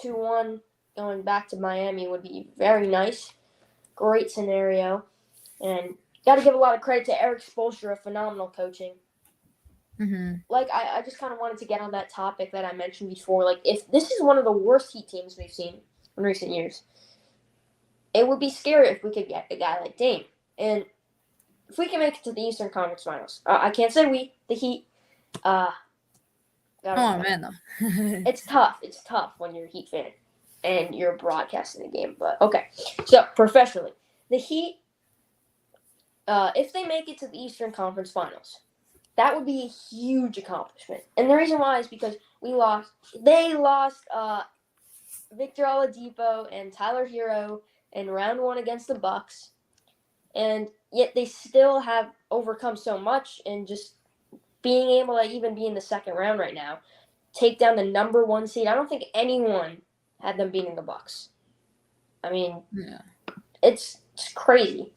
2-1 going back to Miami would be very nice. Great scenario. And got to give a lot of credit to Eric Spoelstra, phenomenal coaching. Mm-hmm. Like, I just kind of wanted to get on that topic that I mentioned before. Like, if this is one of the worst Heat teams we've seen in recent years, it would be scary if we could get a guy like Dame. And if we can make it to the Eastern Conference Finals, I can't say we, the Heat. Come on, man, though. It's tough. It's tough when you're a Heat fan and you're broadcasting the game. But okay, so professionally, the Heat, if they make it to the Eastern Conference Finals, that would be a huge accomplishment. And the reason why is because they lost Victor Oladipo and Tyler Hero in round 1 against the Bucks, and yet they still have overcome so much, and just being able to even be in the second round right now, take down the number 1 seed. I don't think anyone had them beating the Bucks. I mean, Yeah. it's crazy.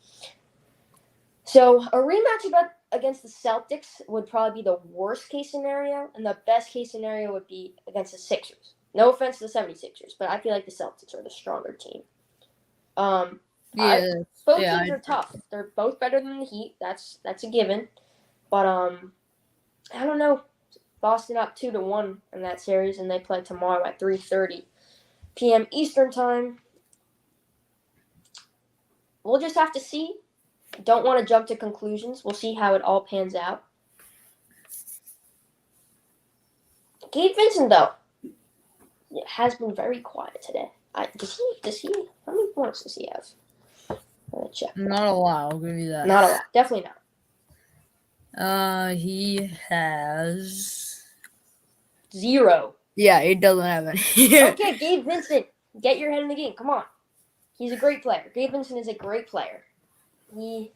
So a rematch against the Celtics would probably be the worst case scenario, and the best case scenario would be against the Sixers. No offense to the 76ers, but I feel like the Celtics are the stronger team. Yeah. Both Yeah, teams are tough. They're both better than the Heat. That's a given. But I don't know. Boston up 2-1 in that series, and they play tomorrow at 3:30 p.m. Eastern time. We'll just have to see. Don't want to jump to conclusions. We'll see how it all pans out. Gabe Vincent, though, has been very quiet today. Does he? How many points does he have? I'm gonna check. not a lot. I'll give you that. Not a lot. Definitely not. He has 0. Yeah, he doesn't have any. Okay, Gabe Vincent, get your head in the game. Come on. He's a great player. Gabe Vincent is a great player. He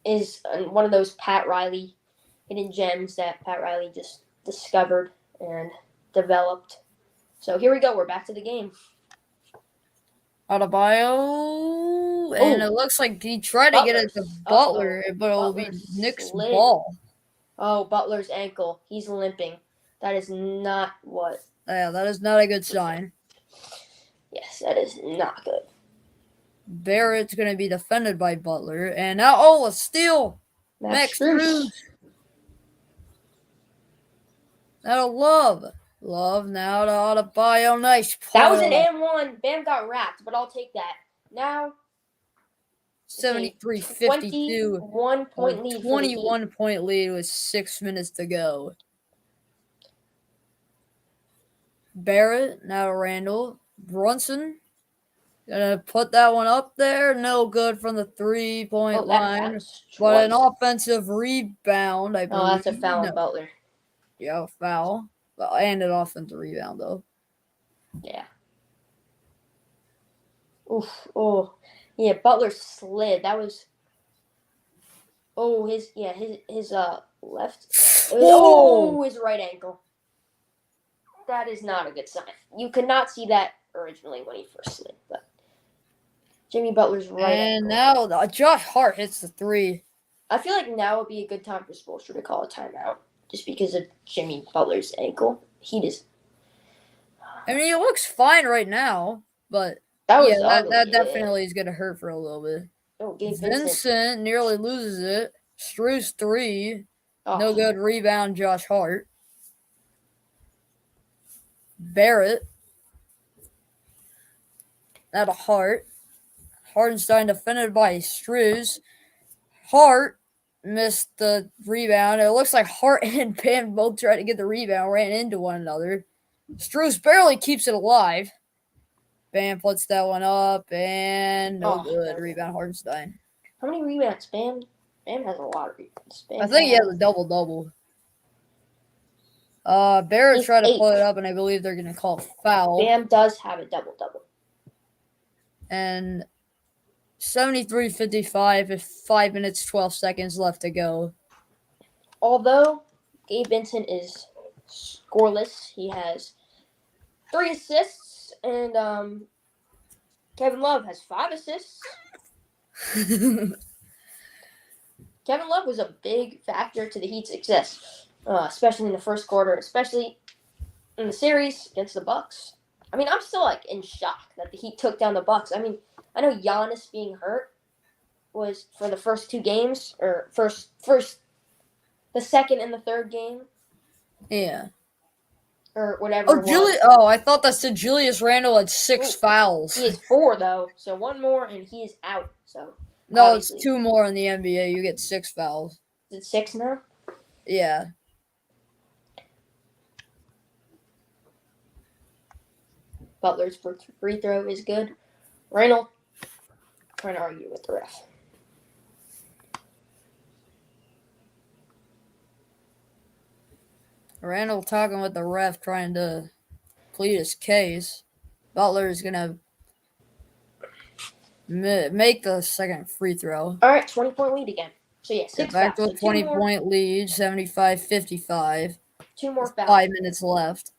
is one of those Pat Riley hidden gems that Pat Riley just discovered and developed. So here we go. We're back to the game. Adebayo, and it looks like he tried to get it to Butler, but it will be Knicks ball. Oh, Butler's ankle. He's limping. That is not what. Yeah, that is not a good sign. Yes, that is not good. Barrett's going to be defended by Butler, and now, a steal. Max Strus. Now Love now to Adebayo. Nice play. That was an and-1. Bam got wrapped, but I'll take that. Now, 73-52. 21-point lead. 21-point lead with 6 minutes to go. Barrett, now Randall. Brunson, gonna put that one up there. No good from the 3-point line. But an offensive rebound, I believe. Oh, that's a foul on Butler. Yeah, foul. And an offensive rebound, though. Yeah. Oof. Oh. Yeah, Butler slid. That was. Oh, his left. Oh, his right ankle. That is not a good sign. You could not see that originally when he first slid, but Jimmy Butler's right and ankle. Now Josh Hart hits the 3. I feel like now would be a good time for Spoelstra to call a timeout, just because of Jimmy Butler's ankle. He just. I mean, it looks fine right now, but that definitely is gonna hurt for a little bit. Oh, Vincent nearly loses it. Strus 3. Oh. No good rebound, Josh Hart. Barrett. Now to Hart. Hartenstein defended by Strus. Hart missed the rebound. It looks like Hart and Bam both tried to get the rebound, ran into one another. Strus barely keeps it alive. Bam puts that one up, and no good. Rebound, Hartenstein. How many rebounds? Bam has a lot of rebounds. I think he has a double-double. Barrett tried to pull it up, and I believe they're going to call foul. Bam does have a double-double. And 73-55 with 5 minutes, 12 seconds left to go. Although Gabe Vincent is scoreless. He has 3 assists, and Kevin Love has 5 assists. Kevin Love was a big factor to the Heat's success, especially in the first quarter, especially in the series against the Bucks. I mean, I'm still like in shock that the Heat took down the Bucks. I mean, I know Giannis being hurt was for the first 2 games, or the second and the third game, Yeah. or whatever Oh, it was. I thought that said Julius Randle had 6 fouls. He has 4 though, so 1 more and he is out. So No, it's obviously. 2 more in the NBA. You get 6 fouls. Is it 6 now? Yeah. Butler's free throw is good. Randall trying to argue with the ref. Randall talking with the ref, trying to plead his case. Butler is going to make the second free throw. All right, 20-point lead again. So, yeah, 6 Back fouls. to a 20-point lead, 75-55. 2 more fouls. 5 minutes left.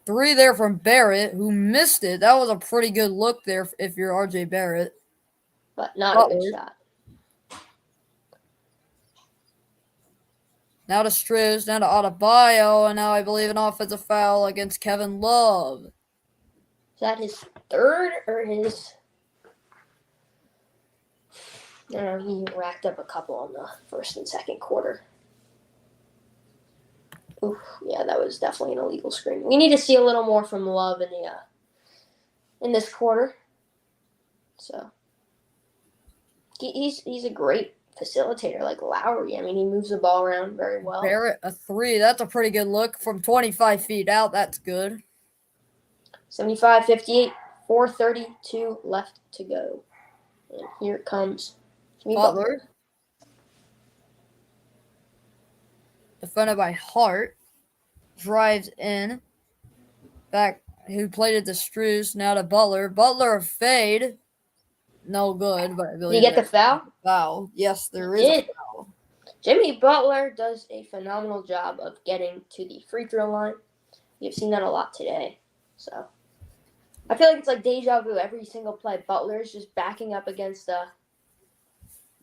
Three there from Barrett, who missed it. That was a pretty good look there if you're RJ Barrett. But not a good shot. Now to Struz, now to Adebayo, and now I believe an offensive foul against Kevin Love. Is that his third or his... I don't know, he racked up a couple in the first and second quarter. Oof, yeah, that was definitely an illegal screen. We need to see a little more from Love in this quarter. So he's a great facilitator, like Lowry. I mean, he moves the ball around very well. Barrett, a 3. That's a pretty good look from 25 feet out. That's good. 75-58, 4:32 left to go. And here it comes. Jimmy Butler. Defended by Hart. Drives in. Back, who played it to Struz, now to Butler. Butler a fade. No good, but I believe. Did you get the foul? Foul. Yes, there is a foul. Jimmy Butler does a phenomenal job of getting to the free throw line. You've seen that a lot today. So I feel like it's like deja vu. Every single play, Butler is just backing up against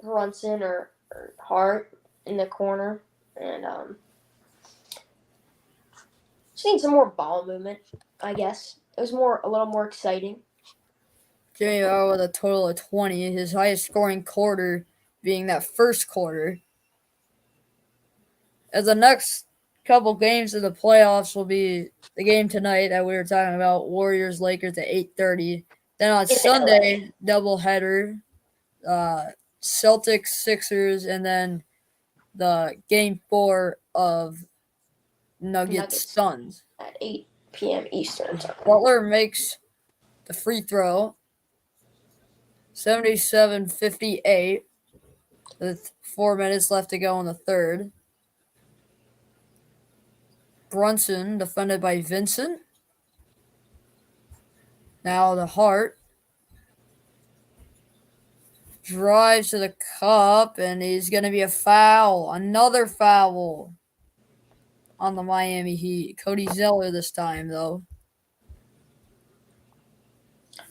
Brunson or Hart in the corner. And just need some more ball movement, I guess. It was a little more exciting. Jimmy Butler with a total of 20, his highest scoring quarter being that first quarter. As the next couple games of the playoffs will be the game tonight that we were talking about, Warriors-Lakers at 8:30. Then on Sunday, doubleheader, Celtics-Sixers, and then the game 4 of Nuggets-Suns. At 8 p.m. Eastern time. Butler makes the free throw. 77-58 with 4 minutes left to go in the third. Brunson defended by Vincent. Now the Hart. Drives to the cup, and he's going to be a foul. Another foul on the Miami Heat. Cody Zeller this time, though.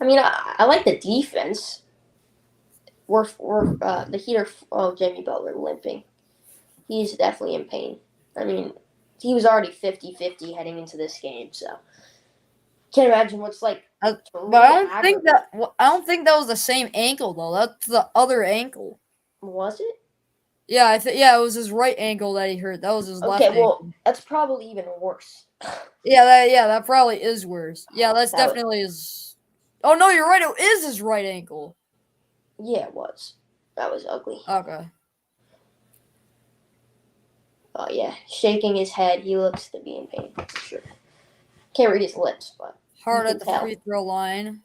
I mean, I like the defense. The Heat are Jimmy Butler limping. He's definitely in pain. I mean, he was already 50-50 heading into this game, so can't imagine what's like. But I don't think that was the same ankle though. That's the other ankle. Was it? Yeah, it was his right ankle that he hurt. That was his left ankle. Okay, well, that's probably even worse. That probably is worse. Yeah, that's definitely his. Oh no, you're right. It is his right ankle. Yeah, it was. That was ugly. Okay. Oh yeah, shaking his head. He looks to be in pain for sure. Can't read his lips, but Hard at the free throw line.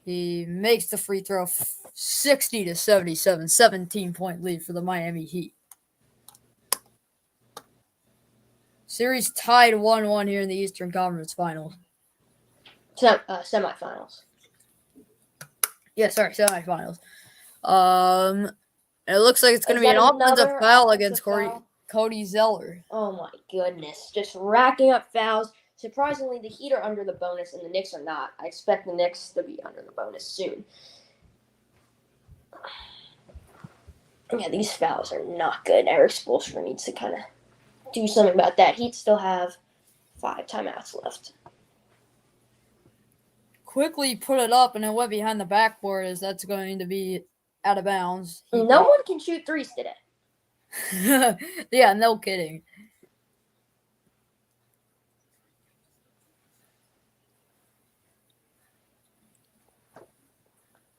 He makes the free throw. 60-77, 17-point lead for the Miami Heat. Series tied 1-1 here in the Eastern Conference Finals. Semifinals. Yeah, sorry, semifinals. It looks like it's going to Is be an that offensive another foul offensive against foul? Cody Zeller. Oh my goodness. Just racking up fouls. Surprisingly, the Heat are under the bonus and the Knicks are not. I expect the Knicks to be under the bonus soon. Yeah, these fouls are not good. Eric Spoelstra needs to kind of do something about that. Heat still have 5 timeouts left. Quickly put it up and it went behind the backboard as that's going to be out of bounds. No one can shoot threes today. Yeah, no kidding.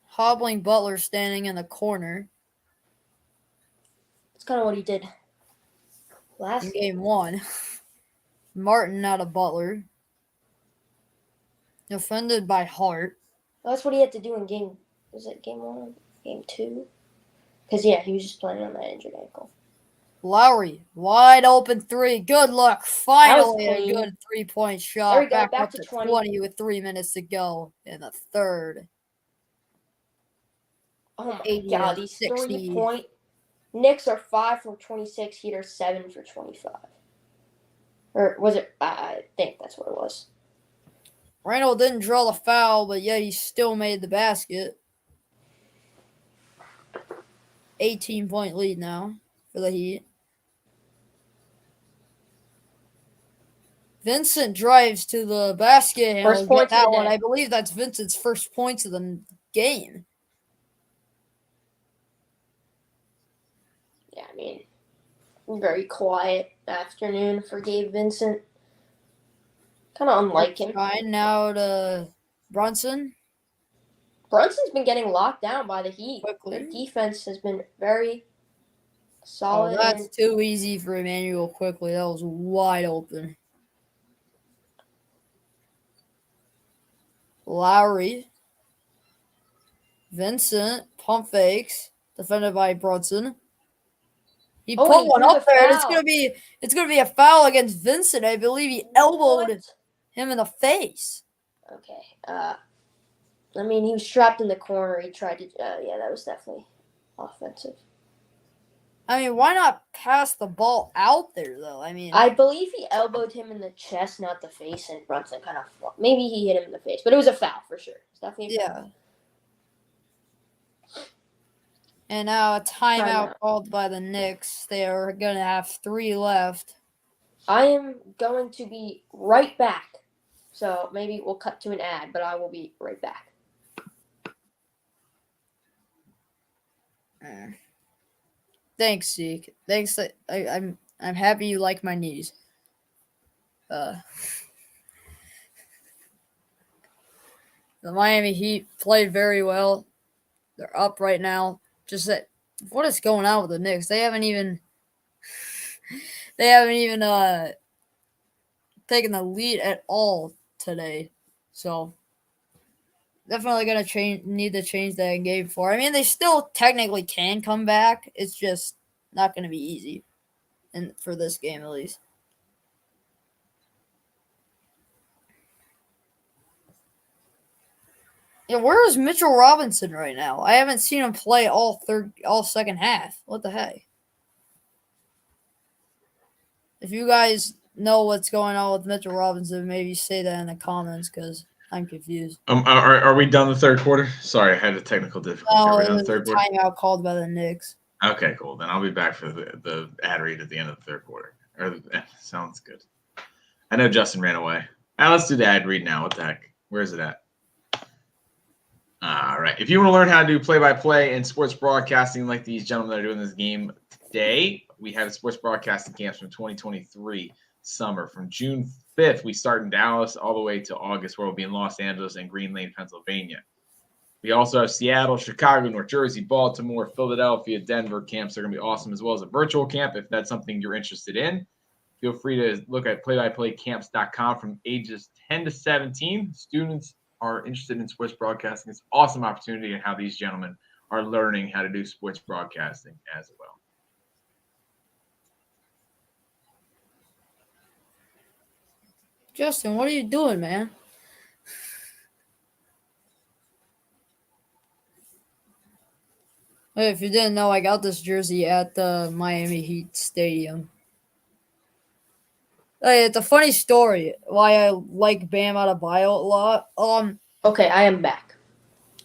Hobbling Butler standing in the corner That's kind of what he did in last game 1. Martin out of Butler. Defended by Hart. That's what he had to do in game. Was it game 1? Game 2? Because, yeah, he was just playing on that injured ankle. Lowry, wide open 3. Good luck. Finally a clean. good 3-point shot. There we go, Back back up to to 20. 20 with 3 minutes to go in the third. Oh, my 80 God. to These 60. 3-point. Knicks are 5 for 26. Heat are 7 for 25. Or was it? I think that's what it was. Randall didn't draw the foul, but yet he still made the basket. 18-point lead now for the Heat. Vincent drives to the basket and First will get points of that the one. day. I believe that's Vincent's first points of the game. Yeah, I mean, very quiet afternoon for Gabe Vincent. Kind of unlike him. Fine, now to Brunson. Brunson's been getting locked down by the Heat. Quickly. Their defense has been very Oh, solid. that's too easy for Emmanuel Quickly. That was wide open. Lowry. Vincent. Pump fakes. Defended by Brunson. He Oh, put and he one drew up the there. foul. It's gonna be a foul against Vincent. I believe he elbowed What? him in the face. Okay. I mean, he was trapped in the corner. He tried to. Yeah, that was definitely offensive. I mean, why not pass the ball out there though? I mean, I believe he elbowed him in the chest, not the face, and Brunson kind of. Maybe he hit him in the face, but it was a foul for sure. It's definitely a foul. yeah. And now a timeout Timeout. called by the Knicks. They are gonna have 3 left. I am going to be right back. So maybe we'll cut to an ad, but I will be right back. Thanks, Zeke. Thanks. I'm happy you like my knees. The Miami Heat played very well. They're up right now. Just that, what is going on with the Knicks? They haven't even taken the lead at all today. So definitely gonna need to change that in game 4. I mean, they still technically can come back. It's just not gonna be easy, and for this game at least. Yeah, where is Mitchell Robinson right now? I haven't seen him play all second half. What the heck? If you guys know what's going on with Mitchell Robinson, maybe say that in the comments because I'm confused. Are we done the third quarter? Sorry, I had a technical difficulty. Are we done the third quarter? Timeout called by the Knicks. Okay, cool. Then I'll be back for the ad read at the end of the third quarter. Sounds good. I know Justin ran away. Let's do the ad read now. What the heck? Where is it at? All right. If you want to learn how to do play-by-play and sports broadcasting like these gentlemen that are doing this game today, we have sports broadcasting camps from 2023 summer. From June 5th, we start in Dallas all the way to August, where we'll be in Los Angeles and Green Lane, Pennsylvania. We also have Seattle, Chicago, North Jersey, Baltimore, Philadelphia, Denver camps. They're going to be awesome, as well as a virtual camp if that's something you're interested in. Feel free to look at playbyplaycamps.com from ages 10 to 17. Students are interested in sports broadcasting. It's an awesome opportunity and how these gentlemen are learning how to do sports broadcasting as well. Justin, what are you doing, man? Hey, if you didn't know, I got this jersey at the Miami Heat Stadium. Hey, it's a funny story why I like Bam Adebayo a lot. Okay, I am back.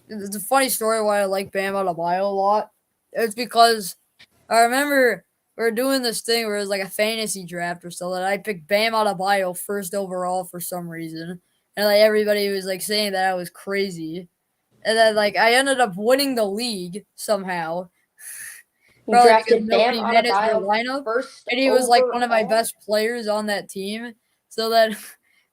It's a funny story why I like Bam Adebayo a lot. It's because I remember we were doing this thing where it was like a fantasy draft or something. I picked Bam Adebayo first overall for some reason, and like everybody was like saying that I was crazy. And then like I ended up winning the league somehow, You probably because drafted Bam nobody managed their Adebayo lineup, first and he was like one of my overall. best players on that team. So then,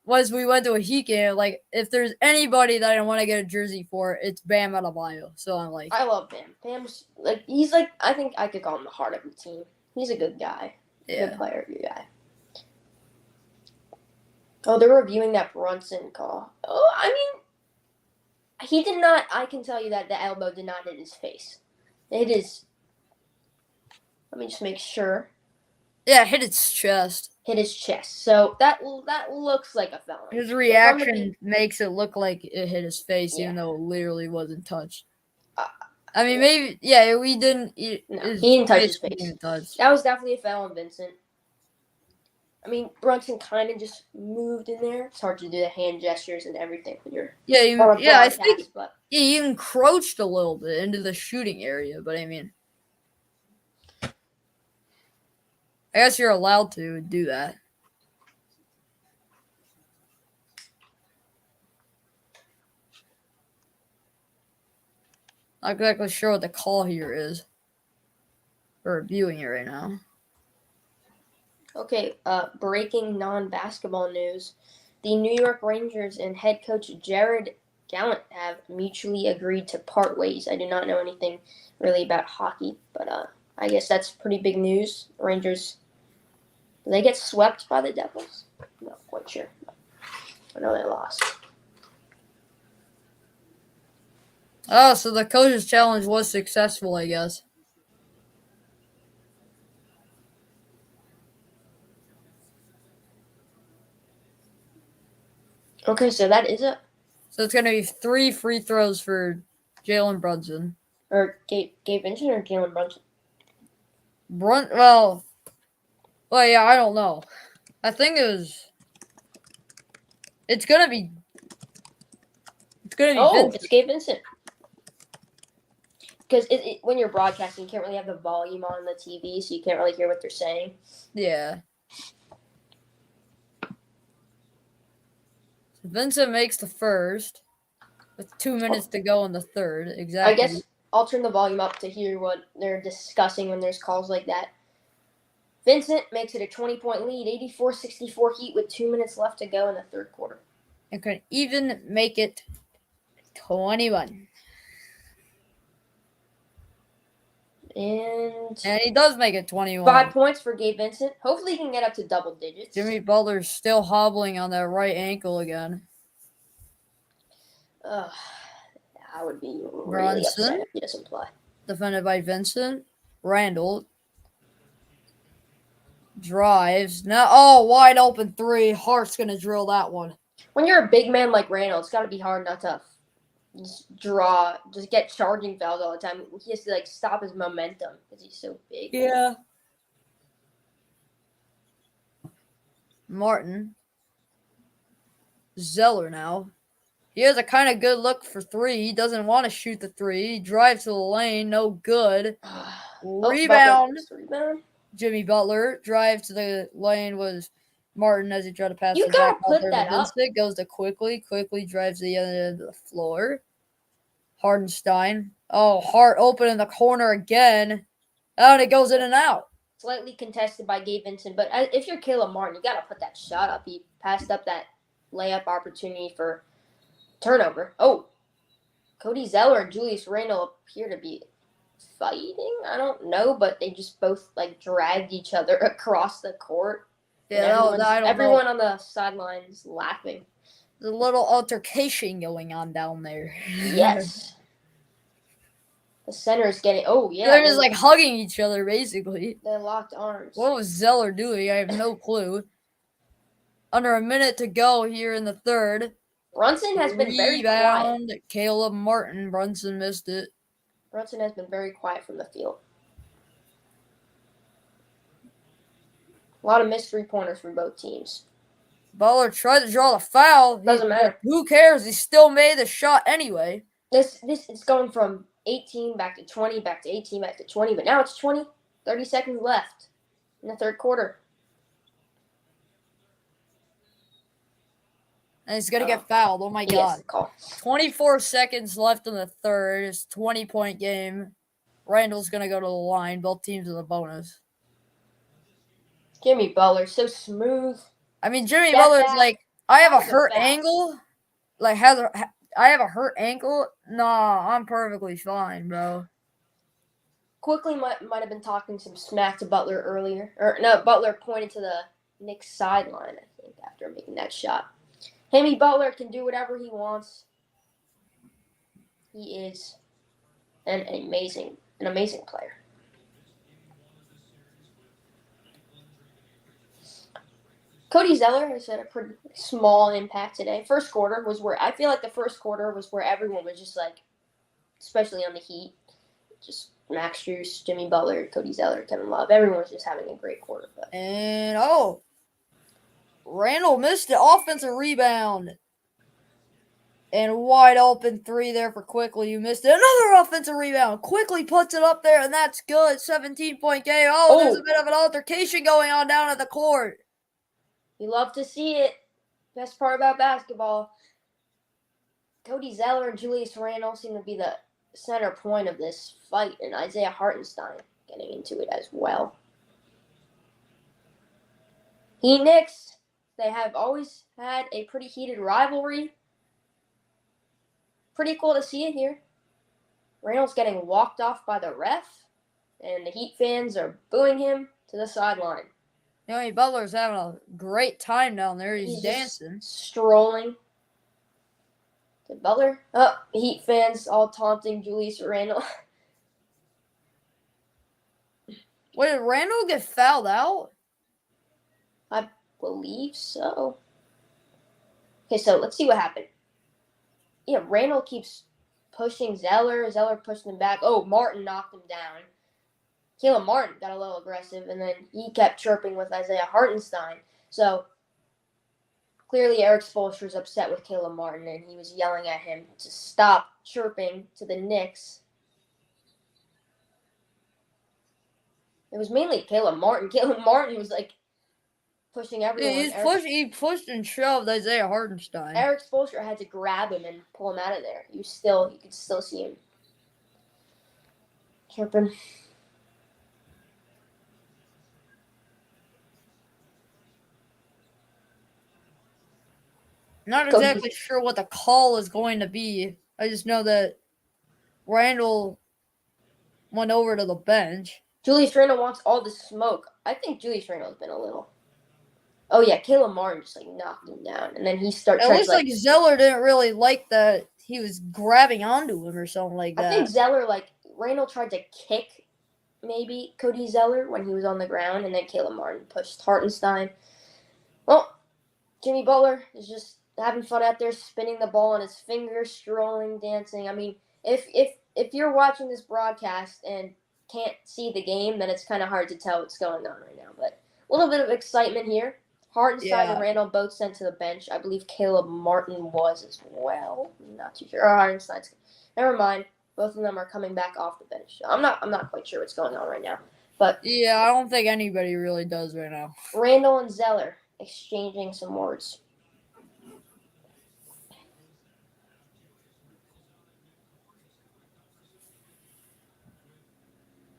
once we went to a Heat game, like if there's anybody that I want to get a jersey for, it's Bam Adebayo. So I'm like, I love Bam. Bam's like he's like I think I could call him the heart of the team. He's a good guy, good yeah, player, good guy. Oh, they're reviewing that Brunson call. Oh, I mean, he did not. I can tell you that the elbow did not hit his face. It is. Let me just make sure. yeah, hit its chest. Hit his chest. So that looks like a felony. His If I'm reaction makes it look like it hit his face, Yeah. even though it literally wasn't touched. Uh, I mean, maybe, yeah, we didn't. No, His he didn't touch his we face. didn't touch. That was definitely a foul on Vincent. I mean, Brunson kind of just moved in there. It's hard to do the hand gestures and everything when you're Yeah, on a I broadcast, think but he encroached a little bit into the shooting area, but I mean, I guess you're allowed to do that. Not exactly sure what the call here is. We're reviewing it right now. okay. Breaking non-basketball news: the New York Rangers and head coach Jared Gallant have mutually agreed to part ways. I do not know anything really about hockey, but I guess that's pretty big news. Rangers, did they get swept by the Devils? Not quite sure. I know they lost. Oh, so the coach's challenge was successful, I guess. Okay, so that is it. So it's gonna be 3 free throws for Jalen Brunson. Or Gabe Vincent or Jalen Brunson? Well, yeah, I don't know. I think it's gonna be Oh, Vincent. it's Gabe Vincent. Because when you're broadcasting, you can't really have the volume on the TV, so you can't really hear what they're saying. Yeah. So Vincent makes the first with 2 minutes to go in the third. Exactly. I guess I'll turn the volume up to hear what they're discussing when there's calls like that. Vincent makes it a 20-point lead, 84-64 Heat with 2 minutes left to go in the third quarter. And could even make it 21. And he does make it 21. 5 points for Gabe Vincent. Hopefully he can get up to double digits. Jimmy Butler's still hobbling on that right ankle again. I would be really Brunson, upset if he doesn't play. defended by Vincent. Randall drives. Now, wide open 3. Hart's going to drill that one. When you're a big man like Randall, it's got to be hard not to just get charging fouls all the time. He has to stop his momentum because he's so big. Yeah. Martin. Zeller now. He has a kind of good look for 3. He doesn't want to shoot the 3. He drives to the lane. No good. Rebound. Rebound. Jimmy Butler. Drive to the lane was Martin as he tried to pass You it back gotta out put there that to up. Vincent. Goes to quickly drives to the end of the floor. Hardenstein. Hart open in the corner again. And it goes in and out. Slightly contested by Gabe Vincent, but if you're Caleb Martin, you gotta put that shot up. He passed up that layup opportunity for turnover. Oh, Cody Zeller and Julius Randle appear to be fighting. I don't know, but they just both dragged each other across the court. Yeah, everyone on the sidelines laughing. There's a little altercation going on down there. Yes. The center is getting. Oh yeah. They're just hugging each other basically. They locked arms. What was Zeller doing? I have no clue. Under a minute to go here in the third. Brunson has been very quiet. Caleb Martin. Brunson missed it. Brunson has been very quiet from the field. A lot of missed 3-pointers for both teams. Butler tried to draw the foul. Doesn't matter. Who cares? He still made the shot anyway. This is going from 18 back to 20, back to 18, back to 20, but now it's 20, 30 seconds left in the third quarter. And he's going to get fouled. Oh, my God. Call. 24 seconds left in the third. It's a 20-point game. Randall's going to go to the line. Both teams in the bonus. Jimmy Butler, so smooth. I mean, Jimmy Butler's like, I have a hurt foul. ankle. Like, I have a hurt ankle. Nah, I'm perfectly fine, bro. Quickly might have been talking some smack to Butler earlier. Or no, Butler pointed to the Knicks sideline, I think, after making that shot. Jimmy Butler can do whatever he wants. He is an amazing player. Cody Zeller has had a pretty small impact today. First quarter was where I feel like the first quarter was where everyone was just like, especially on the Heat, just Max Strus, Jimmy Butler, Cody Zeller, Kevin Love. Everyone was just having a great quarter. And Randall missed the offensive rebound. And wide open three there for Quickly. You missed it. Another offensive rebound. Quickly puts it up there, and that's good. 17-point game. There's a bit of an altercation going on down at the court. You love to see it. Best part about basketball. Cody Zeller and Julius Randle seem to be the center point of this fight, and Isaiah Hartenstein getting into it as well. Heat and Knicks, they have always had a pretty heated rivalry. Pretty cool to see it here. Randall's getting walked off by the ref, and the Heat fans are booing him to the sideline. Jimmy Butler's having a great time down there. He's dancing. Strolling. To Butler. Heat fans all taunting Julius Randle. Wait, did Randall get fouled out? I believe so. Okay, so let's see what happened. Yeah, Randall keeps pushing Zeller. Zeller pushed him back. Martin knocked him down. Caleb Martin got a little aggressive, and then he kept chirping with Isaiah Hartenstein. So, clearly Eric Spoelstra's upset with Caleb Martin, and he was yelling at him to stop chirping to the Knicks. It was mainly Caleb Martin. Caleb Martin was, pushing everyone. He pushed and shoved Isaiah Hartenstein. Eric Spoelstra had to grab him and pull him out of there. You could still see him chirping. Not exactly sure what the call is going to be. I just know that Randall went over to the bench. Julius Randle wants all the smoke. I think Julius Randle's been a little. Oh yeah, Caleb Martin just knocked him down, and then he started. It looks like Zeller didn't really like that he was grabbing onto him or something like that. I think Zeller Randle tried to kick maybe Cody Zeller when he was on the ground, and then Caleb Martin pushed Hartenstein. Well, Jimmy Butler is just having fun out there, spinning the ball on his fingers, strolling, dancing. I mean, if you're watching this broadcast and can't see the game, then it's kind of hard to tell what's going on right now. But a little bit of excitement here. Hartenstein and Randall both sent to the bench. I believe Caleb Martin was as well. I'm not too sure. Hartenstein's. Never mind. Both of them are coming back off the bench. I'm not quite sure what's going on right now. But yeah, I don't think anybody really does right now. Randall and Zeller exchanging some words.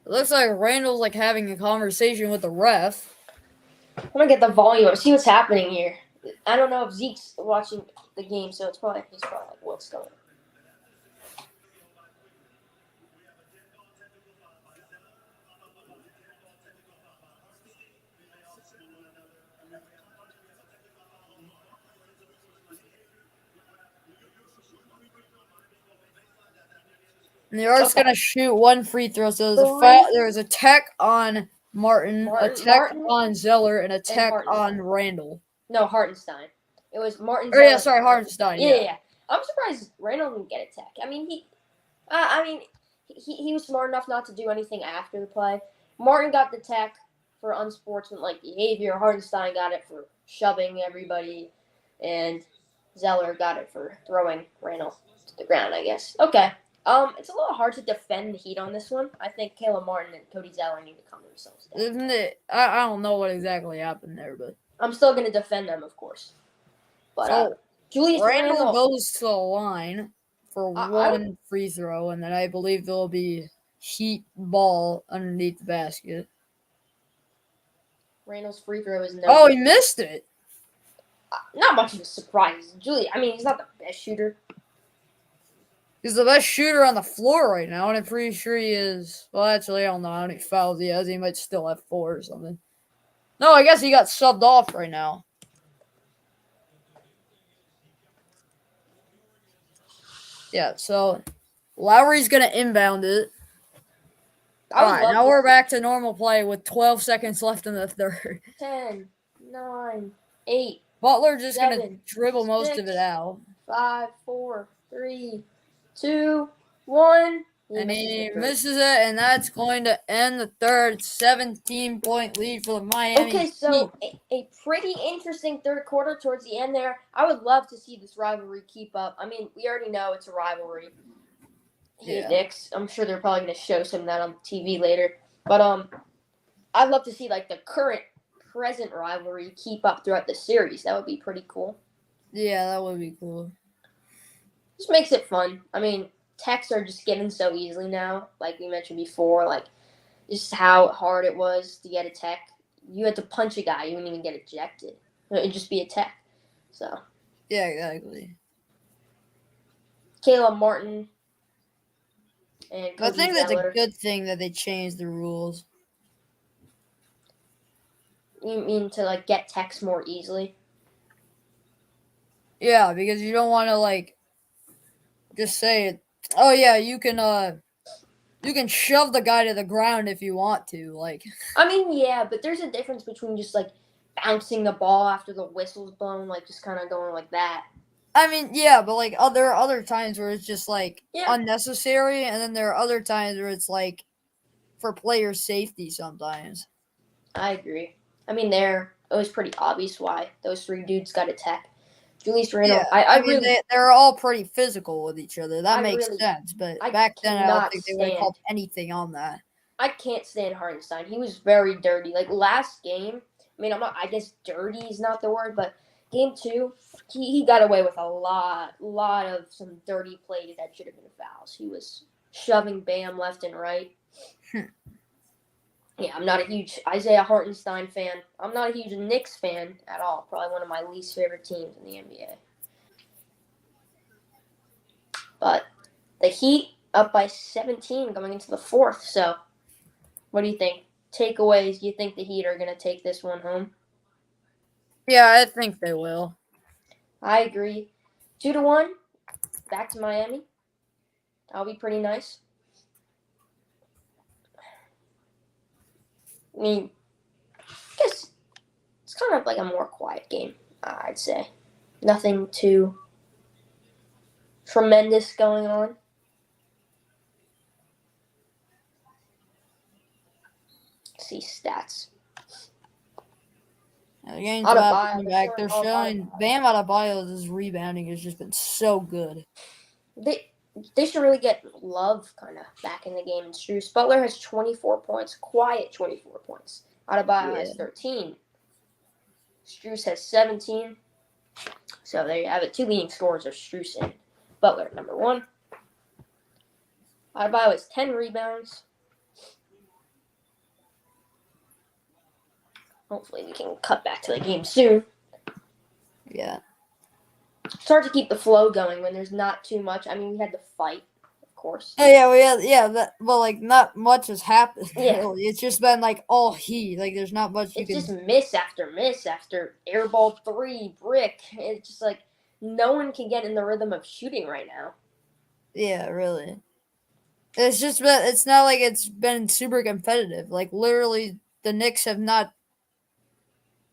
It looks like Randall's having a conversation with the ref. I'm gonna get the volume up, see what's happening here. I don't know if Zeke's watching the game, so he's probably what's going on. And they are just gonna shoot one free throw. So there's a tech on Martin, a tech on Zeller, and a tech on Randall. No, Hartenstein. It was Martin. Hartenstein. Yeah. I'm surprised Randall didn't get a tech. I mean, he was smart enough not to do anything after the play. Martin got the tech for unsportsmanlike behavior. Hartenstein got it for shoving everybody, and Zeller got it for throwing Randall to the ground, I guess. Okay. It's a little hard to defend the Heat on this one. I think Caleb Martin and Cody Zeller need to calm themselves down. Isn't it? I don't know what exactly happened there, but I'm still going to defend them, of course. But so Julius Randall Randle goes to the line for I one free throw, and then I believe there'll be Heat ball underneath the basket. Randall's free throw is no. Oh, good. he missed it. Not much of a surprise. He's not the best shooter. He's the best shooter on the floor right now, and I'm pretty sure he is. Well, actually, I don't know how many fouls he has. He might still have 4 or something. No, I guess he got subbed off right now. Yeah, so Lowry's going to inbound it. All right, now we're back to normal play with 12 seconds left in the third. 10, 9, 8, Butler just going to 7, dribble most 6, of it out. 5, 4, 3, 2, 1. And he misses it, and that's going to end the third. 17-point lead for the Miami Okay, so Heat. a pretty interesting third quarter towards the end there. I would love to see this rivalry keep up. I mean, we already know it's a rivalry. Heat and Knicks. I'm sure they're probably going to show some of that on TV later. But I'd love to see like the present rivalry keep up throughout the series. That would be pretty cool. Yeah, that would be cool. Just makes it fun. I mean, techs are just getting so easily now. Like we mentioned before, like just how hard it was to get a tech. You had to punch a guy, you wouldn't even get ejected. It'd just be a tech. So yeah, exactly. Caleb Martin and Cody I think that's Zeller. a good thing that they changed the rules. You mean to like get techs more easily? Yeah, because you don't want to like just say it. Oh yeah, you can shove the guy to the ground if you want to. Like, I mean, yeah, but there's a difference between just like bouncing the ball after the whistle's blown, like just kind of going like that. I mean, yeah, but like there are other times where it's just like Yeah. unnecessary, and then there are other times where it's like for player safety sometimes. I agree. I mean, it was pretty obvious why those 3 dudes got a tech. Julius Randle, Yeah, I mean really, they're all pretty physical with each other. That I makes really- sense. But I back then, I don't cannot think they would have stand- called anything on that. I can't stand Hartenstein. He was very dirty. Like last game, I mean, I guess dirty is not the word, but game 2, he got away with a lot of some dirty plays that should have been fouls. He was shoving Bam left and right. Yeah, I'm not a huge Isaiah Hartenstein fan. I'm not a huge Knicks fan at all. Probably one of my least favorite teams in the NBA. But the Heat up by 17 going into the fourth. So, what do you think? Takeaways, you think the Heat are going to take this one home? Yeah, I think they will. I agree. 2-1, back to Miami. That'll be pretty nice. I mean, I guess it's kind of like a more quiet game, I'd say. Nothing too tremendous going on. Let's see stats. Yeah, the game's Adebayo, about to be they're back. showing They're off showing Adebayo. Bam Adebayo's rebounding has just been so good. They should really get Love kind of back in the game. And Strus Butler has 24 points, quiet 24 points. Adebayo has 13. Strus has 17. So there you have it. 2 leading scorers are Strus and Butler, number 1. Adebayo has 10 rebounds. Hopefully we can cut back to the game soon. Yeah. It's hard to keep the flow going when there's not too much. I mean, we had the fight, of course. Oh yeah, well, like not much has happened. Yeah. Really. It's just been like all Heat. Like there's not much you It's can. just miss after airball 3, brick. It's just like no one can get in the rhythm of shooting right now. Yeah, really. It's just been. It's not like it's been super competitive. Like literally, the Knicks have not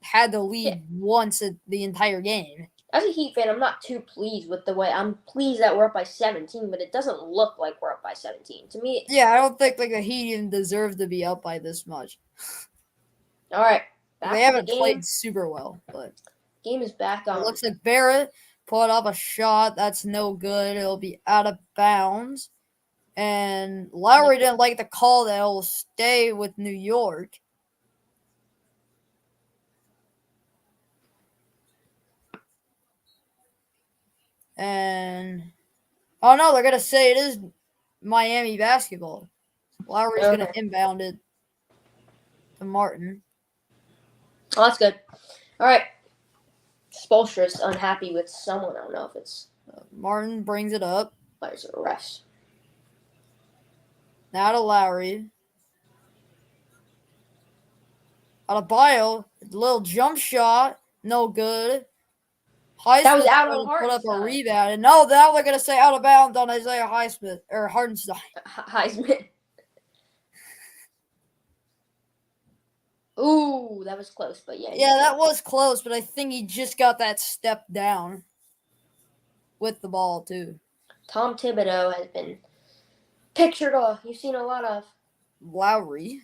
had the lead once the entire game. As a Heat fan, I'm not too pleased with the way. I'm pleased that we're up by 17, but it doesn't look like we're up by 17 to me. Yeah, I don't think like the Heat even deserve to be up by this much. All right, back They to the haven't game. played super well, but Game is back it on. looks like Barrett put up a shot. That's no good. It'll be out of bounds. And Lowry didn't like the call that he'll stay with New York. And oh no, they're gonna say it is Miami basketball. Lowry's gonna inbound it to Martin. Oh, that's good. All right. Spoelstra's unhappy with someone. I don't know if it's Martin brings it up. players or refs. Now to Lowry. Adebayo, little jump shot, no good. That was Highsmith out tried on to put up a Hartenstein. rebound, and no, now they're gonna say out of bounds on Isaiah Highsmith or Hardenstein. Heisman. Ooh, that was close, but yeah. Yeah, that was close, but I think he just got that step down with the ball too. Tom Thibodeau has been pictured. You've seen a lot of Lowry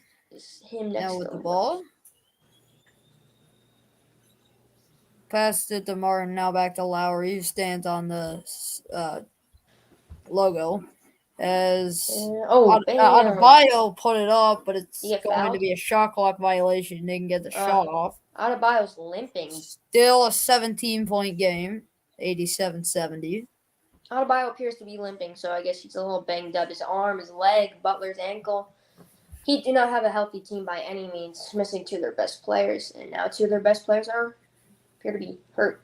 him next now to with the him. ball. Passed it to Martin. Now back to Lowry, who stands on the logo. As Adebayo put it up, but it's going to be a shot clock violation. They can get the shot off. Adebayo's limping. Still a 17-point game, 87-70. Adebayo appears to be limping, so I guess he's a little banged up. His arm, his leg, Butler's ankle. He do not have a healthy team by any means, missing two of their best players, and now two of their best players appear to be hurt.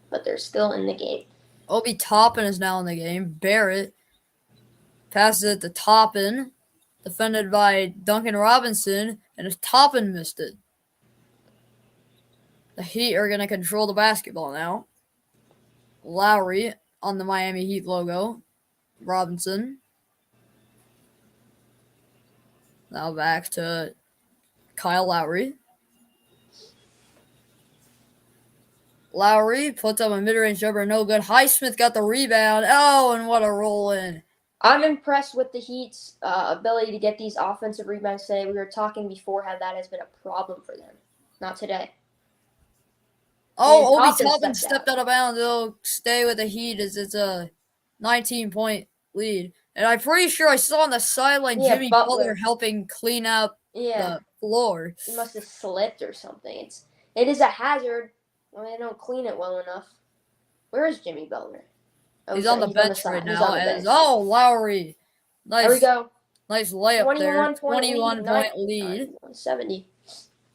But they're still in the game. Obi Toppin is now in the game. Barrett passes it to Toppin, defended by Duncan Robinson, and Toppin missed it. The Heat are going to control the basketball now. Lowry on the Miami Heat logo. Robinson. Now back to Kyle Lowry. Lowry puts up a mid-range jumper, no good. Highsmith got the rebound. Oh, and what a roll in. I'm impressed with the Heat's ability to get these offensive rebounds today. We were talking before how that has been a problem for them. Not today. Oh, Obi Toppin stepped out of bounds. They'll stay with the Heat as it's a 19-point lead. And I'm pretty sure I saw on the sideline Jimmy Butler helping clean up the floor. He must have slipped or something. It is a hazard when they don't clean it well enough. Where is Jimmy Butler? Oh, he's on the bench right now. Lowry. Nice, there we go. Nice layup there. 21-point lead. 170.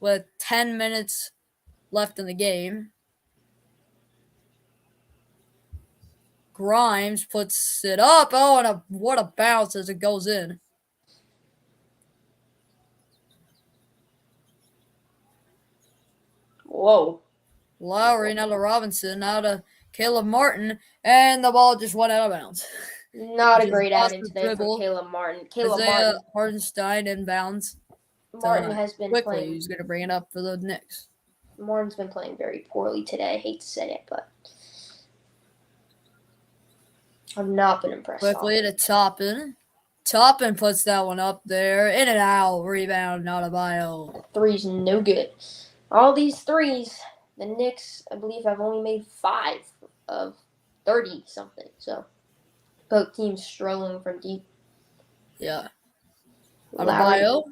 With 10 minutes left in the game. Grimes puts it up. Oh, and what a bounce as it goes in. Whoa. Lowry, now to Robinson, now to Caleb Martin, and the ball just went out of bounds. Not a great outing today for Caleb Martin. Isaiah Hartenstein inbounds. Martin has been playing. He's going to bring it up for the Knicks. Martin's been playing very poorly today. I hate to say it, but I've not been impressed. Quickly to Toppin. Toppin puts that one up there. In and out. Rebound, not a bio. Three's no good. All these threes, the Knicks, I believe, have only made 5 of 30-something. So, both teams struggling from deep. Yeah. Adebayo,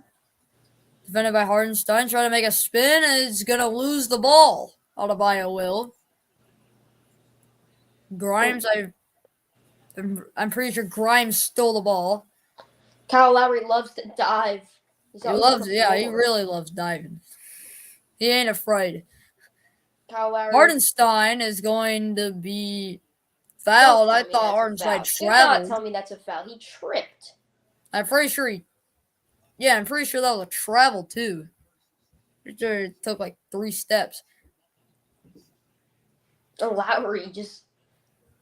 defended by Hartenstein, trying to make a spin, and is going to lose the ball. Adebayo will. Grimes, I'm pretty sure Grimes stole the ball. Kyle Lowry loves to dive. He really loves diving. He ain't afraid. Kyle Lowry. Hartenstein is going to be fouled. I thought Hartenstein traveled. Do not tell me that's a foul. He tripped. I'm pretty sure I'm pretty sure that was a travel too. Pretty sure it took like 3 steps. Oh,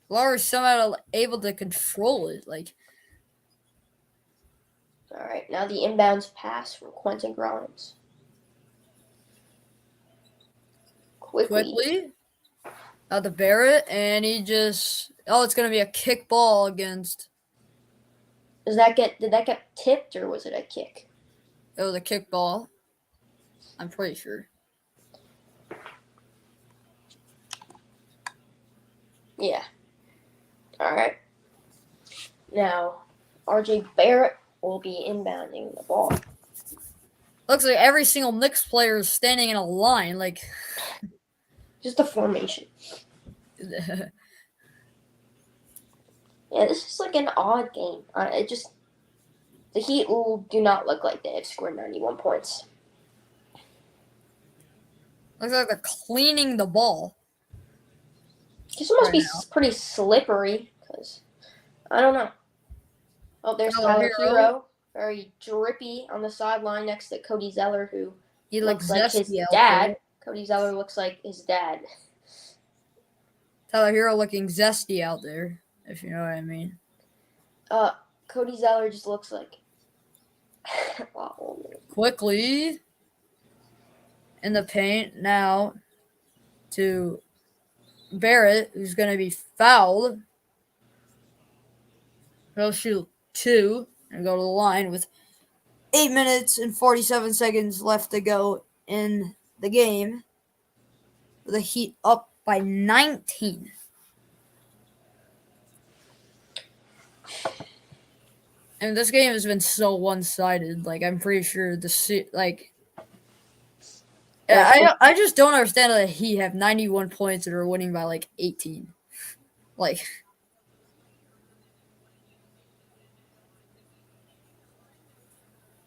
Lowry's somehow able to control it. All right, now the inbounds pass from Quentin Grimes. Quickly. out to Barrett, and he just it's gonna be a kick ball against. Did that get tipped or was it a kick? It was a kick ball. I'm pretty sure. Yeah. All right. Now, RJ Barrett will be inbounding the ball. Looks like every single Knicks player is standing in a line, like. Just a formation. Yeah, this is like an odd game. The Heat do not look like they have scored 91 points. Looks like they're cleaning the ball. This must Right be now. pretty slippery because I don't know. Oh, there's Tyler Tyler Hero, very drippy on the sideline next to Cody Zeller, who He looks like his zesty out dad. there. Cody Zeller looks like his dad. Tyler Hero looking zesty out there, if you know what I mean. Cody Zeller just looks like a lot older. Quickly in the paint now to Barrett, who's going to be fouled. He'll shoot 2 and go to the line with 8 minutes and 47 seconds left to go in the game. The Heat up by 19. And this game has been so one-sided. Like, I'm pretty sure I just don't understand that he have 91 points and are winning by like 18. Like,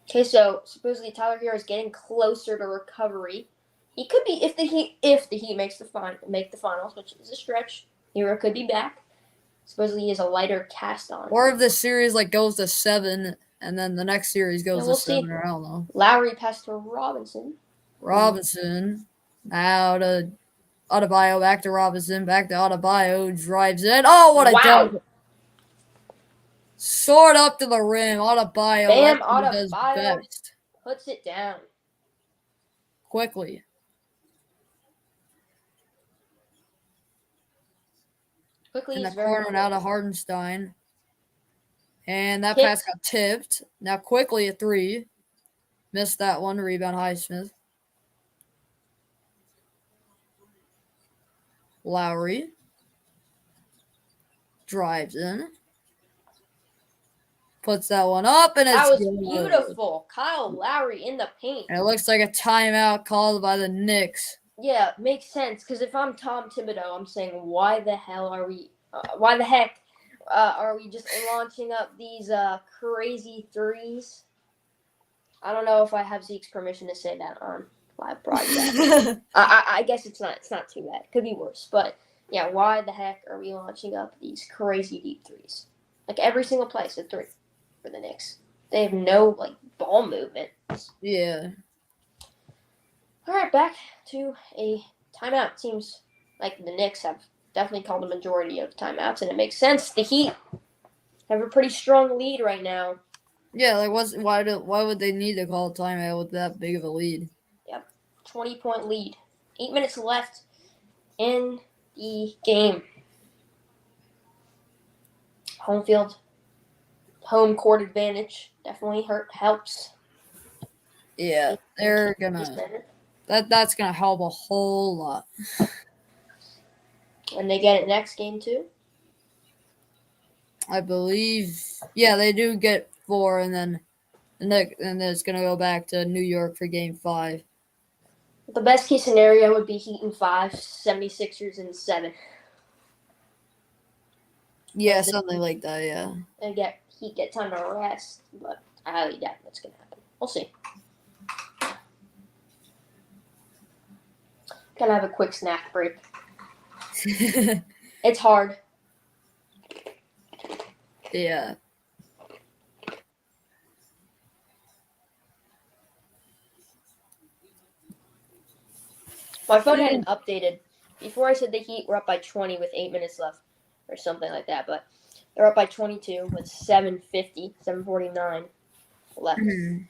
Okay, so supposedly Tyler Hero is getting closer to recovery. He could be if the Heat make the finals, which is a stretch. Hero could be back. Supposedly he has a lighter cast on. or if this series like goes to 7 and then the next series goes we'll to 7, see. or I don't know. Lowry passed to Robinson. Robinson now to Adebayo, back to Robinson, back to Adebayo, drives in. Oh, what a dunk! Sword up to the rim. Adebayo. Bam, That's what he does Adebayo best. puts it down. Quickly. Quickly, In the he's very corner quick. now to Hardenstein. And that Tipped. pass got tipped. Now quickly a 3. Missed that one. Rebound Highsmith. Lowry. Drives in. Puts that one up, and That it's was good. beautiful. Kyle Lowry in the paint. And it looks like a timeout called by the Knicks. Yeah, makes sense. Because if I'm Tom Thibodeau, I'm saying, why the heck are we just launching up these crazy threes? I don't know if I have Zeke's permission to say that on live broadcast. I guess it's not too bad. It could be worse, but yeah, why the heck are we launching up these crazy deep threes? Like every single play is a 3 for the Knicks. They have no ball movement. Yeah. All right, back to a timeout. Seems like the Knicks have definitely called the majority of timeouts, and it makes sense. The Heat have a pretty strong lead right now. Yeah, why would they need to call a timeout with that big of a lead? 20-point lead. 8 minutes left in the game. Home court advantage definitely helps. Yeah, they're gonna. That's gonna help a whole lot. And they get it next game too. I believe. Yeah, they do get 4, and then it's gonna go back to New York for Game 5. The best case scenario would be Heat in 5, 76ers in 7. Yeah, something like that. Yeah. And Heat get time to rest, but I highly doubt that's gonna happen. We'll see. Gonna have a quick snack break. It's hard. Yeah. My phone hadn't updated. Before I said the Heat were up by 20 with 8 minutes left or something like that, but they're up by 22 with 7:49 left. Mm-hmm.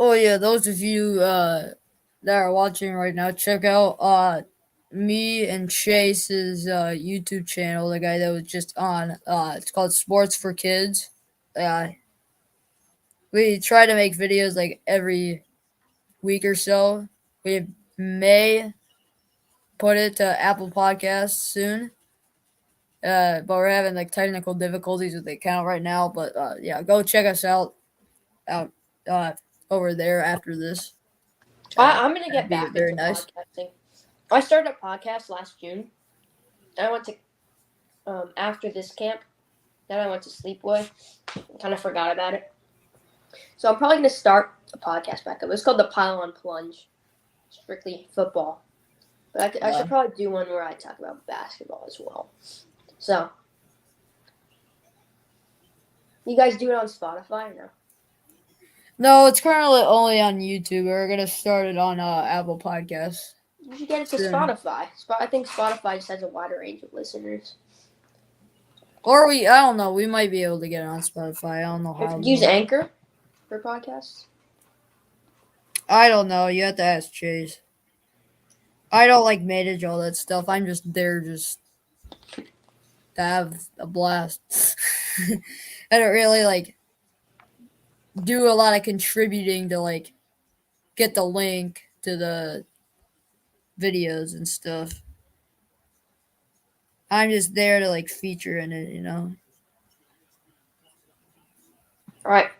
Oh yeah, those of you that are watching right now, check out me and Chase's YouTube channel. The guy that was just on. It's called Sports for Kids. Uh, we try to make videos like every week or so. We may put it to Apple Podcasts soon. But we're having like technical difficulties with the account right now. But yeah, go check us out uh over there after this. I'm gonna That'd get be back very into nice. podcasting. I started a podcast last June. I went to after this camp. Then I went to sleepaway. Kind of forgot about it. So I'm probably gonna start a podcast back up. It's called the Pile on Plunge. Strictly football. But I should probably do one where I talk about basketball as well. So, you guys do it on Spotify or no? No, it's currently only on YouTube. We're gonna start it on Apple Podcasts. You should get it to Sure. Spotify. I think Spotify just has a wider range of listeners. Or I don't know, we might be able to get it on Spotify. I don't know how. Use Anchor for podcasts. I don't know. You have to ask Chase. I don't like manage all that stuff. I'm just there just to have a blast. I don't really like do a lot of contributing to like get the link to the videos and stuff. I'm just there to like feature in it, you know. All right.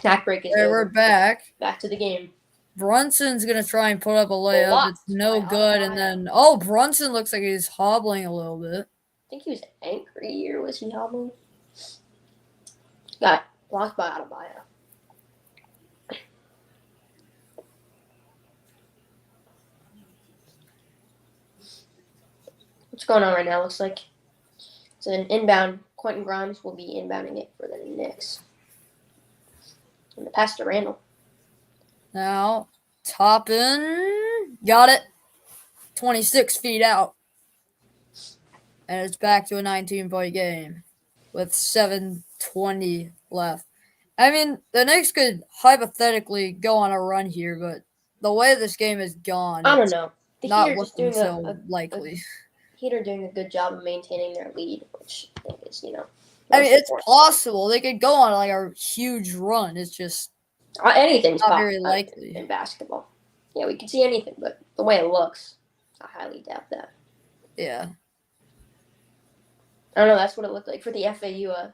Snack break is Alright, over. we're back. Back to the game. Brunson's gonna try and put up a layup. Blocked It's no by good. Alvarado. And then Brunson looks like he's hobbling a little bit. I think he was angry, or was he hobbling? Got blocked by Adebayo. What's going on right now? Looks like it's an inbound. Quentin Grimes will be inbounding it for the Knicks. And the pass to Randall. Now Toppin got it. 26 feet out. And it's back to a 19-point game with 7:20 left. I mean, the Knicks could hypothetically go on a run here, but the way this game has gone, I don't it's know. The not Heat are just looking doing so likely. Heat are doing a good job of maintaining their lead, which I think is, I mean, most it's important. possible they could go on like a huge run. It's just Anything's not possible very likely. in basketball. Yeah, we can see anything, but the way it looks, I highly doubt that. Yeah. I don't know. That's what it looked like for the FAU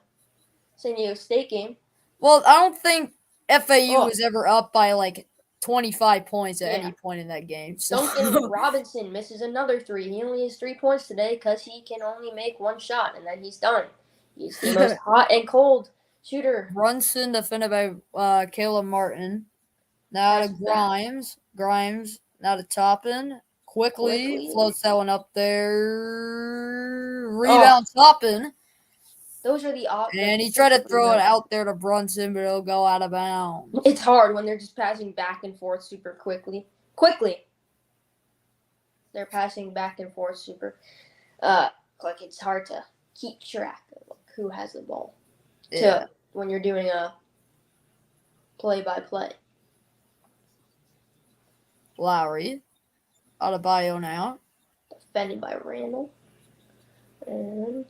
San Diego State game. Well, I don't think FAU Oh. was ever up by like 25 points at Yeah. any point in that game. So Duncan Robinson misses another three. He only has 3 points today because he can only make one shot, and then he's done. He's the most hot and cold shooter. Brunson defended by Caleb Martin. Now to Pass back. Grimes. Grimes now to Toppin. Quickly floats that one up there. Rebound Toppin. Those are the And he tried to throw it out there to Brunson, but it'll go out of bounds. It's hard when they're just passing back and forth super quickly. They're passing back and forth super like it's hard to keep track of who has the ball. Yeah. When you're doing a play-by-play. Lowry. Adebayo now. Defended by Randall. And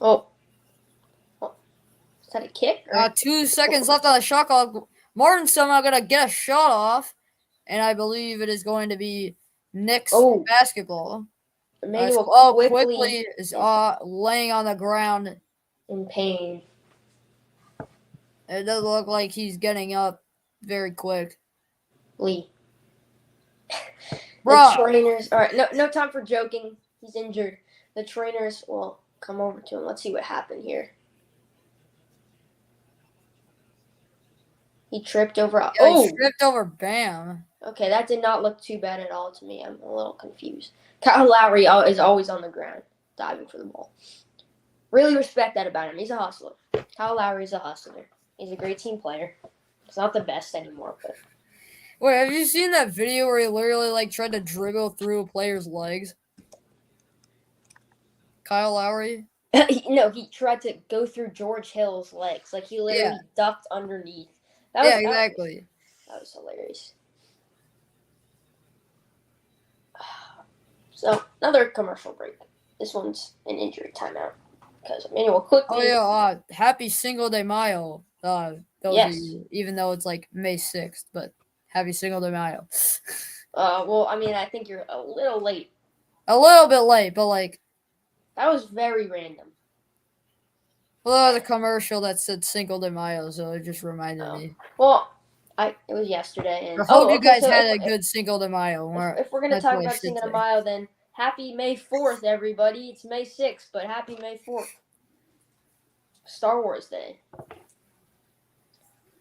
is that a kick? 2 seconds left on the shot clock. Martin's somehow going to get a shot off, and I believe it is going to be Knicks basketball. Emmanuel quickly is laying on the ground in pain. It doesn't look like he's getting up very quick. Lee. Bro. The trainers. All right, no time for joking. He's injured. The trainers will come over to him. Let's see what happened here. He tripped over. He tripped over Bam. Okay, that did not look too bad at all to me. I'm a little confused. Kyle Lowry is always on the ground, diving for the ball. Really respect that about him. He's a hustler. Kyle Lowry is a hustler. He's a great team player. He's not the best anymore, but. Wait, have you seen that video where he literally tried to dribble through a player's legs? Kyle Lowry? No, he tried to go through George Hill's legs. Like he literally ducked underneath Yeah, exactly. That was hilarious. So another commercial break. This one's an injury timeout because Emmanuel quickly. Oh yeah, happy Cinco de Mayo. Those of Yes. you, even though it's like May 6th, but happy Cinco de Mayo. Well, I mean, I think you're a little late. A little bit late, but like, That was very random. well, the commercial that said Cinco de Mayo, so it just reminded me. Well, it was yesterday, and I hope you okay, guys so had a good Cinco de Mayo. if we're gonna That's talk what I about should Cinco de say. Mayo, then happy May 4th, everybody. It's May 6th, but happy May 4th, Star Wars Day.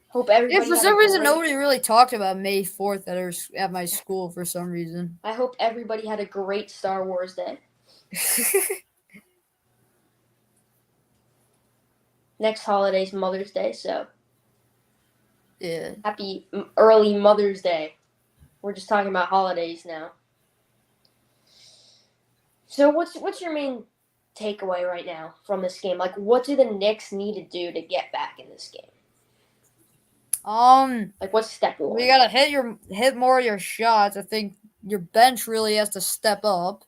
Hope Yeah, everybody. for had some a reason, great- nobody really talked about May 4th at my school for some reason. I hope everybody had a great Star Wars Day. Next holiday's Mother's Day, so Yeah. happy early Mother's Day. We're just talking about holidays now. So what's your main takeaway right now from this game? Like, what do the Knicks need to do to get back in this game? Like, what's step one? You gotta hit more of your shots. I think your bench really has to step up,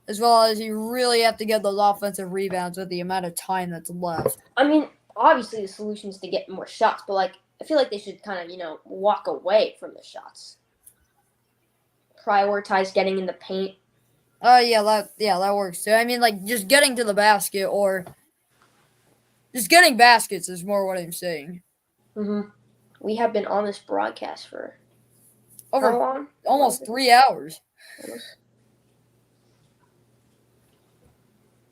as well as you really have to get those offensive rebounds with the amount of time that's left. I mean, obviously the solution is to get more shots, but like, I feel like they should kind of walk away from the shots. Prioritize getting in the paint. Yeah, that works too. I mean, like just getting to the basket or just getting baskets is more what I'm saying. Mm-hmm. We have been on this broadcast for Over how long? almost 3 hours. Almost.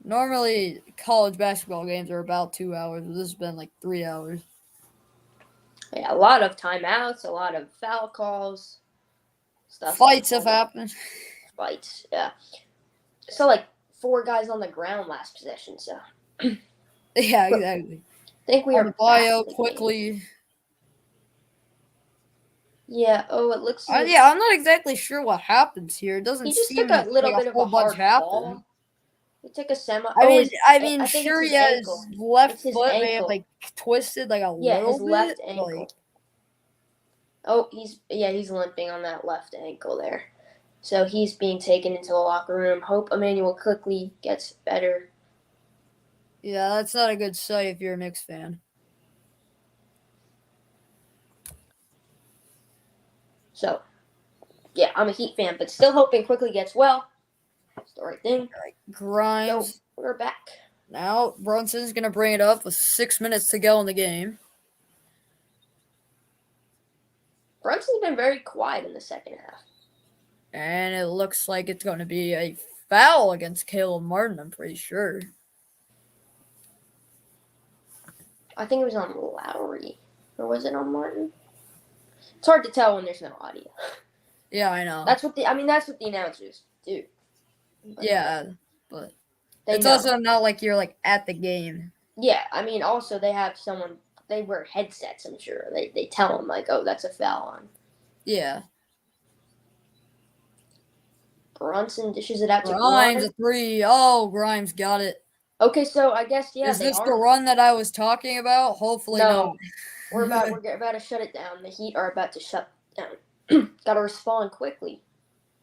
Normally, college basketball games are about 2 hours, but this has been like 3 hours. Yeah, a lot of timeouts, a lot of foul calls, stuff. Fights have happened. Fights, yeah. So like 4 guys on the ground last possession. So Yeah, exactly. I think we are back bio in the game. quickly. Yeah. Oh, it looks like Yeah, I'm not exactly sure what happens here. It doesn't he just seem took a little like bit a of whole a bunch hard happened. fall. He took a semi. I mean, I think sure it's he his has ankle. left It's his foot may have ankle. like twisted like a Yeah, little his bit. left ankle. Like, Oh, he's limping on that left ankle there. So he's being taken into the locker room. Hope Emmanuel quickly gets better. yeah, that's not a good sight if you're a Knicks fan. So, yeah, I'm a Heat fan, but still hoping quickly gets well. It's the right thing. Grimes. So we're back. Now Brunson's gonna bring it up with 6 minutes to go in the game. Brunson's been very quiet in the second half. And it looks like it's going to be a foul against Caleb Martin, I'm pretty sure. I think it was on Lowry. Or was it on Martin? It's hard to tell when there's no audio. Yeah, I know. That's what the announcers do. Yeah, but They it's know. also not like you're like at the game. Yeah, I mean, also they have someone. They wear headsets. I'm sure they tell them like, "Oh, that's a foul on." Yeah. Brunson dishes it out to Grimes, Grimes. a three. Oh, Grimes got it. Okay, so I guess Is they this are. the run that I was talking about? Hopefully No. not. We're about to shut it down. The Heat are about to shut down. Got to respond quickly.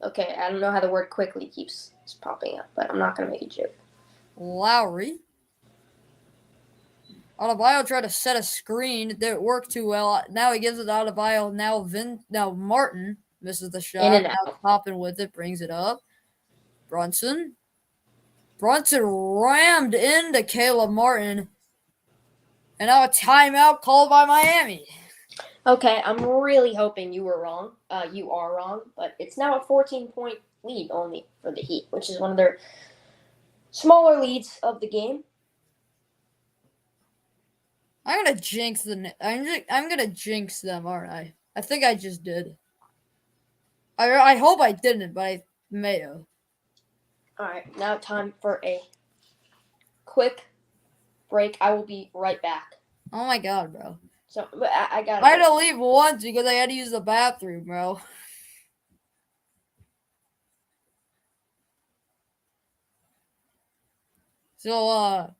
Okay, I don't know how the word "quickly" keeps popping up, but I'm not gonna make a joke. Lowry. Adebayo tried to set a screen. It didn't work too well. Now he gives it to Adebayo. Now Martin misses the shot. In and Now Toppin with it, brings it up. Brunson rammed into Caleb Martin. And now a timeout called by Miami. Okay, I'm really hoping you were wrong. You are wrong, but it's now a 14-point lead only for the Heat, which is one of their smaller leads of the game. I'm gonna jinx I'm gonna jinx them, aren't I? I think I just did. I hope I didn't, but I may have. All right, now time for a quick break. I will be right back. Oh my god, bro. So I got. I had to leave once because I had to use the bathroom, bro. So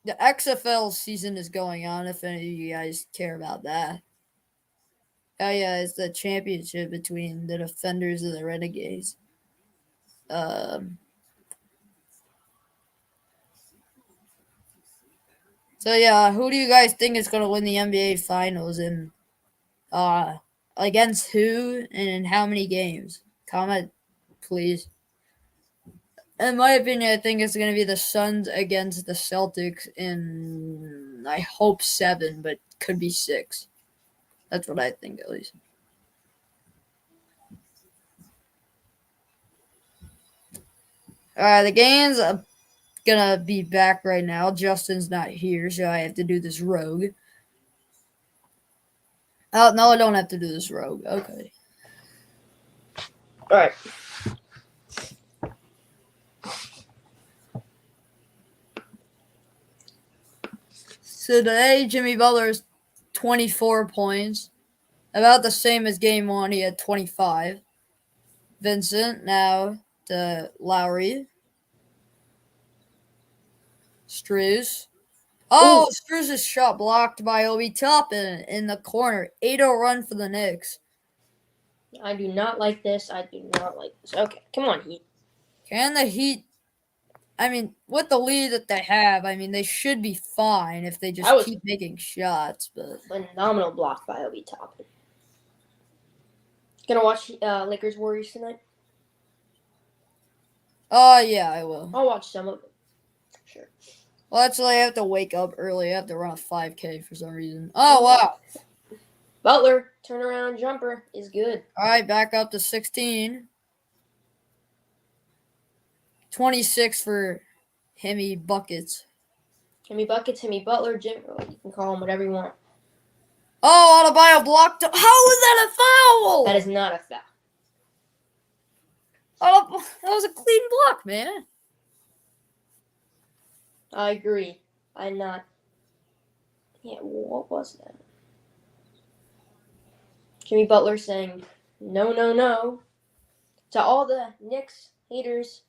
The XFL season is going on, if any of you guys care about that. Oh, yeah, it's the championship between the Defenders and the Renegades. So, yeah, who do you guys think is going to win the NBA Finals and against who and in how many games? Comment, please. In my opinion, I think it's going to be the Suns against the Celtics in, I hope, 7, but could be 6. That's what I think, at least. The game's gonna be back right now. Justin's not here, so I have to do this rogue. Oh, no, I don't have to do this rogue. Okay. All right. So today, Jimmy Butler's 24 points. About the same as game 1. He had 25. Vincent now to Lowry. Struz. Oh, Struz's shot blocked by Obi Toppin in the corner. 8-0 run for the Knicks. I do not like this. Okay, come on, Heat. Can the Heat, I mean, with the lead that they have, I mean, they should be fine if they just keep making shots. But phenomenal block by Obi Toppin. Gonna watch Lakers Warriors tonight? Oh, yeah, I will. I'll watch some of it. Sure. Well, actually, I have to wake up early. I have to run a 5K for some reason. Oh, wow. Butler, turnaround jumper is good. All right, back up to 16. 26 for Hemi Buckets. Hemi Buckets, Hemi Butler, Jim. You can call him whatever you want. Oh, Adebayo blocked. How is that a foul? That is not a foul. Oh, that was a clean block, man. I agree. Yeah, what was that? Jimmy Butler saying, no, no, no. To all the Knicks haters,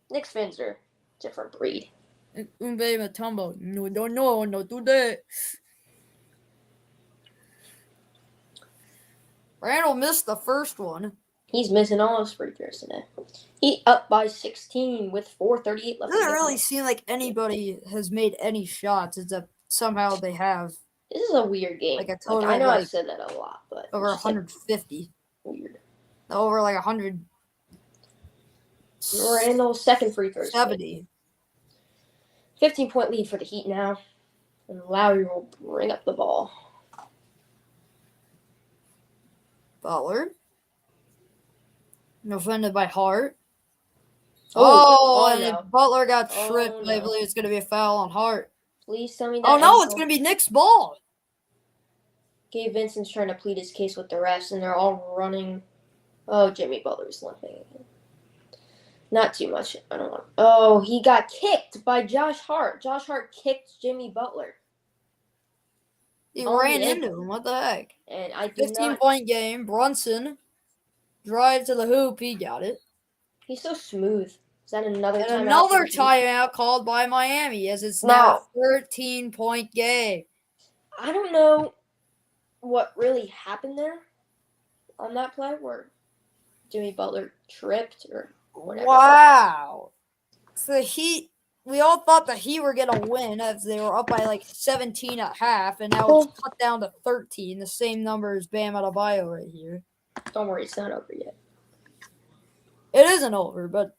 Knicks fans are a different breed. Umbe Matumbo. No, do that. Randall missed the first one. He's missing all his free throws today. He up by 16 with 4:38 left. It doesn't really seem like anybody has made any shots. It's somehow they have. This is a weird game. Like a total I know of I've said that a lot, but over 150. Weird. Over like 100. Randall's second free throw. 70. 15-point lead for the Heat now. And Lowry will bring up the ball. Butler. Defended by Hart. No. Butler got tripped. Oh, no. I believe it's going to be a foul on Hart. Please tell me that. Oh, no, it's going to be Nick's ball. Gabe Vincent's trying to plead his case with the refs, and they're all running. Oh, Jimmy Butler's limping again. Not too much. I don't want. Oh, he got kicked by Josh Hart. Josh Hart kicked Jimmy Butler. He ran into him. What the heck? And I 15-point game. Brunson drive to the hoop. He got it. He's so smooth. Is that another timeout? Another timeout called by Miami as it's now a 13-point game. I don't know what really happened there on that play where Jimmy Butler tripped or whatever. Wow. So the Heat, we all thought the Heat were going to win as they were up by like 17 at half, and now it's cut down to 13, the same number as Bam Adebayo right here. Don't worry, it's not over yet. It isn't over, but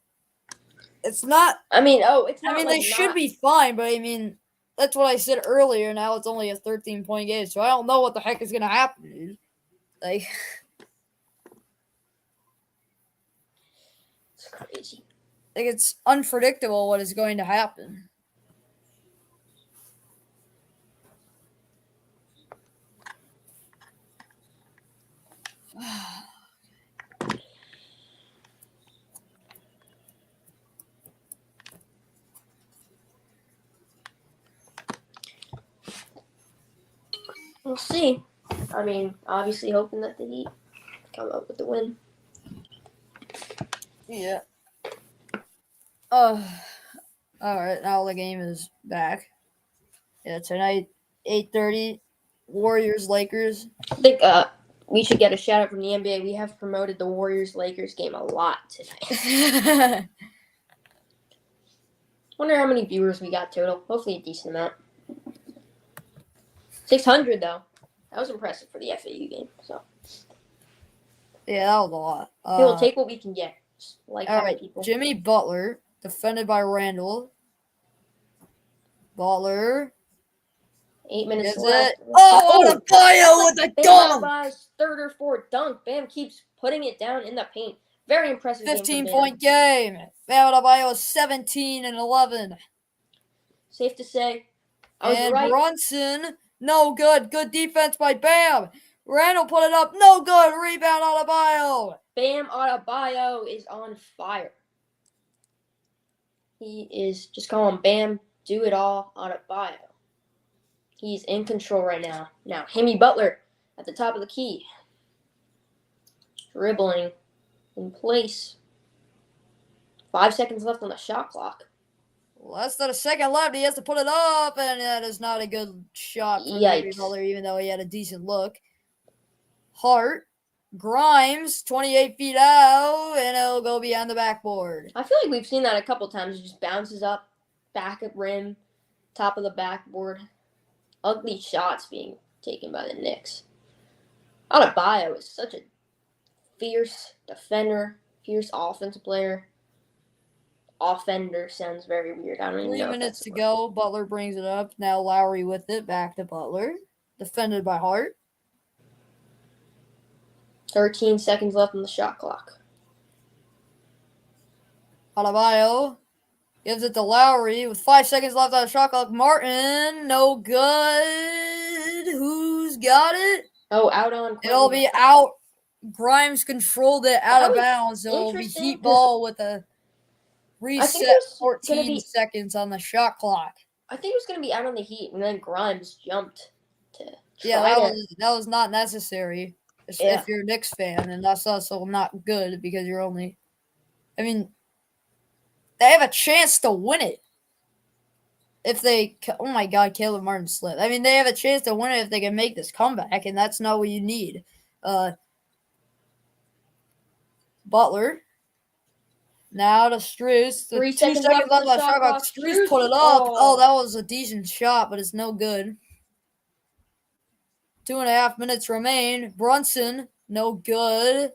it's not. I mean, it's not. I mean, they should be fine, but I mean, that's what I said earlier. Now it's only a 13-point game, so I don't know what the heck is going to happen, dude. Like, it's crazy. Like, it's unpredictable what is going to happen. We'll see. I mean, obviously hoping that the Heat come up with the win. Yeah. All right, now the game is back. Yeah, tonight, 8:30, Warriors Lakers. I think we should get a shout out from the NBA. We have promoted the Warriors Lakers game a lot tonight. Wonder how many viewers we got total. Hopefully a decent amount. 600 though. That was impressive for the FAU game. So Yeah, that was a lot. we'll take what we can get. Just like All how right, people. Jimmy Butler, defended by Randall. Butler. 8 minutes Is left. it? Oh, what a bio with a Bam dunk! Adebayo's third or fourth dunk. Bam keeps putting it down in the paint. Very impressive game from 15-point game. Bam Adebayo is 17 and 11. Safe to say, I was And right. Brunson, no good. Good defense by Bam. Randall put it up, no good. Rebound Adebayo. Bam Adebayo is on fire. He is just calling Bam, do it all Adebayo. He's in control right now. Now, Jimmy Butler at the top of the key. Dribbling in place. 5 seconds left on the shot clock. Less than a second left. He has to put it up, and that is not a good shot for Jimmy Yikes. Butler, even though he had a decent look. Hart, Grimes, 28 feet out, and it'll go behind the backboard. I feel like we've seen that a couple times. It just bounces up, back at rim, top of the backboard. Ugly shots being taken by the Knicks. Adebayo is such a fierce defender, fierce offensive player. Offender sounds very weird. I don't even 3 know. minutes to go. Butler brings it up. Now Lowry with it. Back to Butler. Defended by Hart. 13 seconds left on the shot clock. Adebayo gives it to Lowry with 5 seconds left on the shot clock. Martin, no good. Who's got it? Oh, out on. It'll be out. Grimes controlled it out of That was bounds. So it'll be interesting Heat 'cause ball with a I think reset. it was 14 gonna be- seconds on the shot clock. I think it was going to be out on the Heat, and then Grimes jumped to try Yeah, to. that was not necessary Yeah. if you're a Knicks fan, and that's also not good because you're only. I mean, they have a chance to win it if they. Oh my God, Caleb Martin slipped. I mean, they have a chance to win it if they can make this comeback, and that's not what you need. Butler. Now to Strus. 3 2 seconds seconds left on left the on the shot shot clock. clock. Strus Strus. put it up. Oh, that was a decent shot, but it's no good. 2.5 minutes remain. Brunson, no good.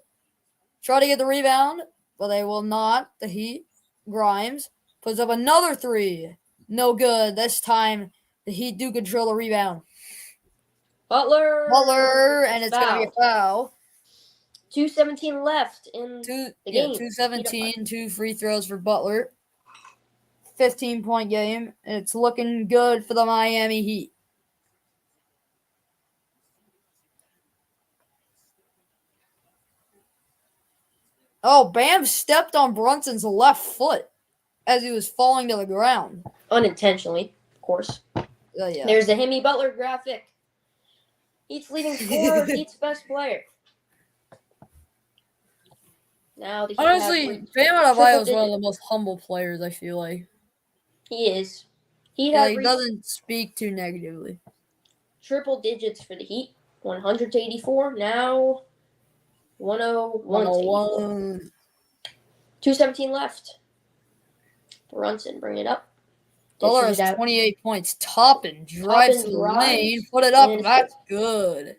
Try to get the rebound, but they will not. The Heat. Grimes puts up another 3. No good. This time, the Heat do control the rebound. Butler. And it's going to be a foul. 2:17 left in the game. 2:17, 2 free throws for Butler. 15-point game. It's looking good for the Miami Heat. Oh, Bam stepped on Brunson's left foot as he was falling to the ground. Unintentionally, of course. Yeah. There's the Jimmy Butler graphic. Heat's leading scorer, Heat's best player. Now the Heat Honestly, have Bam Adebayo is triple one of the digits. most humble players, I feel like. He is. He Yeah, has he reached doesn't speak too negatively. triple digits for the Heat. 100 to 84. Now 101 to 84. 101. 2:17 left. Brunson, bring it up. Butler Dishes has it out. 28 points. Toppin drives to the lane. Put it up. That's good.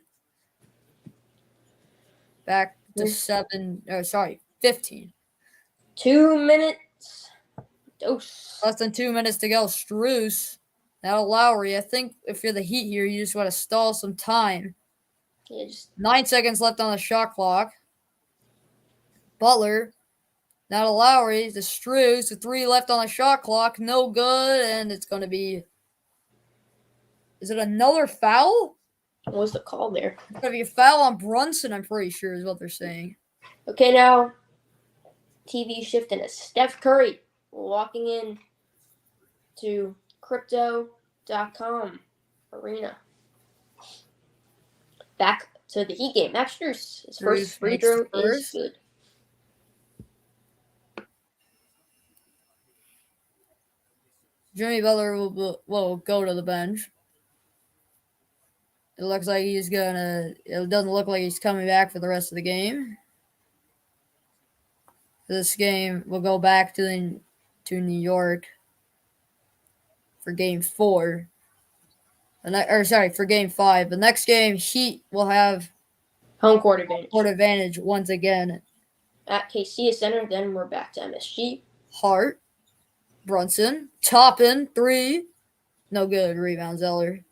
Back to 15. 2 minutes. Dose. Less than 2 minutes to go. Strus. Now Lowry. I think if you're the Heat here, you just want to stall some time. Yeah, just 9 seconds left on the shot clock. Butler. Now to Lowry. To Strus. The 3 left on the shot clock. No good. And it's going to be... Is it another foul? what was the call there? It's going to be a foul on Brunson, I'm pretty sure, is what they're saying. Okay, now TV shifting to Steph Curry walking in to crypto.com arena. Back to the Heat game. Max Strus, his first free makes throw the is first. good. Jimmy Butler will go to the bench. It looks like he's gonna. It doesn't look like he's coming back for the rest of the game. This game will go back to New York for Game 4. For Game 5. The next game, Heat will have home court advantage. Once again. At KC Center, then we're back to MSG. Hart, Brunson, Toppin, 3. No good. Rebound, Zeller.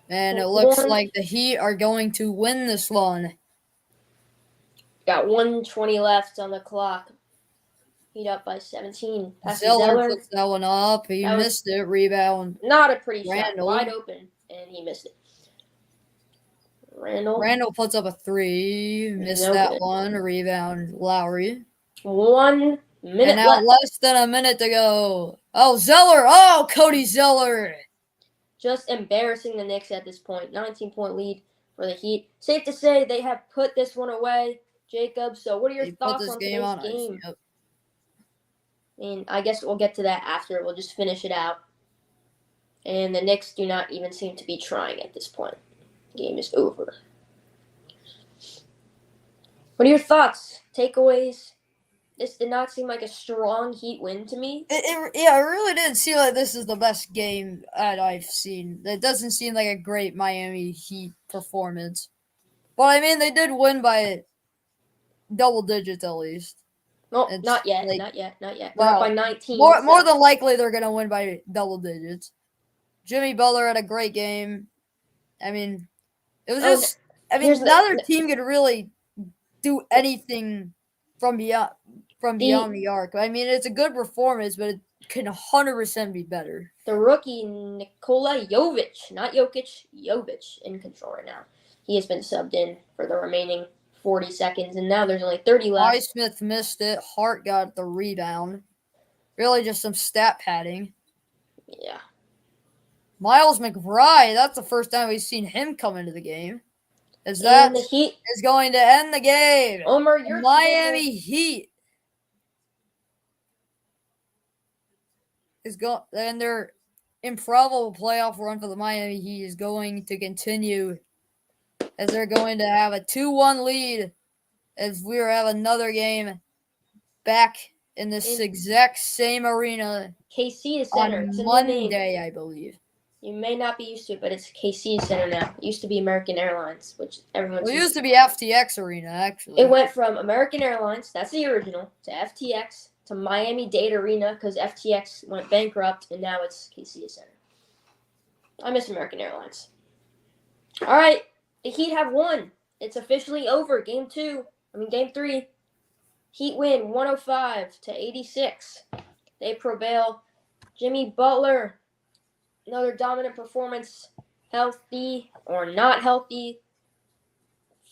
And it looks like the Heat are going to win this one. Got 1:20 left on the clock. Heat up by 17. Zeller puts that one up. He missed it. Rebound. Not a pretty shot. Wide open, and he missed it. Randall puts up a 3. Missed that one. Rebound. Lowry. 1 minute and now left. Less than a minute to go. Oh, Zeller. Oh, Cody Zeller. Just embarrassing the Knicks at this point. 19-point lead for the Heat. Safe to say they have put this one away, Jacob. So what are your thoughts on today's game? Yep. I mean, I guess we'll get to that after. We'll just finish it out. And the Knicks do not even seem to be trying at this point. Game is over. What are your thoughts? Takeaways? This did not seem like a strong Heat win to me. It really didn't seem like this is the best game that I've seen. It doesn't seem like a great Miami Heat performance. But, I mean, they did win by double digits at least. No, not yet. Not yet. We're Well, up by 19. More than likely, they're going to win by double digits. Jimmy Butler had a great game. I mean, it was just – I mean, neither team could really do anything from beyond the arc. I mean, it's a good performance, but it can 100% be better. The rookie, Nikola Jovic, not Jokic, Jovic, in control right now. He has been subbed in for the remaining 40 seconds, and now there's only 30 left. Highsmith missed it. Hart got the rebound. Really just some stat padding. Yeah. Miles McBride, that's the first time we've seen him come into the game. The Heat is going to end the game. Your Miami Heat and their improbable playoff run for the Miami Heat is going to continue as they're going to have a 2-1 lead as we have another game back in this exact same arena. KC Center on Monday, I believe. You may not be used to it, but it's KC Center now. It used to be American Airlines, which everyone's It used to be FTX Arena, actually. It went from American Airlines, that's the original, to FTX, to Miami-Dade Arena, because FTX went bankrupt, and now it's KC Center. I miss American Airlines. All right, the Heat have won. It's officially over. Game 3. Heat win 105-86. They prevail. Jimmy Butler, another dominant performance, healthy or not healthy,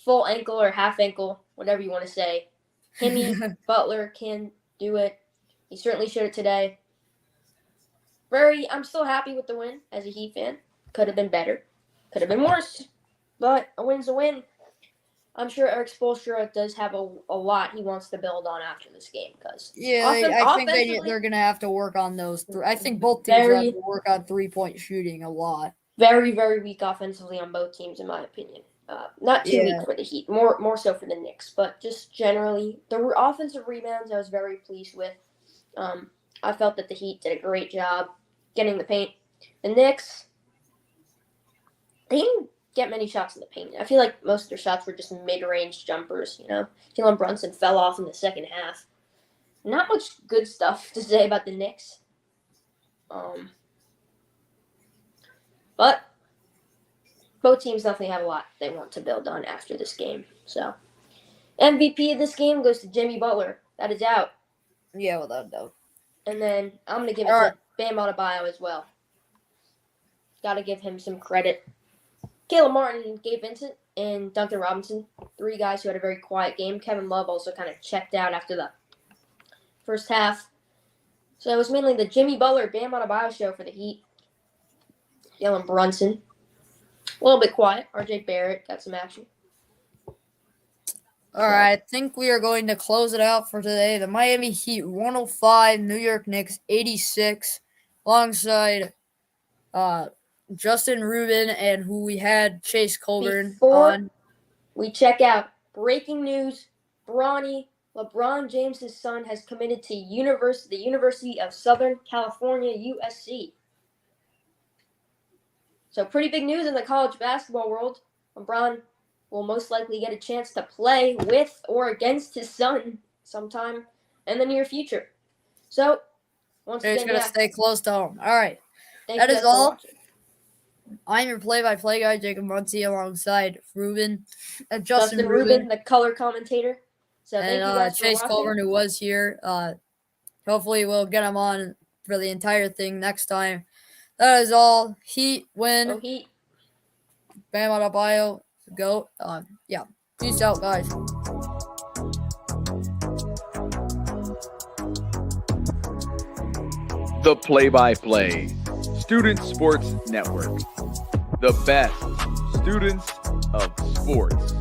full ankle or half ankle, whatever you want to say. Butler can do it. He certainly showed it today. I'm still happy with the win as a Heat fan. Could have been better. Could have been worse. But a win's a win. I'm sure Eric Spoelstra does have a lot he wants to build on after this game. I think they're going to have to work on those. I think both teams have to work on three-point shooting a lot. Very, very weak offensively on both teams, in my opinion. Not too weak for the Heat, more so for the Knicks. But just generally, the offensive rebounds I was very pleased with. I felt that the Heat did a great job getting the paint. The Knicks, they didn't get many shots in the paint. I feel like most of their shots were just mid-range jumpers, Jalen Brunson fell off in the second half. Not much good stuff to say about the Knicks. But both teams definitely have a lot they want to build on after this game. So, MVP of this game goes to Jimmy Butler. That is out. Yeah, without a doubt. And then I'm going to give it to Bam Adebayo as well. Got to give him some credit. Caleb Martin, Gabe Vincent, and Duncan Robinson, 3 guys who had a very quiet game. Kevin Love also kind of checked out after the first half. So it was mainly the Jimmy Butler, Bam Adebayo show for the Heat. Jalen Brunson, a little bit quiet. RJ Barrett got some action. All right, I think we are going to close it out for today. The Miami Heat 105, New York Knicks 86, alongside Justin Rubin and who we had Chase Colburn Before on. we check out, breaking news: LeBron James' son, has committed to the University of Southern California, USC. So pretty big news in the college basketball world. LeBron will most likely get a chance to play with or against his son sometime in the near future. So, once It's again, going to stay close to home. All right. thank That you is guys for all. watching. I'm your play-by-play guy, Jacob Muncie, alongside Rubin, Justin Rubin, the color commentator. So thank you and guys for Chase watching. Colburn, who was here. Hopefully, we'll get him on for the entire thing next time. That is all. Heat win. Go Heat. Bam Adebayo, go. Yeah. Peace out, guys. The Play-by-Play Student Sports Network. The best students of sports.